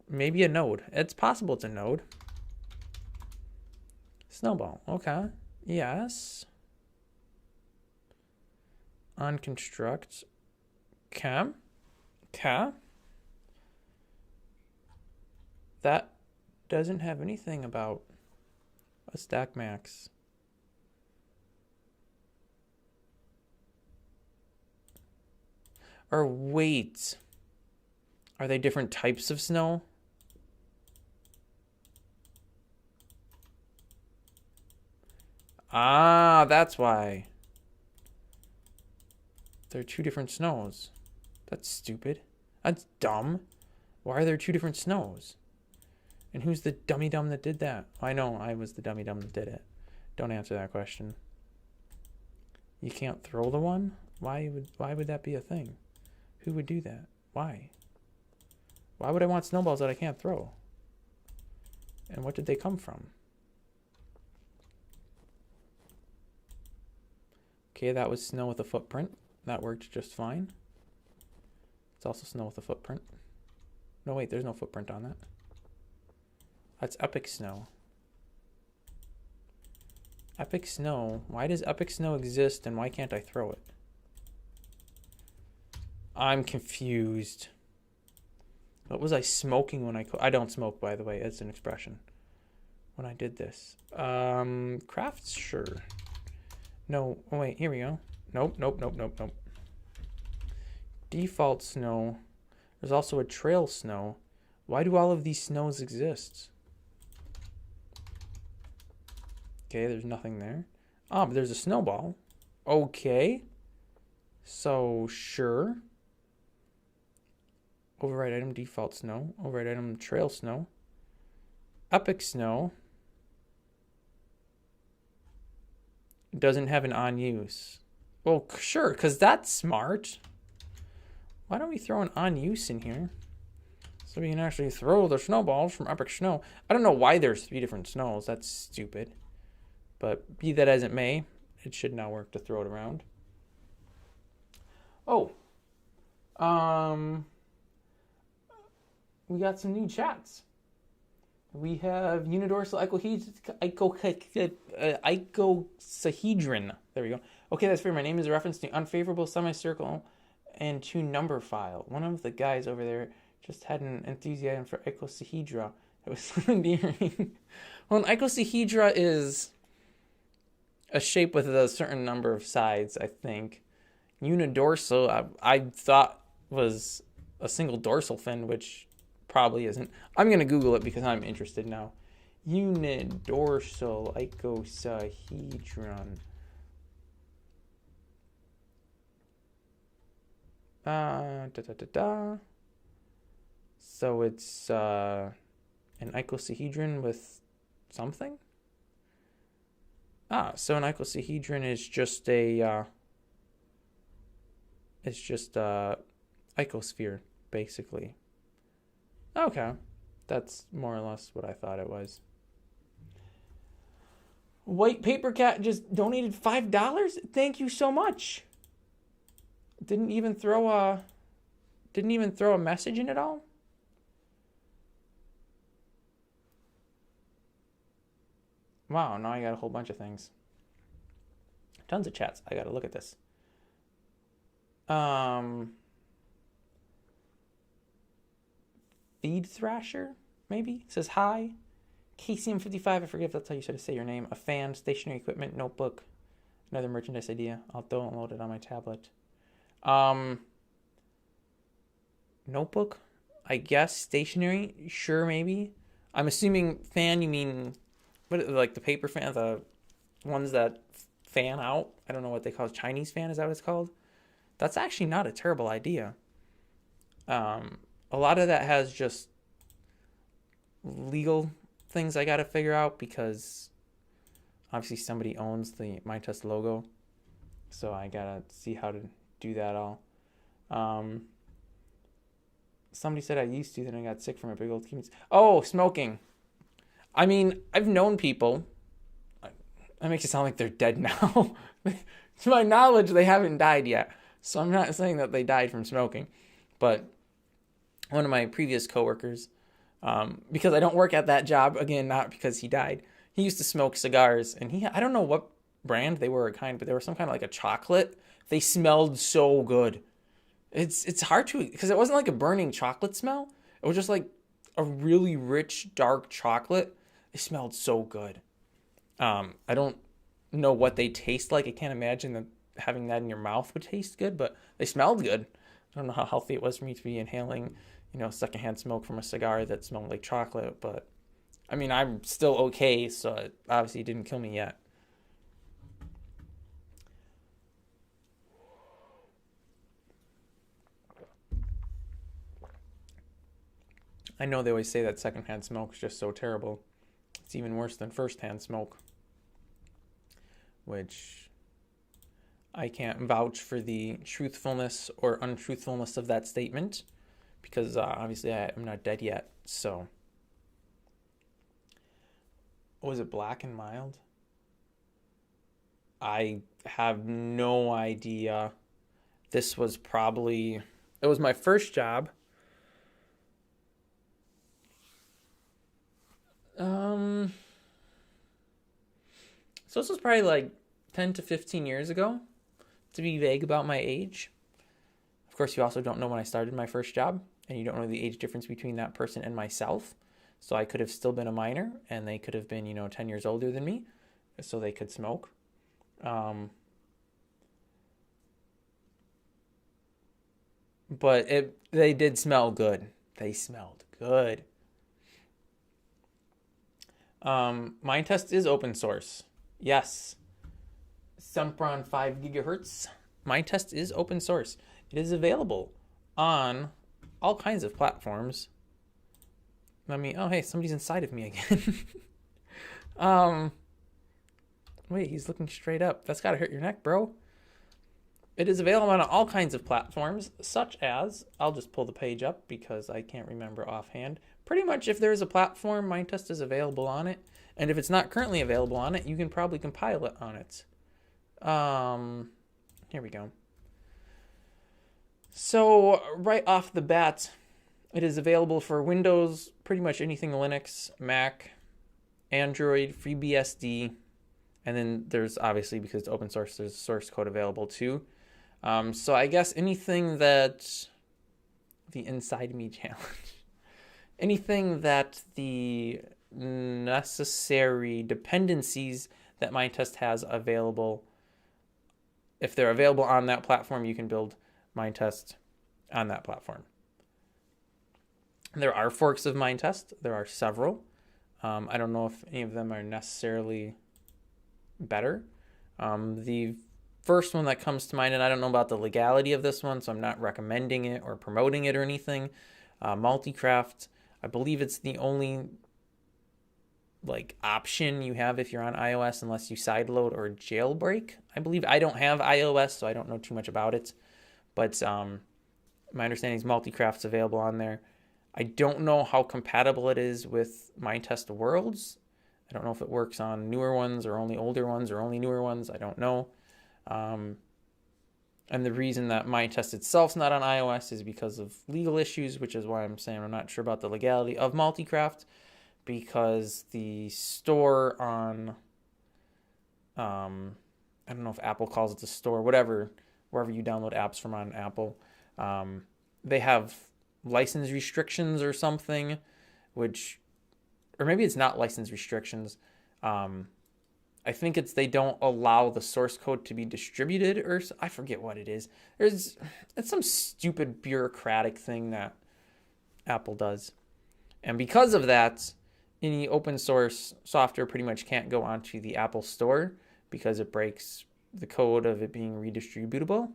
maybe a node. It's possible it's a node. Snowball. Okay. Yes. On construct. Cam. Cam. That doesn't have anything about a stack max. Or wait. Are they different types of snow? Ah, that's why. There are 2 different snows. That's stupid. That's dumb. Why are there 2 different snows? And who's the dummy-dumb that did that? I know I was the dummy-dumb that did it. Don't answer that question. You can't throw the one? Why would that be a thing? Who would do that? Why? Why would I want snowballs that I can't throw? And what did they come from? Okay, that was snow with a footprint. That worked just fine. It's also snow with a footprint. No, wait, there's no footprint on that. That's epic snow. Epic snow. Why does epic snow exist and why can't I throw it? I'm confused. What was I smoking when I don't smoke, by the way. It's an expression. When I did this. Crafts? Sure. No. Oh, wait. Here we go. Nope. Default snow. There's also a trail snow. Why do all of these snows exist? Okay, there's nothing there. Ah, but there's a snowball. Okay. So, sure. Override item, default snow. Override item, trail snow. Epic snow. Doesn't have an on use. Well, sure, because that's smart. Why don't we throw an on use in here? So we can actually throw the snowballs from epic snow. I don't know why there's 3 different snows. That's stupid. But be that as it may, it should now work to throw it around. Oh. we got some new chats. We have unidorsal icosahedron. There we go. Okay, that's fair. My name is a reference to unfavorable semicircle and to number file. One of the guys over there just had an enthusiasm for icosahedra. It was endearing. Well, an icosahedra is a shape with a certain number of sides, I think. Unidorsal, I thought was a single dorsal fin, which probably isn't. I'm going to Google it because I'm interested now. Unidorsal icosahedron. So it's an icosahedron with something? So an icosahedron is just a icosphere, basically. Okay, that's more or less what I thought it was. White Paper Cat just donated $5. Thank you so much. Didn't even throw a message in at all. Wow, now I got a whole bunch of things. Tons of chats. I gotta look at this. Feed Thrasher, maybe? Says hi. KCM55, I forget if that's how you said to say your name. A fan, stationary equipment, notebook, another merchandise idea. I'll download it on my tablet. Notebook, I guess. Stationary, sure, maybe. I'm assuming fan, you mean, what, like the paper fan, the ones that fan out? I don't know what they call it. Chinese fan, is that what it's called? That's actually not a terrible idea. A lot of that has just legal things I got to figure out because obviously somebody owns the MyTest logo. So I got to see how to do that all. Somebody said I used to, then I got sick from a big old chemo. Oh, smoking. I mean, I've known people. That makes it sound like they're dead now. To my knowledge, they haven't died yet. So I'm not saying that they died from smoking. But one of my previous coworkers, because I don't work at that job, again, not because he died, he used to smoke cigars. And I don't know what brand they were, but they were some kind of like a chocolate. They smelled so good. It's hard to, because it wasn't like a burning chocolate smell. It was just like a really rich, dark chocolate. It smelled so good. I don't know what they taste like. I can't imagine that having that in your mouth would taste good, but they smelled good. I don't know how healthy it was for me to be inhaling, secondhand smoke from a cigar that smelled like chocolate, but I mean, I'm still okay, so it obviously didn't kill me yet. I know they always say that secondhand smoke is just so terrible. It's even worse than firsthand smoke, which I can't vouch for the truthfulness or untruthfulness of that statement because obviously I'm not dead yet. So, was it Black and Mild? I have no idea. This was it was my first job. So this was probably like 10 to 15 years ago, to be vague about my age. Of course, you also don't know when I started my first job, and you don't know the age difference between that person and myself. So I could have still been a minor, and they could have been, 10 years older than me, so they could smoke. But they did smell good. They smelled good. MyTest is open source. Yes. Sempron 5 gigahertz. MyTest is open source. It is available on all kinds of platforms. Oh, hey, somebody's inside of me again. Wait, he's looking straight up. That's gotta hurt your neck, bro. It is available on all kinds of platforms, such as, I'll just pull the page up because I can't remember offhand. Pretty much if there's a platform, MyTest is available on it. And if it's not currently available on it, you can probably compile it on it. Here we go. So right off the bat, It is available for Windows, pretty much anything Linux, Mac, Android, FreeBSD, and then there's obviously, because it's open source, there's source code available too. So I guess anything that the Inside Me challenge, anything that the necessary dependencies that Minetest has available, if they're available on that platform, you can build Minetest on that platform. There are forks of Minetest. There are several. I don't know if any of them are necessarily better. The first one that comes to mind, and I don't know about the legality of this one, so I'm not recommending it or promoting it or anything. Multicraft, I believe it's the only option you have if you're on iOS, unless you sideload or jailbreak. I believe. I don't have iOS, so I don't know too much about it, but my understanding is Multicraft's available on there. I don't know how compatible it is with Minetest Worlds. I don't know if it works on newer ones or only older ones or only newer ones. I don't know. And the reason that Minetest itself's not on iOS is because of legal issues, which is why I'm saying I'm not sure about the legality of Multicraft, because the store on, I don't know if Apple calls it the store, whatever, wherever you download apps from on Apple, they have license restrictions or something, which, or maybe it's not license restrictions. I think it's they don't allow the source code to be distributed, or I forget what it is. It's some stupid bureaucratic thing that Apple does. And because of that, any open source software pretty much can't go onto the Apple Store because it breaks the code of it being redistributable,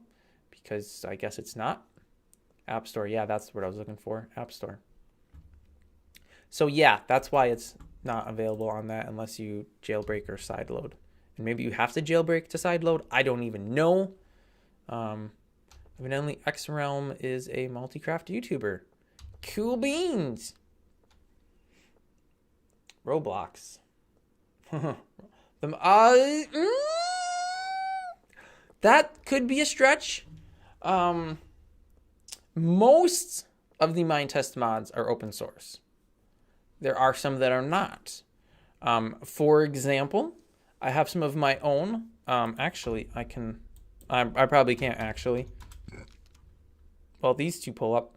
because I guess it's not. App Store, yeah, that's what I was looking for, App Store. So yeah, that's why it's not available on that unless you jailbreak or sideload. And maybe you have to jailbreak to sideload. I don't even know. Evidently, XRealm is a Multicraft YouTuber. Cool beans. Roblox. That could be a stretch. Most of the Minetest mods are open source. There are some that are not. For example, I have some of my own. Actually, I probably can't actually. Well, these two pull up.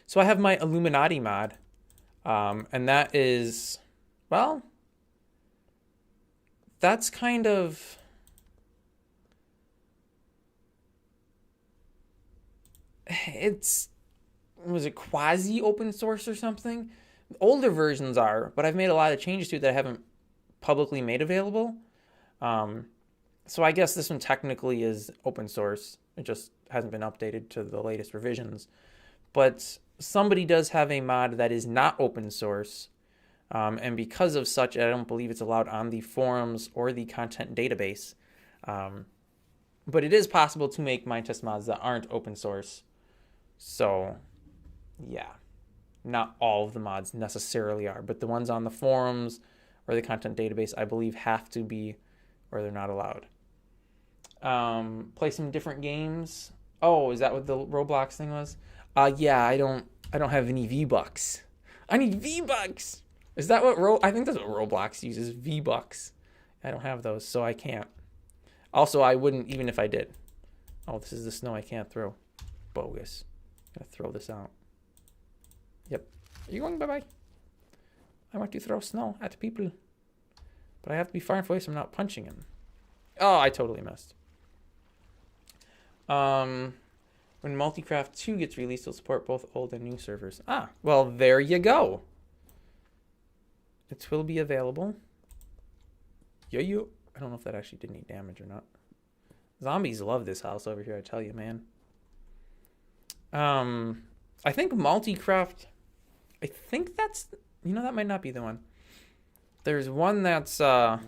So I have my Illuminati mod. And that is, well, that's kind of, was it quasi open source or something? Older versions are, but I've made a lot of changes to it that I haven't publicly made available. So I guess this one technically is open source. It just hasn't been updated to the latest revisions. But somebody does have a mod that is not open source. And because of such, I don't believe it's allowed on the forums or the content database. But it is possible to make Minetest mods that aren't open source. So, yeah. Not all of the mods necessarily are, but the ones on the forums or the content database, I believe, have to be, or they're not allowed. Play some different games. Oh, is that what the Roblox thing was? Yeah, I don't have any V-Bucks. I need V-Bucks. Is that what I think that's what Roblox uses, V-Bucks. I don't have those, so I can't. Also, I wouldn't even if I did. Oh, this is the snow I can't throw. Bogus. Gotta throw this out. Yep. Are you going bye-bye? I want to throw snow at people. But I have to be far enough away so I'm not punching him. Oh, I totally missed. When Multicraft 2 gets released, it'll support both old and new servers. Ah, well, there you go. It will be available. Yo. I don't know if that actually did any damage or not. Zombies love this house over here, I tell you, man. I think Multicraft, I think that's, that might not be the one. There's one that's, that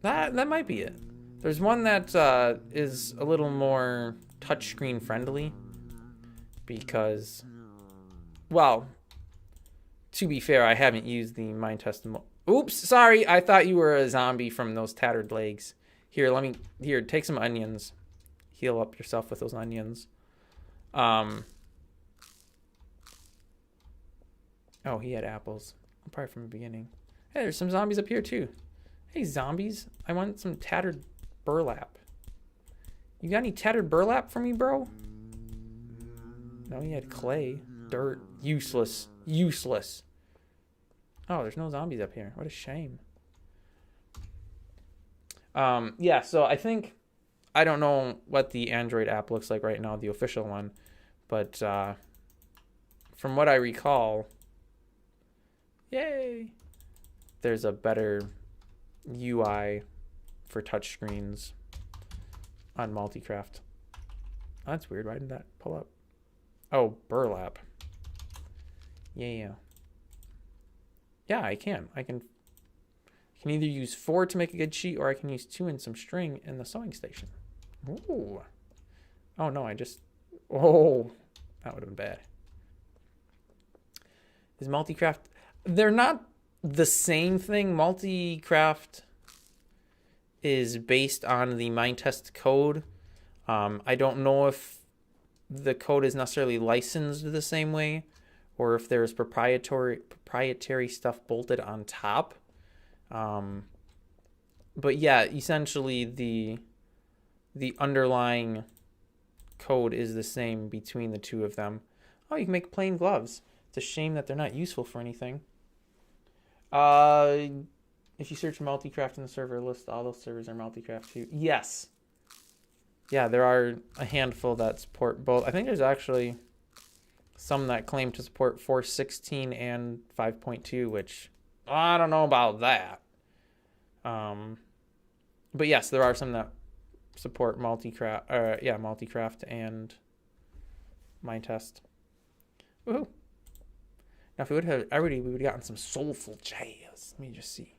might be it. There's one that is a little more touchscreen friendly because, well, to be fair, I haven't used the Minetest. Oops, sorry. I thought you were a zombie from those tattered legs. Here, take some onions. Heal up yourself with those onions. Oh, he had apples. Probably from the beginning. Hey, there's some zombies up here too. Hey, zombies. I want some tattered burlap. You got any tattered burlap for me, bro? No, he had clay. Dirt. Useless. Useless. Oh, there's no zombies up here. What a shame. Yeah, so I think... I don't know what the Android app looks like right now, the official one. But from what I recall... Yay! There's a better UI for touchscreens on Multicraft. Oh, that's weird. Why didn't that pull up? Oh, burlap. Yeah. Yeah, I can. I can either use 4 to make a good sheet, or I can use 2 and some string in the sewing station. Ooh. Oh, no, I just... Oh, that would have been bad. Is Multicraft... They're not the same thing. Multicraft is based on the Mindtest code. I don't know if the code is necessarily licensed the same way, or if there's proprietary stuff bolted on top. But yeah, essentially the underlying code is the same between the two of them. Oh, you can make plain gloves. It's a shame that they're not useful for anything. If you search Multicraft in the server list, all those servers are Multicraft too. Yes. Yeah, there are a handful that support both. I think there's actually some that claim to support 4.16 and 5.2, which I don't know about that. But yes, there are some that support Multicraft and Mindtest. Woohoo! Now, if we would have everybody, we would have gotten some soulful jazz. Let me just see.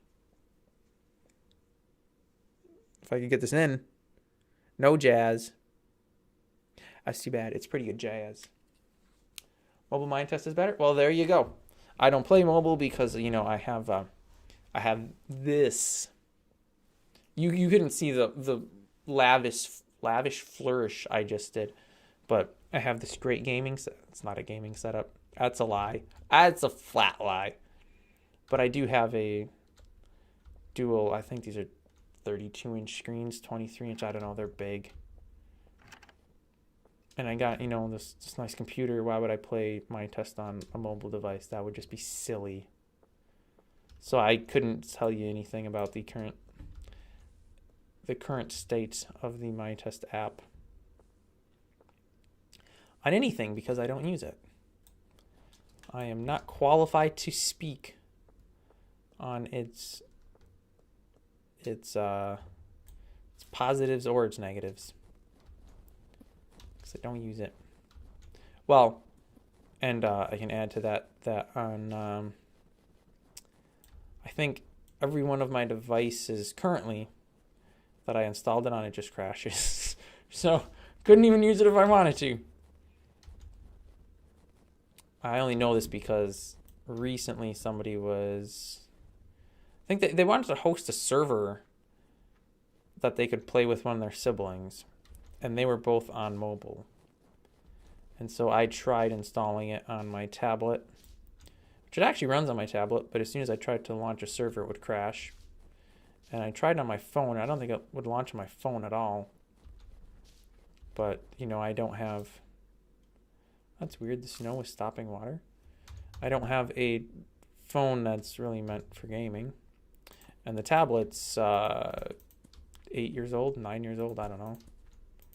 If I could get this in. No jazz. That's too bad. It's pretty good jazz. Mobile Mindtest is better? Well, there you go. I don't play mobile because, I have this. You couldn't see the lavish flourish I just did. But I have this great gaming set. It's not a gaming setup. That's a lie. That's a flat lie. But I do have a dual, I think these are 32-inch screens, 23-inch, I don't know, they're big. And I got, this nice computer. Why would I play Mindtest on a mobile device? That would just be silly. So I couldn't tell you anything about the current state of the Mindtest app on anything because I don't use it. I am not qualified to speak on its positives or its negatives because I don't use it. Well, and I can add to that on I think every one of my devices currently that I installed it on, it just crashes. So couldn't even use it if I wanted to. I only know this because recently somebody was... I think they wanted to host a server that they could play with one of their siblings. And they were both on mobile. And so I tried installing it on my tablet. Which it actually runs on my tablet, but as soon as I tried to launch a server, it would crash. And I tried it on my phone. I don't think it would launch on my phone at all. But, I don't have... That's weird. The snow is stopping water. I don't have a phone that's really meant for gaming. And the tablet's 8 years old, 9 years old. I don't know.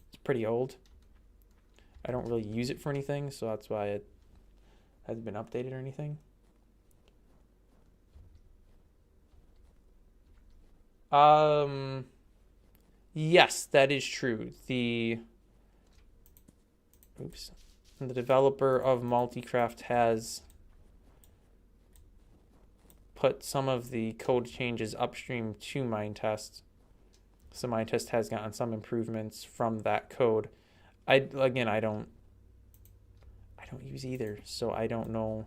It's pretty old. I don't really use it for anything, so that's why it hasn't been updated or anything. Yes, that is true. The developer of Multicraft has put some of the code changes upstream to Mindtest. So Mindtest has gotten some improvements from that code. I don't use either, so I don't know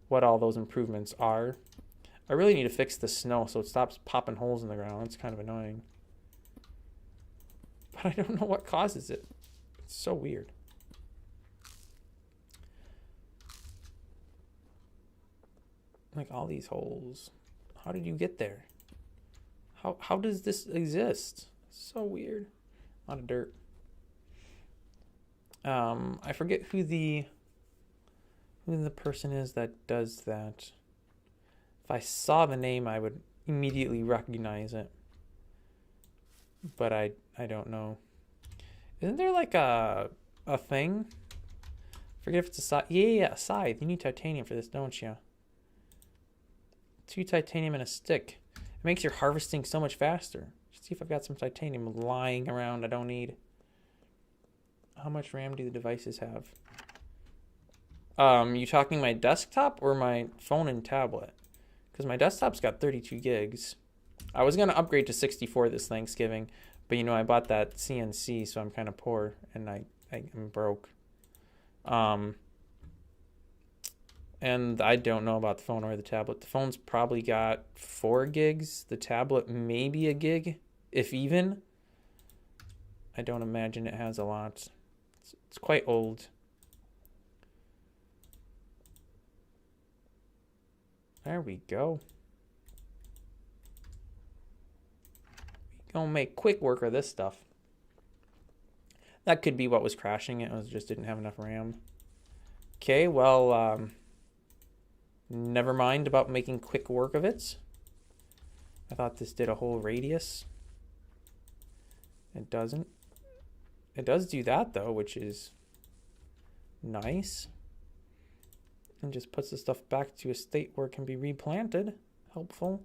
what all those improvements are. I really need to fix the snow so it stops popping holes in the ground. It's kind of annoying. But I don't know what causes it. It's so weird. Like all these holes. How did you get there? How does this exist? So weird. A lot of dirt. I forget who the person is that does that. If I saw the name, I would immediately recognize it. But I don't know. Isn't there like a thing? Forget if it's a scythe. Yeah, a scythe. You need titanium for this, don't you? 2 titanium and a stick. It makes your harvesting so much faster. Let's see if I've got some titanium lying around I don't need. How much RAM do the devices have? You talking my desktop or my phone and tablet? Because my desktop's got 32 gigs. I was going to upgrade to 64 this Thanksgiving, but you know, I bought that CNC, so I'm kind of poor, and I'm broke. And I don't know about the phone or the tablet. The phone's probably got 4 gigs. The tablet maybe a gig, if even. I don't imagine it has a lot. It's quite old. There we go. We're gonna make quick work of this stuff. That could be what was crashing it. It just didn't have enough RAM. Okay, well, never mind about making quick work of it. I thought this did a whole radius. It doesn't. It does do that, though, which is nice. And just puts the stuff back to a state where it can be replanted. Helpful.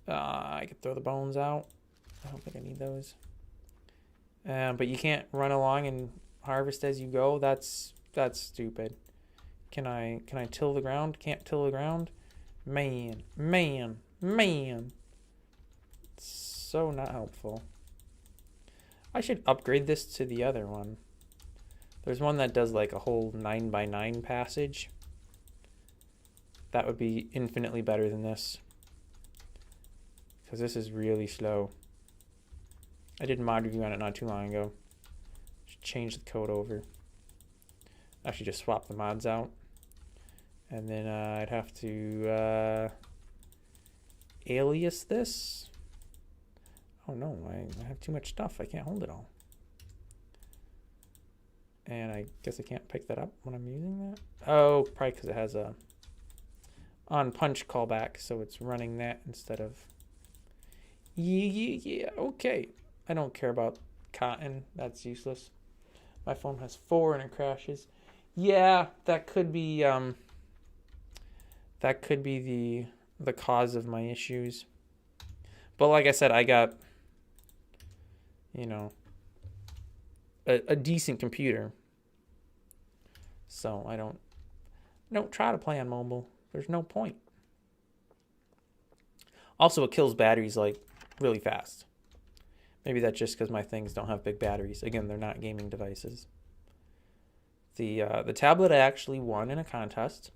I could throw the bones out. I don't think I need those. But you can't run along and harvest as you go. That's stupid. Can I till the ground? Can't till the ground? Man. It's so not helpful. I should upgrade this to the other one. There's one that does like a whole 9x9 passage. That would be infinitely better than this. Because this is really slow. I did a mod review on it not too long ago. Should change the code over. Actually just swap the mods out. And then I'd have to alias this. Oh no, I have too much stuff. I can't hold it all. And I guess I can't pick that up when I'm using that. Oh, probably because it has a on punch callback, so it's running that instead of. Yeah, okay. I don't care about cotton. That's useless. My phone has 4 and it crashes. Yeah, that could be the cause of my issues. But like I said, I got, you know, a decent computer. So I don't try to play on mobile. There's no point. Also, it kills batteries like really fast. Maybe that's just because my things don't have big batteries. Again, they're not gaming devices. The tablet I actually won in a contest,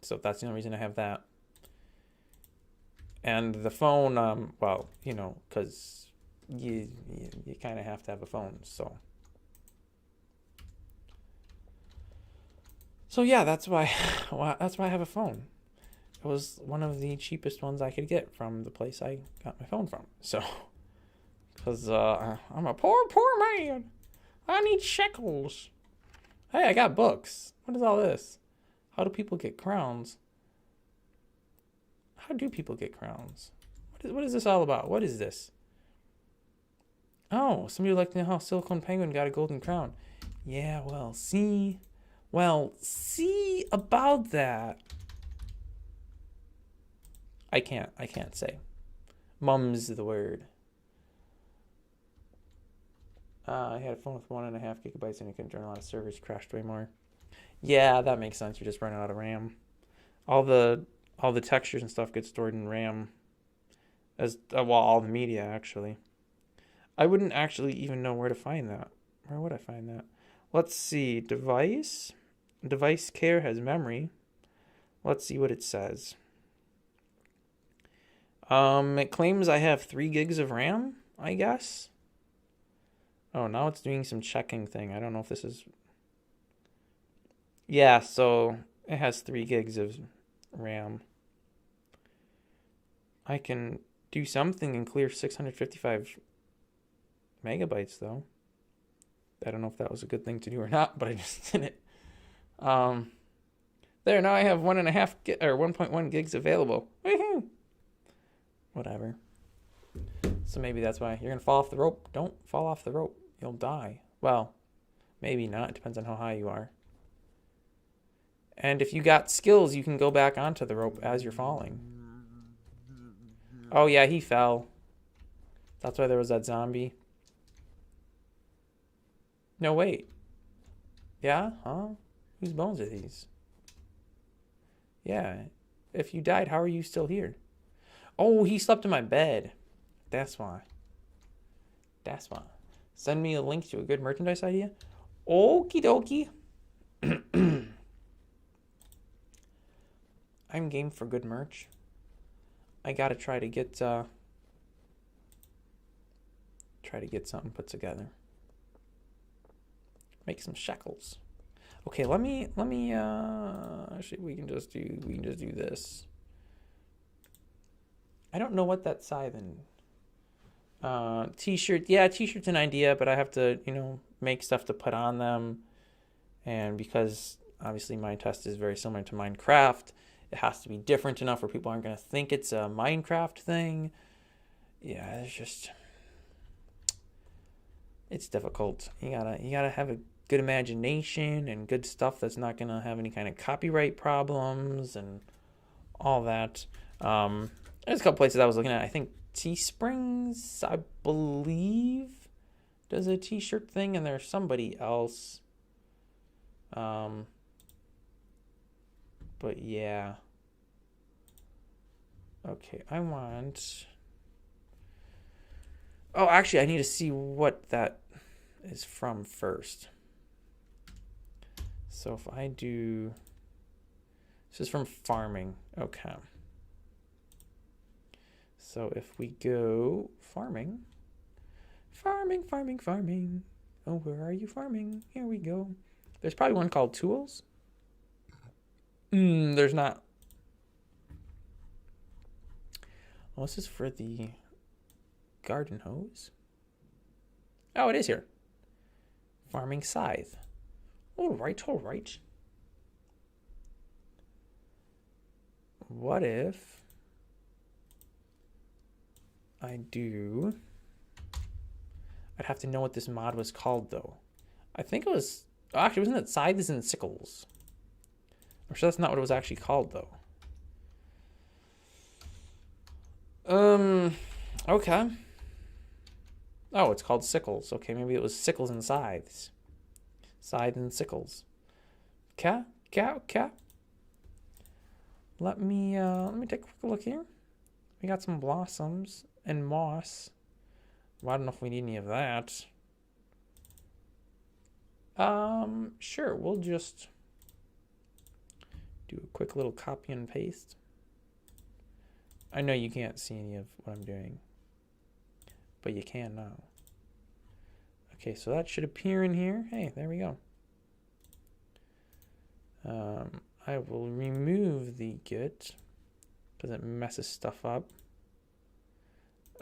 so that's the only reason I have that. And the phone, well, you know, because you kind of have to have a phone, so. So yeah, that's why I have a phone. It was one of the cheapest ones I could get from the place I got my phone from. So, because I'm a poor man. I need shekels. Hey, I got books. What is all this? How do people get crowns? How do people get crowns? What is this all about? What is this? Oh, somebody would like to know how Silicon Penguin got a golden crown. Yeah, well, see about that. I can't say. Mum's the word. I had a phone with 1.5 gigabytes and it couldn't run a lot of servers, crashed way more. Yeah, that makes sense. You're just running out of RAM. All the textures and stuff get stored in RAM. As well, all the media actually. I wouldn't actually even know where to find that. Where would I find that? Let's see. Device care has memory. Let's see what it says. It claims I have 3 gigs of RAM, I guess. Oh, now it's doing some checking thing. I don't know if this is. Yeah, so it has 3 gigs of RAM. I can do something and clear 655 megabytes, though. I don't know if that was a good thing to do or not, but I just did it. There, now I have 1.1 gigs available. Woohoo! Whatever. So maybe that's why you're gonna fall off the rope. Don't fall off the rope. You'll die. Well, maybe not. It depends on how high you are. And if you got skills, you can go back onto the rope as you're falling. Oh yeah, he fell. That's why there was that zombie. No, wait. Yeah? Huh? Whose bones are these? Yeah. If you died, how are you still here? Oh, he slept in my bed. That's why. That's why. Send me a link to a good merchandise idea. Okie dokie. I'm game for good merch. I gotta try to get something put together. Make some shekels. Okay, let me actually we can just do this. I don't know what that scythen t-shirt. Yeah, t-shirt's an idea, but I have to, make stuff to put on them. And because obviously my test is very similar to Minecraft, it has to be different enough where people aren't going to think it's a Minecraft thing. Yeah, it's difficult. You gotta have a good imagination and good stuff that's not gonna have any kind of copyright problems and all that. There's a couple places I was looking at. I think Teesprings, I believe, does a t-shirt thing, and there's somebody else. But yeah. Okay, I want... Oh, actually, I need to see what that is from first. So if I do... This is from farming. Okay. So if we go farming. Farming. Oh, where are you farming? Here we go. There's probably one called tools. There's not. Oh, this is for the garden hose. Oh, it is here. Farming scythe. All right. What if I do... I'd have to know what this mod was called, though. I think it was... Actually, wasn't it scythes and sickles? I'm sure that's not what it was actually called, though. Okay. Oh, it's called sickles. Okay, maybe it was sickles and scythes. Scythe and sickles. Okay. Let me take a quick look here. We got some blossoms and moss. Well, I don't know if we need any of that. Sure, we'll just do a quick little copy and paste. I know you can't see any of what I'm doing, but you can now. Okay, so that should appear in here. Hey, there we go. I will remove the Git because it messes stuff up.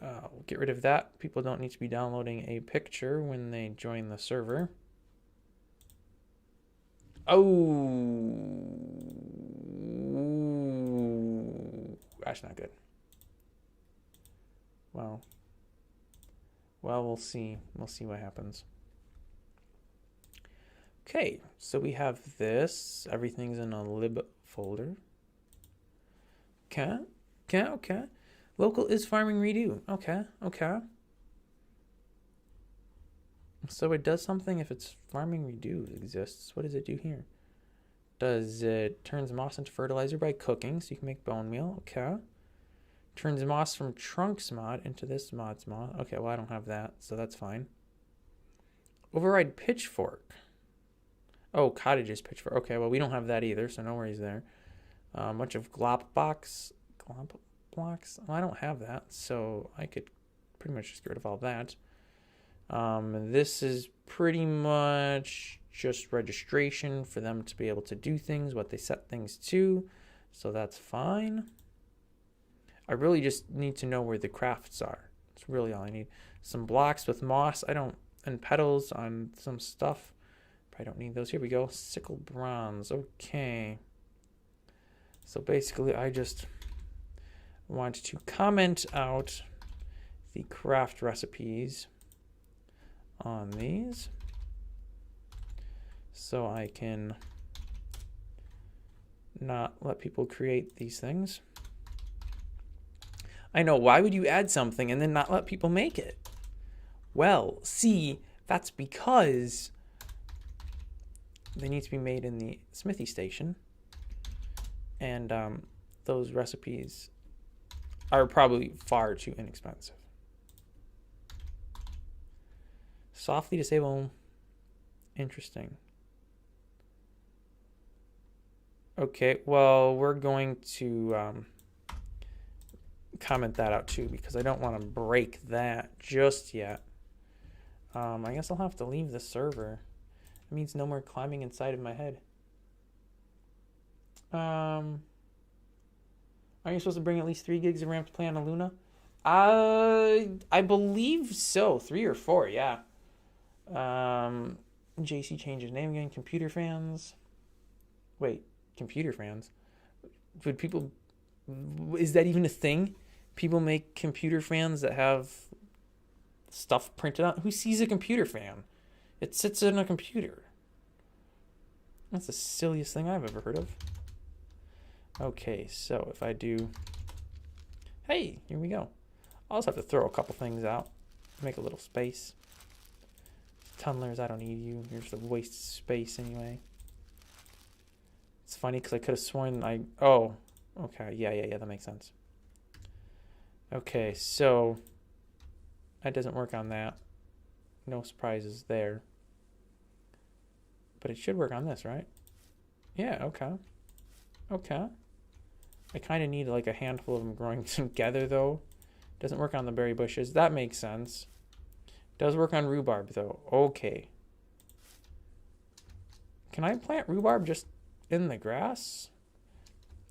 We'll get rid of that. People don't need to be downloading a picture when they join the server. Oh, that's not good. Well, we'll see. We'll see what happens. Okay, so we have this. Everything's in a lib folder. Okay. Local is farming redo. Okay. So it does something if it's farming redo exists. What does it do here? Does it turns moss into fertilizer by cooking, so you can make bone meal. Okay. Turns moss from trunks mod into this mod's mod. Okay, well I don't have that, so that's fine. Override pitchfork. Oh, cottages pitchfork. Okay, well we don't have that either, so no worries there. A bunch of glop blocks. Well, I don't have that, so I could pretty much just get rid of all that. This is pretty much just registration for them to be able to do things, what they set things to. So that's fine. I really just need to know where the crafts are. That's really all I need. Some blocks with moss. And petals on some stuff. Probably don't need those. Here we go. Sickle bronze. Okay. So basically, I just want to comment out the craft recipes on these so I can not let people create these things. I know, why would you add something and then not let people make it? Well, see, that's because they need to be made in the smithy station. And those recipes are probably far too inexpensive. Softly disable. Interesting. Okay, well, we're going to comment that out too because I don't want to break that just yet. I guess I'll have to leave the server. It means no more climbing inside of my head. Are you supposed to bring at least 3 gigs of RAM to play on a Luna? I believe so. 3 or 4, yeah. JC changed his name again. Computer fans. Wait, computer fans? Would people... Is that even a thing? People make computer fans that have stuff printed out? Who sees a computer fan? It sits in a computer. That's the silliest thing I've ever heard of. Okay, so if I do... Hey, here we go. I'll also have to throw a couple things out. Make a little space. Tunnelers, I don't need you. You're just a waste of space anyway. It's funny because I could have sworn I... Oh, okay. Yeah, that makes sense. Okay, so... That doesn't work on that. No surprises there. But it should work on this, right? Yeah, okay. Okay. I kind of need like a handful of them growing together, though. Doesn't work on the berry bushes. That makes sense. Does work on rhubarb, though. Okay. Can I plant rhubarb just in the grass?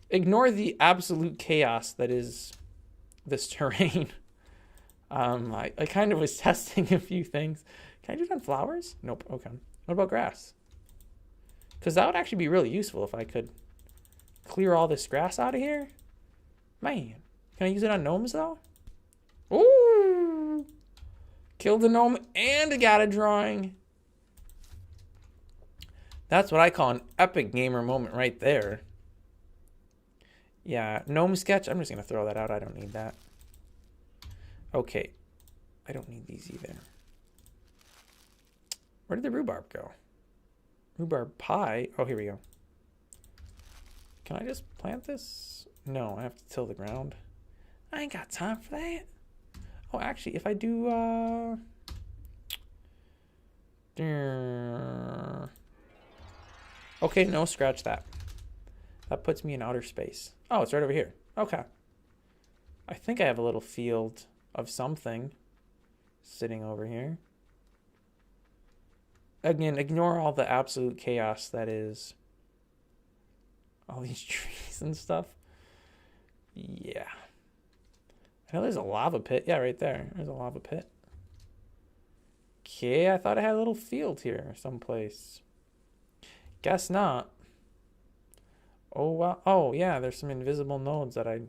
Ignore the absolute chaos that is this terrain. I kind of was testing a few things. Can I do it on flowers? Nope. Okay. What about grass? Because that would actually be really useful if I could clear all this grass out of here. Man. Can I use it on gnomes, though? Ooh! Killed a gnome and got a drawing. That's what I call an epic gamer moment right there. Yeah, gnome sketch. I'm just going to throw that out. I don't need that. Okay. I don't need these either. Where did the rhubarb go? Rhubarb pie. Oh, here we go. Can I just plant this? No, I have to till the ground. I ain't got time for that. Oh, actually, if I do... Okay, no, scratch that. That puts me in outer space. Oh, it's right over here. Okay. I think I have a little field of something sitting over here. Again, ignore all the absolute chaos that is all these trees and stuff. Yeah. I know there's a lava pit. Yeah, right there. There's a lava pit. Okay, I thought I had a little field here someplace. Guess not. Oh, wow. Oh, yeah, there's some invisible nodes that I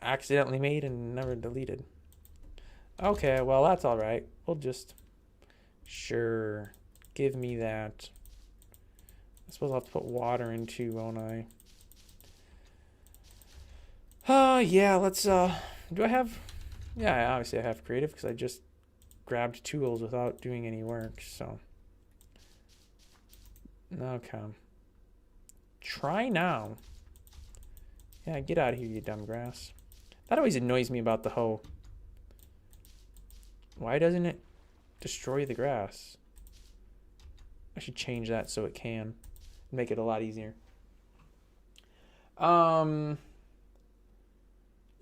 accidentally made and never deleted. Okay, well, that's all right. We'll just... Sure. Give me that. I suppose I'll have to put water into, won't I? Yeah, let's, do I have... Yeah, obviously I have creative because I just grabbed tools without doing any work, so... Okay. Try now. Yeah, get out of here, you dumb grass. That always annoys me about the hoe. Why doesn't it destroy the grass? I should change that so it can. Make it a lot easier. You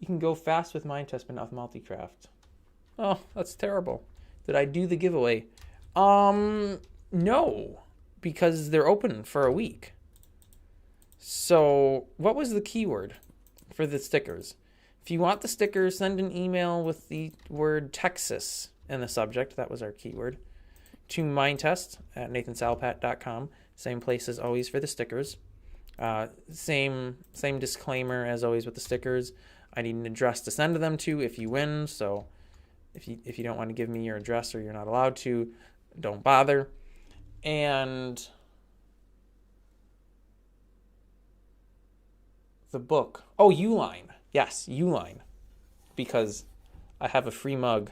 can go fast with Mind Test but not with Multicraft. Oh, that's terrible. Did I do the giveaway? No. Because they're open for a week. So what was the keyword for the stickers? If you want the stickers, send an email with the word Texas in the subject. That was our keyword. To mindtest@nathansalpat.com. Same place as always for the stickers. Same disclaimer as always with the stickers. I need an address to send them to if you win. So if you don't want to give me your address or you're not allowed to, don't bother. And the book. Oh, Uline. Yes, Uline. Because I have a free mug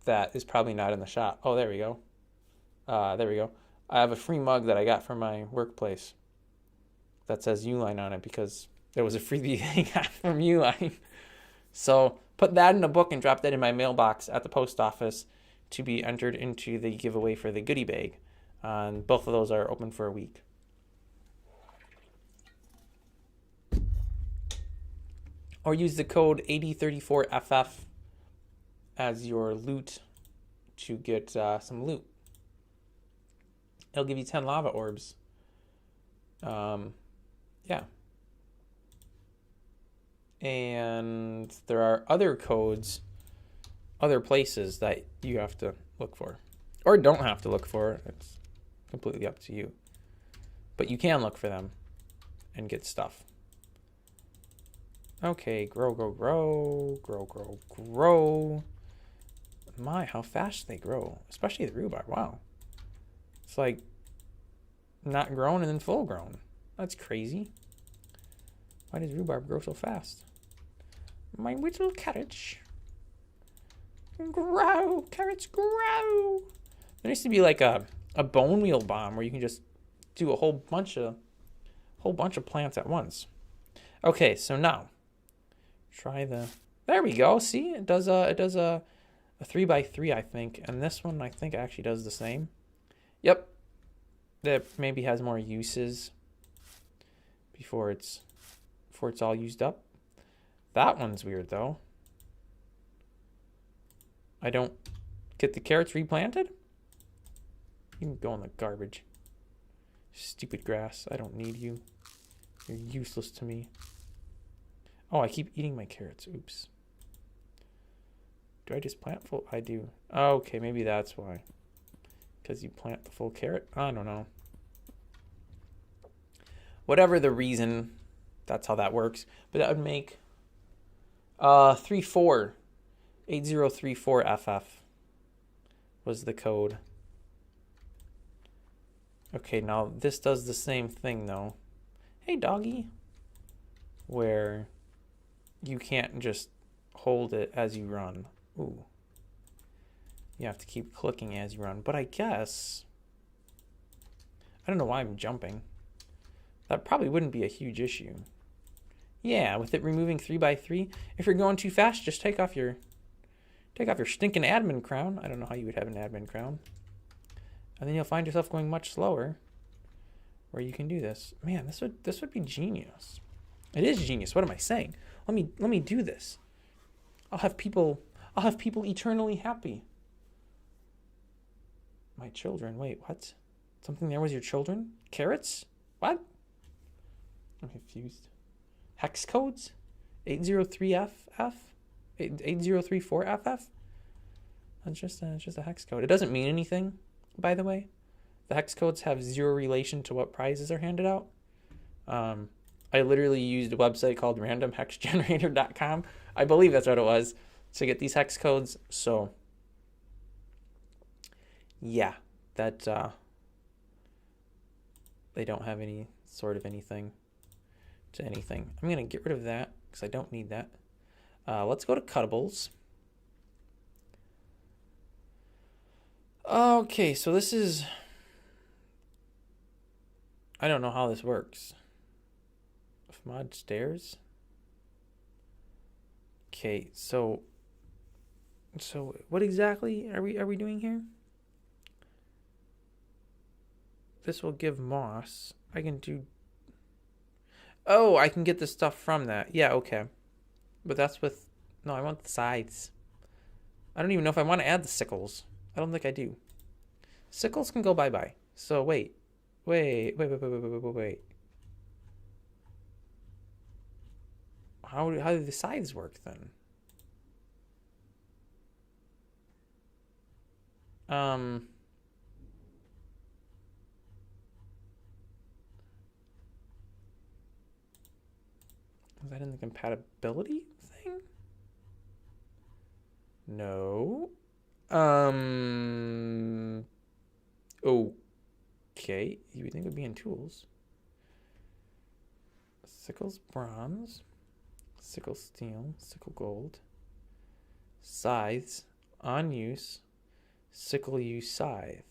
that is probably not in the shop. Oh, there we go. There we go. I have a free mug that I got from my workplace that says Uline on it because there was a freebie I got from Uline. So put that in a book and drop that in my mailbox at the post office to be entered into the giveaway for the goodie bag. Both of those are open for a week. Or use the code 8034FF as your loot to get some loot. It'll give you 10 lava orbs. Yeah. And there are other codes, other places that you have to look for. Or don't have to look for. It's completely up to you. But you can look for them and get stuff. Okay, grow, grow, grow. Grow, grow, grow. My, how fast they grow. Especially the rhubarb. Wow. It's like not grown and then full grown. That's crazy. Why does rhubarb grow so fast? My little carrots. Grow. Carrots grow. There needs to be like a bone meal bomb where you can just do a whole bunch of plants at once. Okay, so now try the. There we go. See, it does a 3x3, I think, and this one I think actually does the same. Yep, that maybe has more uses before it's all used up. That one's weird though. I don't get the carrots replanted. You can go in the garbage. Stupid grass. I don't need you. You're useless to me. Oh, I keep eating my carrots. Oops. Do I just plant full? I do. Okay, maybe that's why. Because you plant the full carrot? I don't know. Whatever the reason, that's how that works. But that would make 8034FF was the code. Okay, now this does the same thing though. Hey doggy. Where you can't just hold it as you run. Ooh. You have to keep clicking as you run. But I guess I don't know why I'm jumping. That probably wouldn't be a huge issue. Yeah, with it removing 3x3. If you're going too fast, just take off your stinking admin crown. I don't know how you would have an admin crown. And then you'll find yourself going much slower where you can do this. Man, this would be genius. It is genius. What am I saying? Let me do this. I'll have people eternally happy. My children. Wait, what? Something there was your children? Carrots? What? I'm confused. Hex codes? 803FF? 8034FF? That's just a hex code. It doesn't mean anything, by the way. The hex codes have zero relation to what prizes are handed out. I literally used a website called randomhexgenerator.com. I believe that's what it was, to get these hex codes. So, yeah, that they don't have any sort of anything to anything. I'm going to get rid of that because I don't need that. Let's go to cuttables. Okay, so this is... I don't know how this works. Mod stairs. Okay, so what exactly are we doing here? This will give moss. I can do. Oh, I can get the stuff from that. Yeah, okay. But that's with. No, I want the sides. I don't even know if I want to add the sickles. I don't think I do. Sickles can go bye-bye. So wait, Wait. How do the scythes work then? Is that in the compatibility thing? No. Okay. You would think it would be in tools. Sickles bronze. Sickle steel. Sickle gold. Scythes. On use. Sickle use scythe.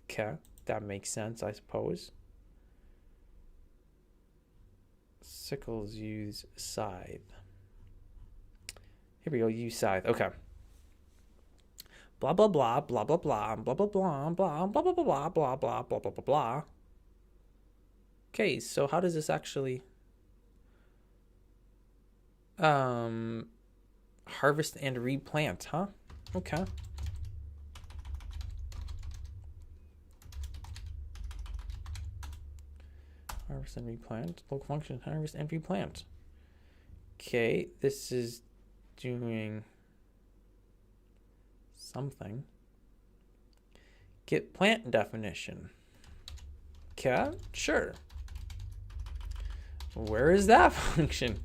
Okay. That makes sense, I suppose. Sickles use scythe. Here we go. Use scythe. Okay. Blah blah blah blah blah blah blah blah blah blah blah blah blah blah blah blah blah blah blah. Okay, so how does this actually harvest and replant, huh? Okay. Harvest and replant. Local function, harvest and replant. Okay, this is doing something. Get plant definition. Okay, sure. Where is that function?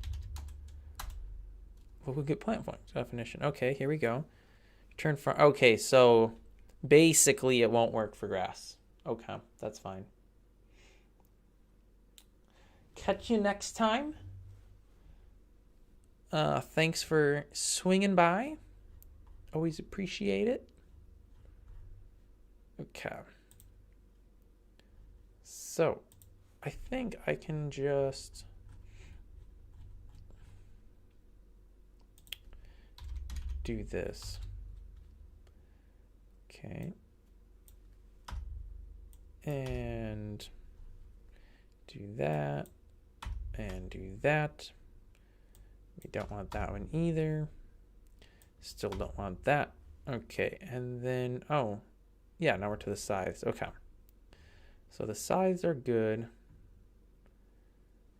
We'll get plant definition. Okay, here we go. Turn from. Okay, so basically it won't work for grass. Okay, that's fine. Catch you next time. Thanks for swinging by. Always appreciate it. Okay. So, I think I can just do this. Okay. And do that. And do that. We don't want that one either. Still don't want that. Okay, and then, oh, yeah, now we're to the scythes. Okay. So the scythes are good.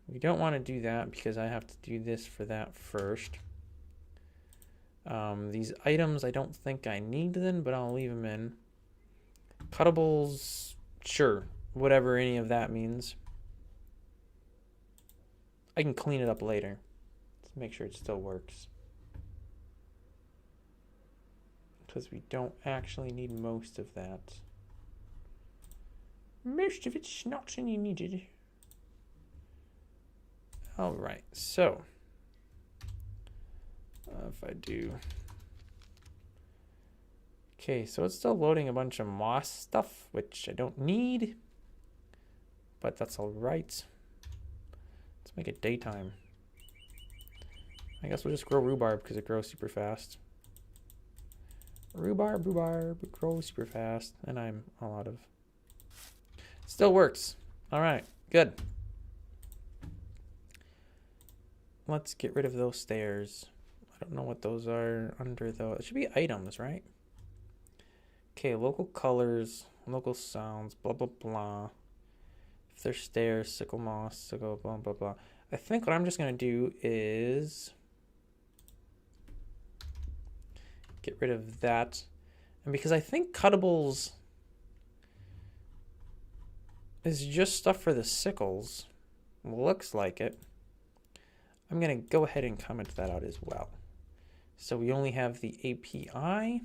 We don't want to do that because I have to do this for that first. These items, I don't think I need them, but I'll leave them in. Cuttables, sure, whatever any of that means. I can clean it up later to make sure it still works. Because we don't actually need most of that. Most of it's not any needed. All right, so if I do, okay, so it's still loading a bunch of moss stuff, which I don't need, but that's all right. Let's make it daytime. I guess we'll just grow rhubarb because it grows super fast. Rhubarb grows super fast, and I'm all out of. Still works. All right, good. Let's get rid of those stairs. I don't know what those are under though. It should be items, right? Okay, local colors, local sounds, blah blah blah. If there's stairs, sickle moss, sickle blah blah blah. I think what I'm just gonna do is get rid of that. And because I think cuttables is just stuff for the sickles. Looks like it. I'm going to go ahead and comment that out as well. So we only have the API,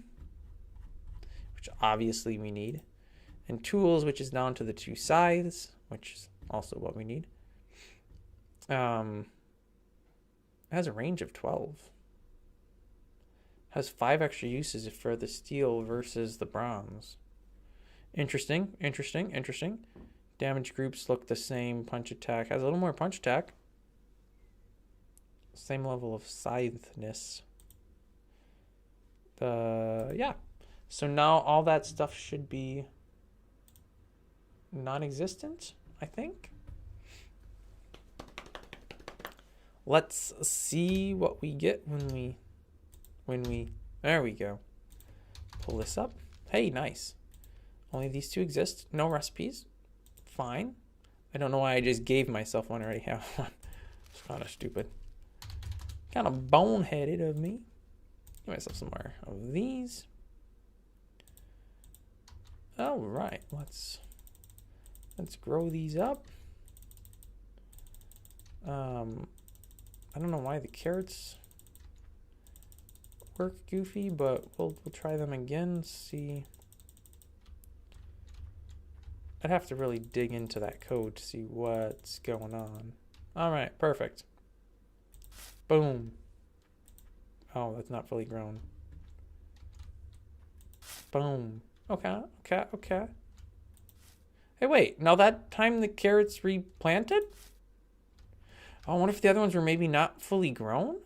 which obviously we need, and tools, which is down to the two scythes, which is also what we need. It has a range of 12. Has 5 extra uses for the steel versus the bronze. Interesting. Damage groups look the same. Punch attack has a little more punch attack. Same level of scytheness. Yeah. So now all that stuff should be non-existent, I think. Let's see what we get when we there we go. Pull this up. Hey, nice. Only these two exist. No recipes. fine. I don't know why I just gave myself one. I already have one. It's kind of stupid. Kind of boneheaded of me. Give myself some more of these. All right, let's grow these up. I don't know why the carrots work goofy, but we'll try them again. See, I'd have to really dig into that code to see what's going on. All right, perfect. Boom. Oh, that's not fully grown. Boom. Okay. Hey, wait. Now that time the carrots replanted? Oh, I wonder if the other ones were maybe not fully grown?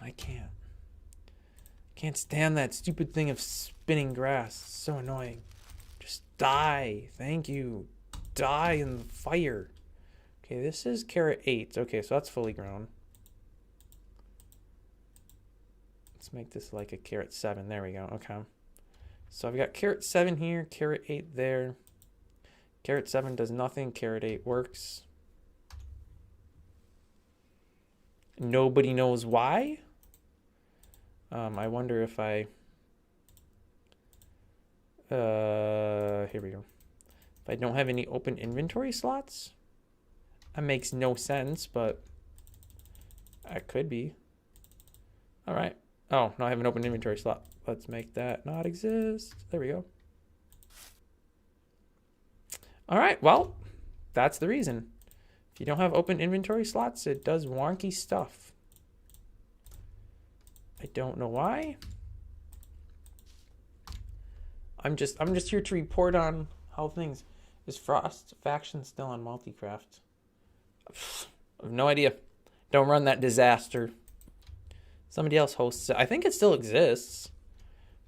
I can't stand that stupid thing of spinning grass. It's so annoying. Just die. Thank you. Die in the fire. Okay, this is carrot 8. Okay, so that's fully grown. Let's make this like a carrot 7. There we go. Okay. So I've got carrot 7 here, carrot 8 there. Carrot 7 does nothing. Carrot 8 works. Nobody knows why. I wonder if here we go. If I don't have any open inventory slots, that makes no sense, but I could be. All right. Oh, no, I have an open inventory slot. Let's make that not exist. There we go. All right. Well, that's the reason. If you don't have open inventory slots, it does wonky stuff. I don't know why. I'm just here to report on how things. Is Frost faction still on Multicraft? I have no idea. Don't run that disaster. Somebody else hosts it. I think it still exists,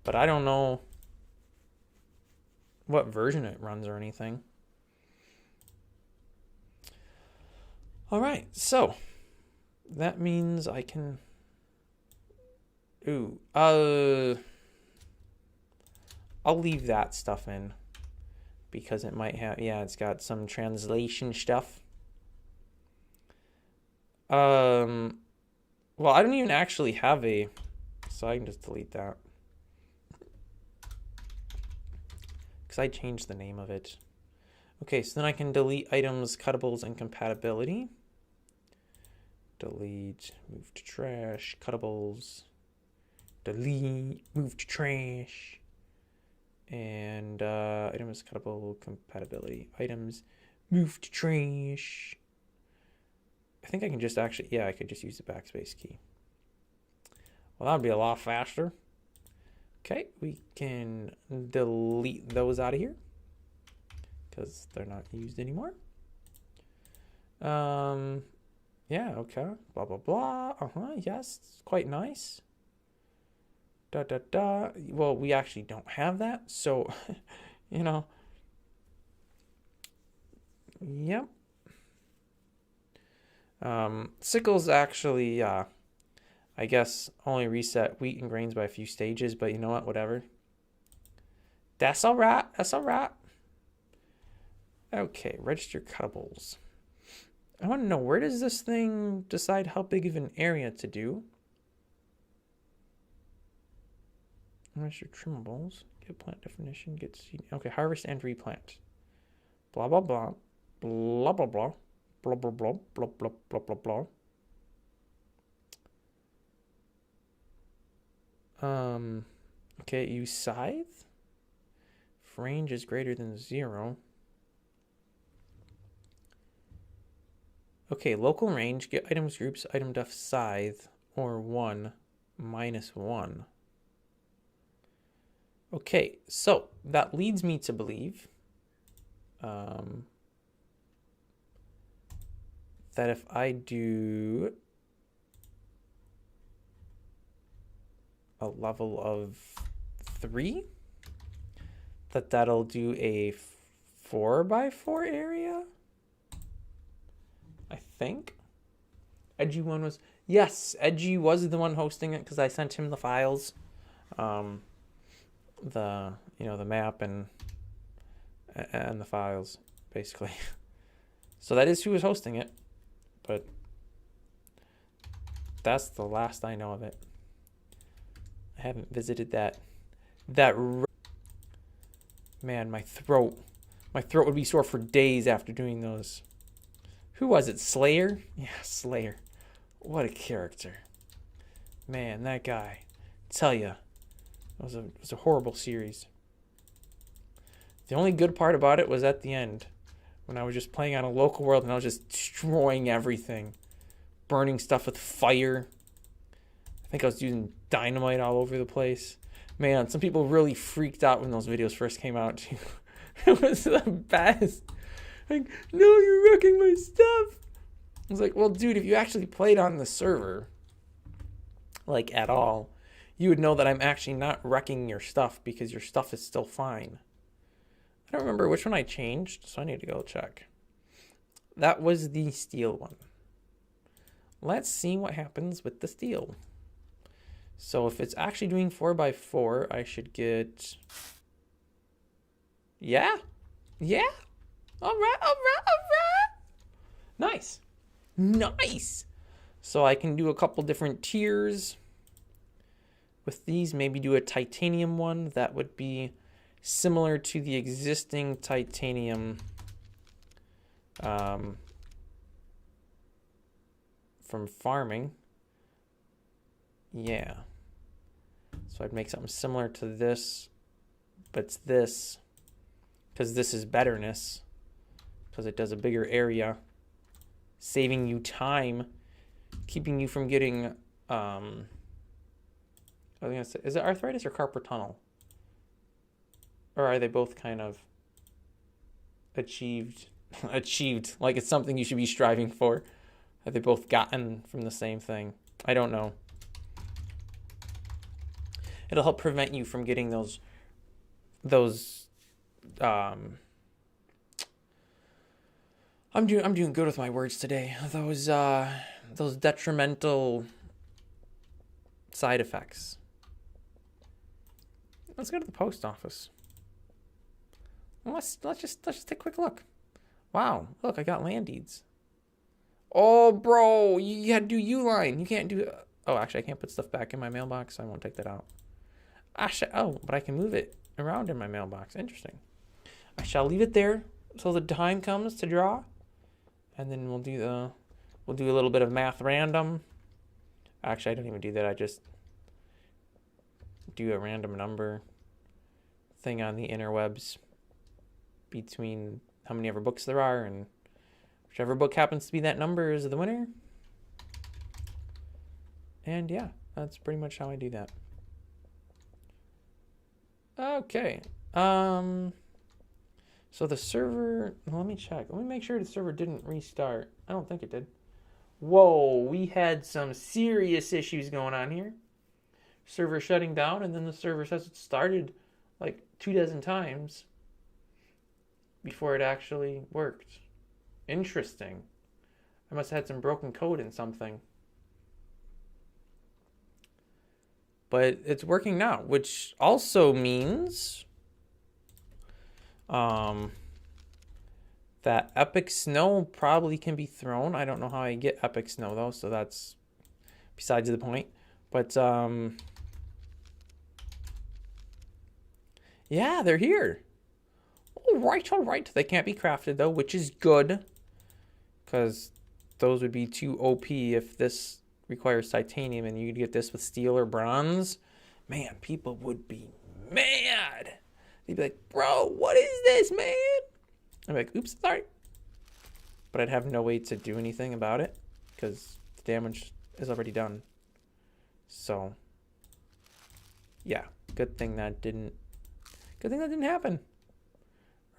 but I don't know what version it runs or anything. All right, so that means I can. I'll leave that stuff in because it might have. Yeah, it's got some translation stuff. Well, I don't even actually have a, so I can just delete that because I changed the name of it. Okay, so then I can delete items, cuttables, and compatibility. Delete, move to trash, cuttables, delete, move to trash, and items, cuttable, compatibility, items, move to trash. I think I can just actually, yeah, I could just use the backspace key. Well, that'd be a lot faster. Okay, we can delete those out of here because they're not used anymore. Yeah, okay. Blah, blah, blah. Yes, it's quite nice. Well, we actually don't have that, so, you know. Yep. Sickles actually, I guess, only reset wheat and grains by a few stages, but you know what? Whatever. That's all right. That's all right. Okay, register cuttables. I want to know, where does this thing decide how big of an area to do? Register trimmables. Get plant definition. Get seed. Okay, harvest and replant. Blah, blah, blah. Blah, blah, blah. Blah, blah, blah. Blah, blah, blah, blah, blah. Okay, use scythe. If range is greater than 0. Okay, local range, get items groups, item def scythe, or 1, -1. Okay, so that leads me to believe that if I do a level of 3, that'll do a 4x4 area. I think Edgy one was, yes, Edgy was the one hosting it because I sent him the files. the map and the files, basically. So that is who was hosting it, but that's the last I know of it. I haven't visited that. Man, my throat would be sore for days after doing those. Who was it? Slayer? Yeah, Slayer. What a character. Man, that guy. Tell ya, it was a horrible series. The only good part about it was at the end, when I was just playing on a local world and I was just destroying everything, burning stuff with fire. I think I was using dynamite all over the place. Man, some people really freaked out when those videos first came out too. It was the best. Like, no, you're wrecking my stuff. I was like, well, dude, if you actually played on the server, like at all, you would know that I'm actually not wrecking your stuff because your stuff is still fine. I don't remember which one I changed, so I need to go check. That was the steel one. Let's see what happens with the steel. So if it's actually doing 4x4, I should get... Yeah. All right. Nice. So I can do a couple different tiers. With these, maybe do a titanium one. That would be similar to the existing titanium from farming. Yeah. So I'd make something similar to this, but it's this, because this is betterness, because it does a bigger area, saving you time, keeping you from getting, I was gonna say, is it arthritis or carpal tunnel? Or are they both kind of achieved, like it's something you should be striving for? Have they both gotten from the same thing? I don't know. It'll help prevent you from getting those I'm doing good with my words today. Those detrimental side effects. Let's go to the post office. Let's just take a quick look. Wow, look, I got land deeds. Oh, bro, you had to do Uline. You can't do... Oh, actually, I can't put stuff back in my mailbox, so I won't take that out. But I can move it around in my mailbox. Interesting. I shall leave it there until the time comes to draw, and then we'll do a little bit of math random. Actually, I don't even do that. I just do a random number thing on the interwebs between how many ever books there are, and whichever book happens to be that number is the winner. And yeah, that's pretty much how I do that. Okay. So the server, let me check. Let me make sure the server didn't restart. I don't think it did. Whoa, we had some serious issues going on here. Server shutting down, and then the server says it started like 24 times before it actually worked. Interesting. I must have had some broken code in something. But it's working now, which also means that Epic Snow probably can be thrown. I don't know how I get Epic Snow, though, so that's besides the point. But, yeah, they're here. All right. They can't be crafted, though, which is good, because those would be too OP if this requires titanium and you'd get this with steel or bronze. Man, people would be mad. They'd be like, bro, what is this, man? I'm like, oops, sorry. But I'd have no way to do anything about it because the damage is already done. So, yeah, good thing that didn't happen.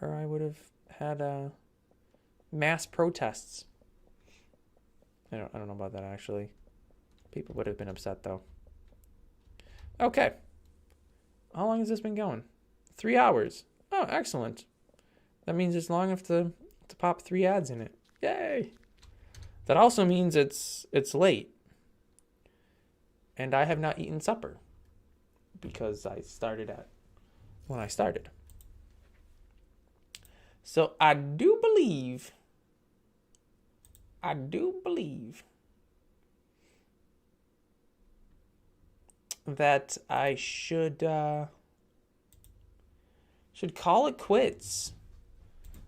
Or I would have had mass protests. I don't know about that, actually. People would have been upset, though. Okay. How long has this been going? 3 hours. Oh, excellent. That means it's long enough to pop 3 ads in it. Yay! That also means it's late. And I have not eaten supper. Because I started at when I started. So I do believe that I should call it quits.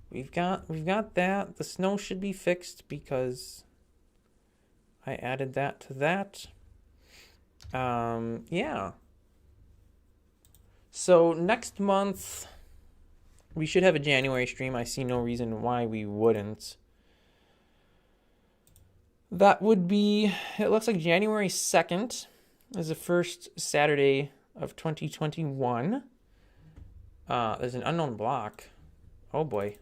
We've got that. The snow should be fixed because I added that to that. Yeah. So next month we should have a January stream. I see no reason why we wouldn't. That would be, it looks like January 2nd is the first Saturday of 2021. There's an unknown block. Oh boy.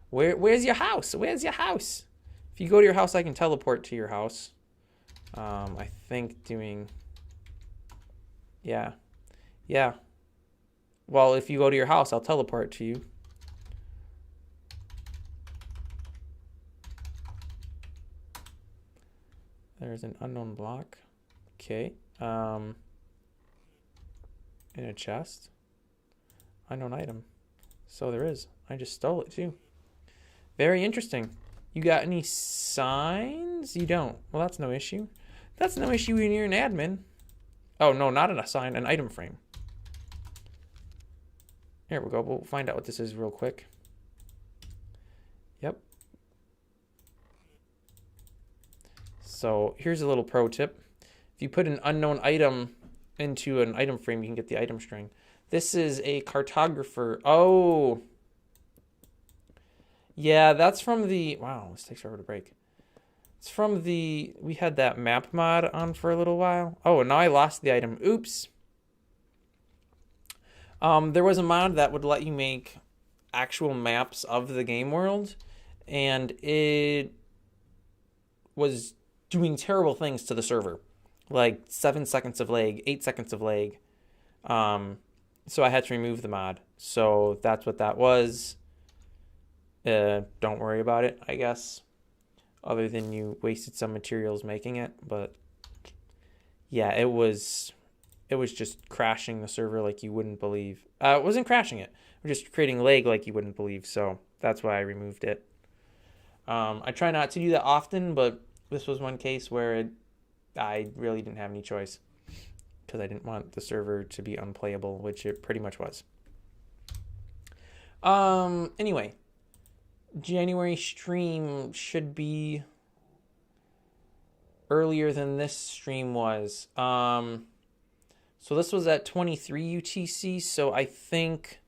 Where's your house? Where's your house? If you go to your house, I can teleport to your house. I think doing... Yeah. Well, if you go to your house, I'll teleport to you. There's an unknown block. Okay. In a chest. Unknown item. So there is. I just stole it too. Very interesting. You got any signs? You don't. Well, that's no issue. That's no issue when you're an admin. Oh, no, not a sign. An item frame. Here we go. We'll find out what this is real quick. Yep. So here's a little pro tip. If you put an unknown item into an item frame, you can get the item string. This is a cartographer. Oh. Yeah, that's from the... Wow, this takes forever to break. It's from the... We had that map mod on for a little while. Oh, and now I lost the item. Oops. There was a mod that would let you make actual maps of the game world, and it was doing terrible things to the server, like 7 seconds of lag, 8 seconds of lag. So I had to remove the mod. So that's what that was. Don't worry about it, I guess, other than you wasted some materials making it. But yeah, it was just crashing the server like you wouldn't believe. It wasn't crashing it. We're just creating lag like you wouldn't believe. So that's why I removed it. I try not to do that often, but this was one case where I really didn't have any choice because I didn't want the server to be unplayable, which it pretty much was. Anyway, January stream should be earlier than this stream was. So this was at 23 UTC, so I think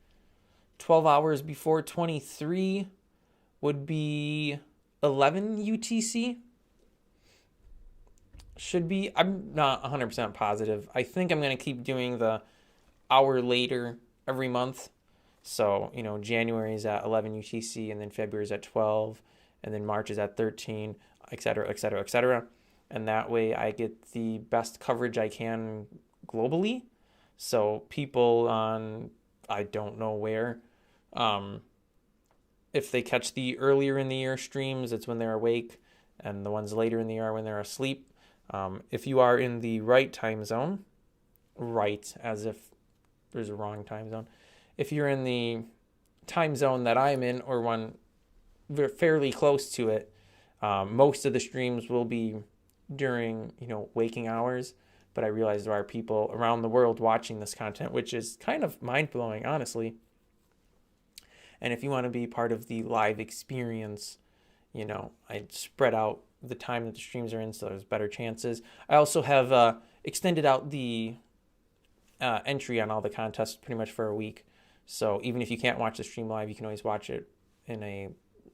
12 hours before 23 would be 11 UTC. Should be. I'm not 100% positive. I think I'm going to keep doing the hour later every month. So, you know, January is at 11 UTC, and then February is at 12, and then March is at 13, etc., etc., etc. And that way I get the best coverage I can globally. So people on, I don't know where, if they catch the earlier in the year streams, it's when they're awake, and the ones later in the year are when they're asleep. If you are in the right time zone, right, as if there's a wrong time zone. If you're in the time zone that I'm in, or one fairly close to it, most of the streams will be during, you know, waking hours. But I realize there are people around the world watching this content, which is kind of mind-blowing, honestly. And if you want to be part of the live experience, you know, I spread out the time that the streams are in so there's better chances. I also have extended out the entry on all the contests pretty much for a week. So even if you can't watch the stream live, you can always watch it in a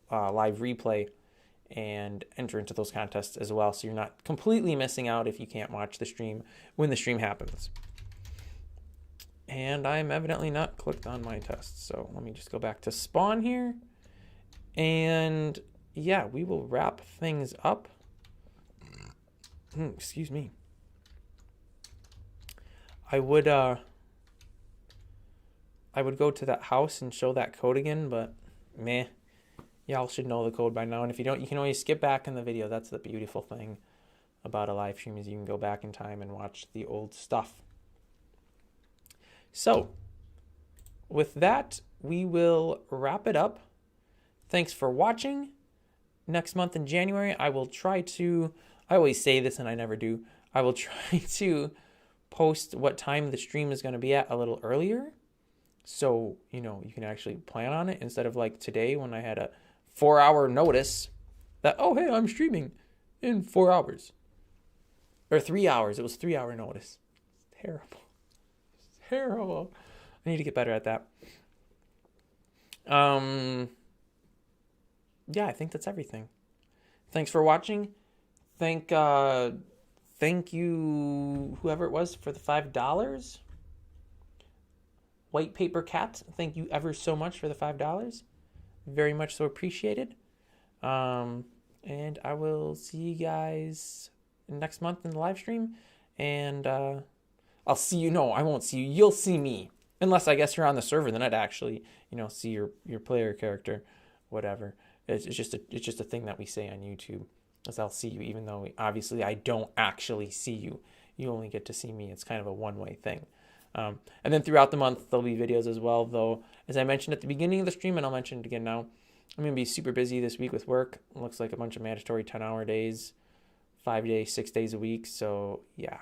live replay and enter into those contests as well. So you're not completely missing out if you can't watch the stream when the stream happens. And I'm evidently not clicked on my test. So let me just go back to spawn here. And yeah, we will wrap things up. Excuse me. I would go to that house and show that code again, but meh. Y'all should know the code by now, and if you don't, you can always skip back in the video. That's the beautiful thing. about a live stream is you can go back in time and watch the old stuff. So with that, we will wrap it up. Thanks for watching. Next month in January, I will try to, I always say this and I never do, I will try to post what time the stream is going to be at a little earlier. So, you know, you can actually plan on it instead of like today when I had a 4-hour notice that, oh, hey, I'm streaming in 4 hours. Or 3 hours. It was 3-hour notice. Terrible. Terrible. I need to get better at that. Yeah, I think that's everything. Thanks for watching. Thank you, whoever it was, for the $5. White Paper Cat, thank you ever so much for the $5. Very much so appreciated. And I will see you guys next month in the live stream. And I'll see you. No, I won't see you. You'll see me. Unless I guess you're on the server, then I'd actually, you know, see your player character, whatever. It's just a thing that we say on YouTube. As I'll see you, even though obviously I don't actually see you. You only get to see me. It's kind of a one-way thing. And then throughout the month, there'll be videos as well, though, as I mentioned at the beginning of the stream, and I'll mention it again now, I'm going to be super busy this week with work. It looks like a bunch of mandatory 10-hour days, 5 days, 6 days a week. So, yeah,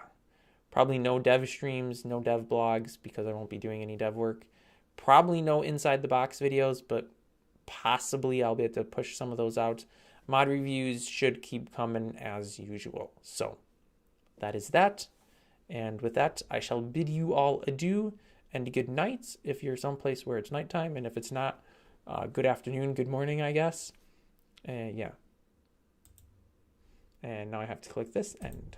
probably no dev streams, no dev blogs, because I won't be doing any dev work. Probably no Inside the Box videos, but possibly I'll be able to push some of those out. Mod reviews should keep coming as usual. So, that is that. And with that, I shall bid you all adieu and good night if you're someplace where it's nighttime. And if it's not, good afternoon, good morning, I guess. Yeah. And now I have to click this end.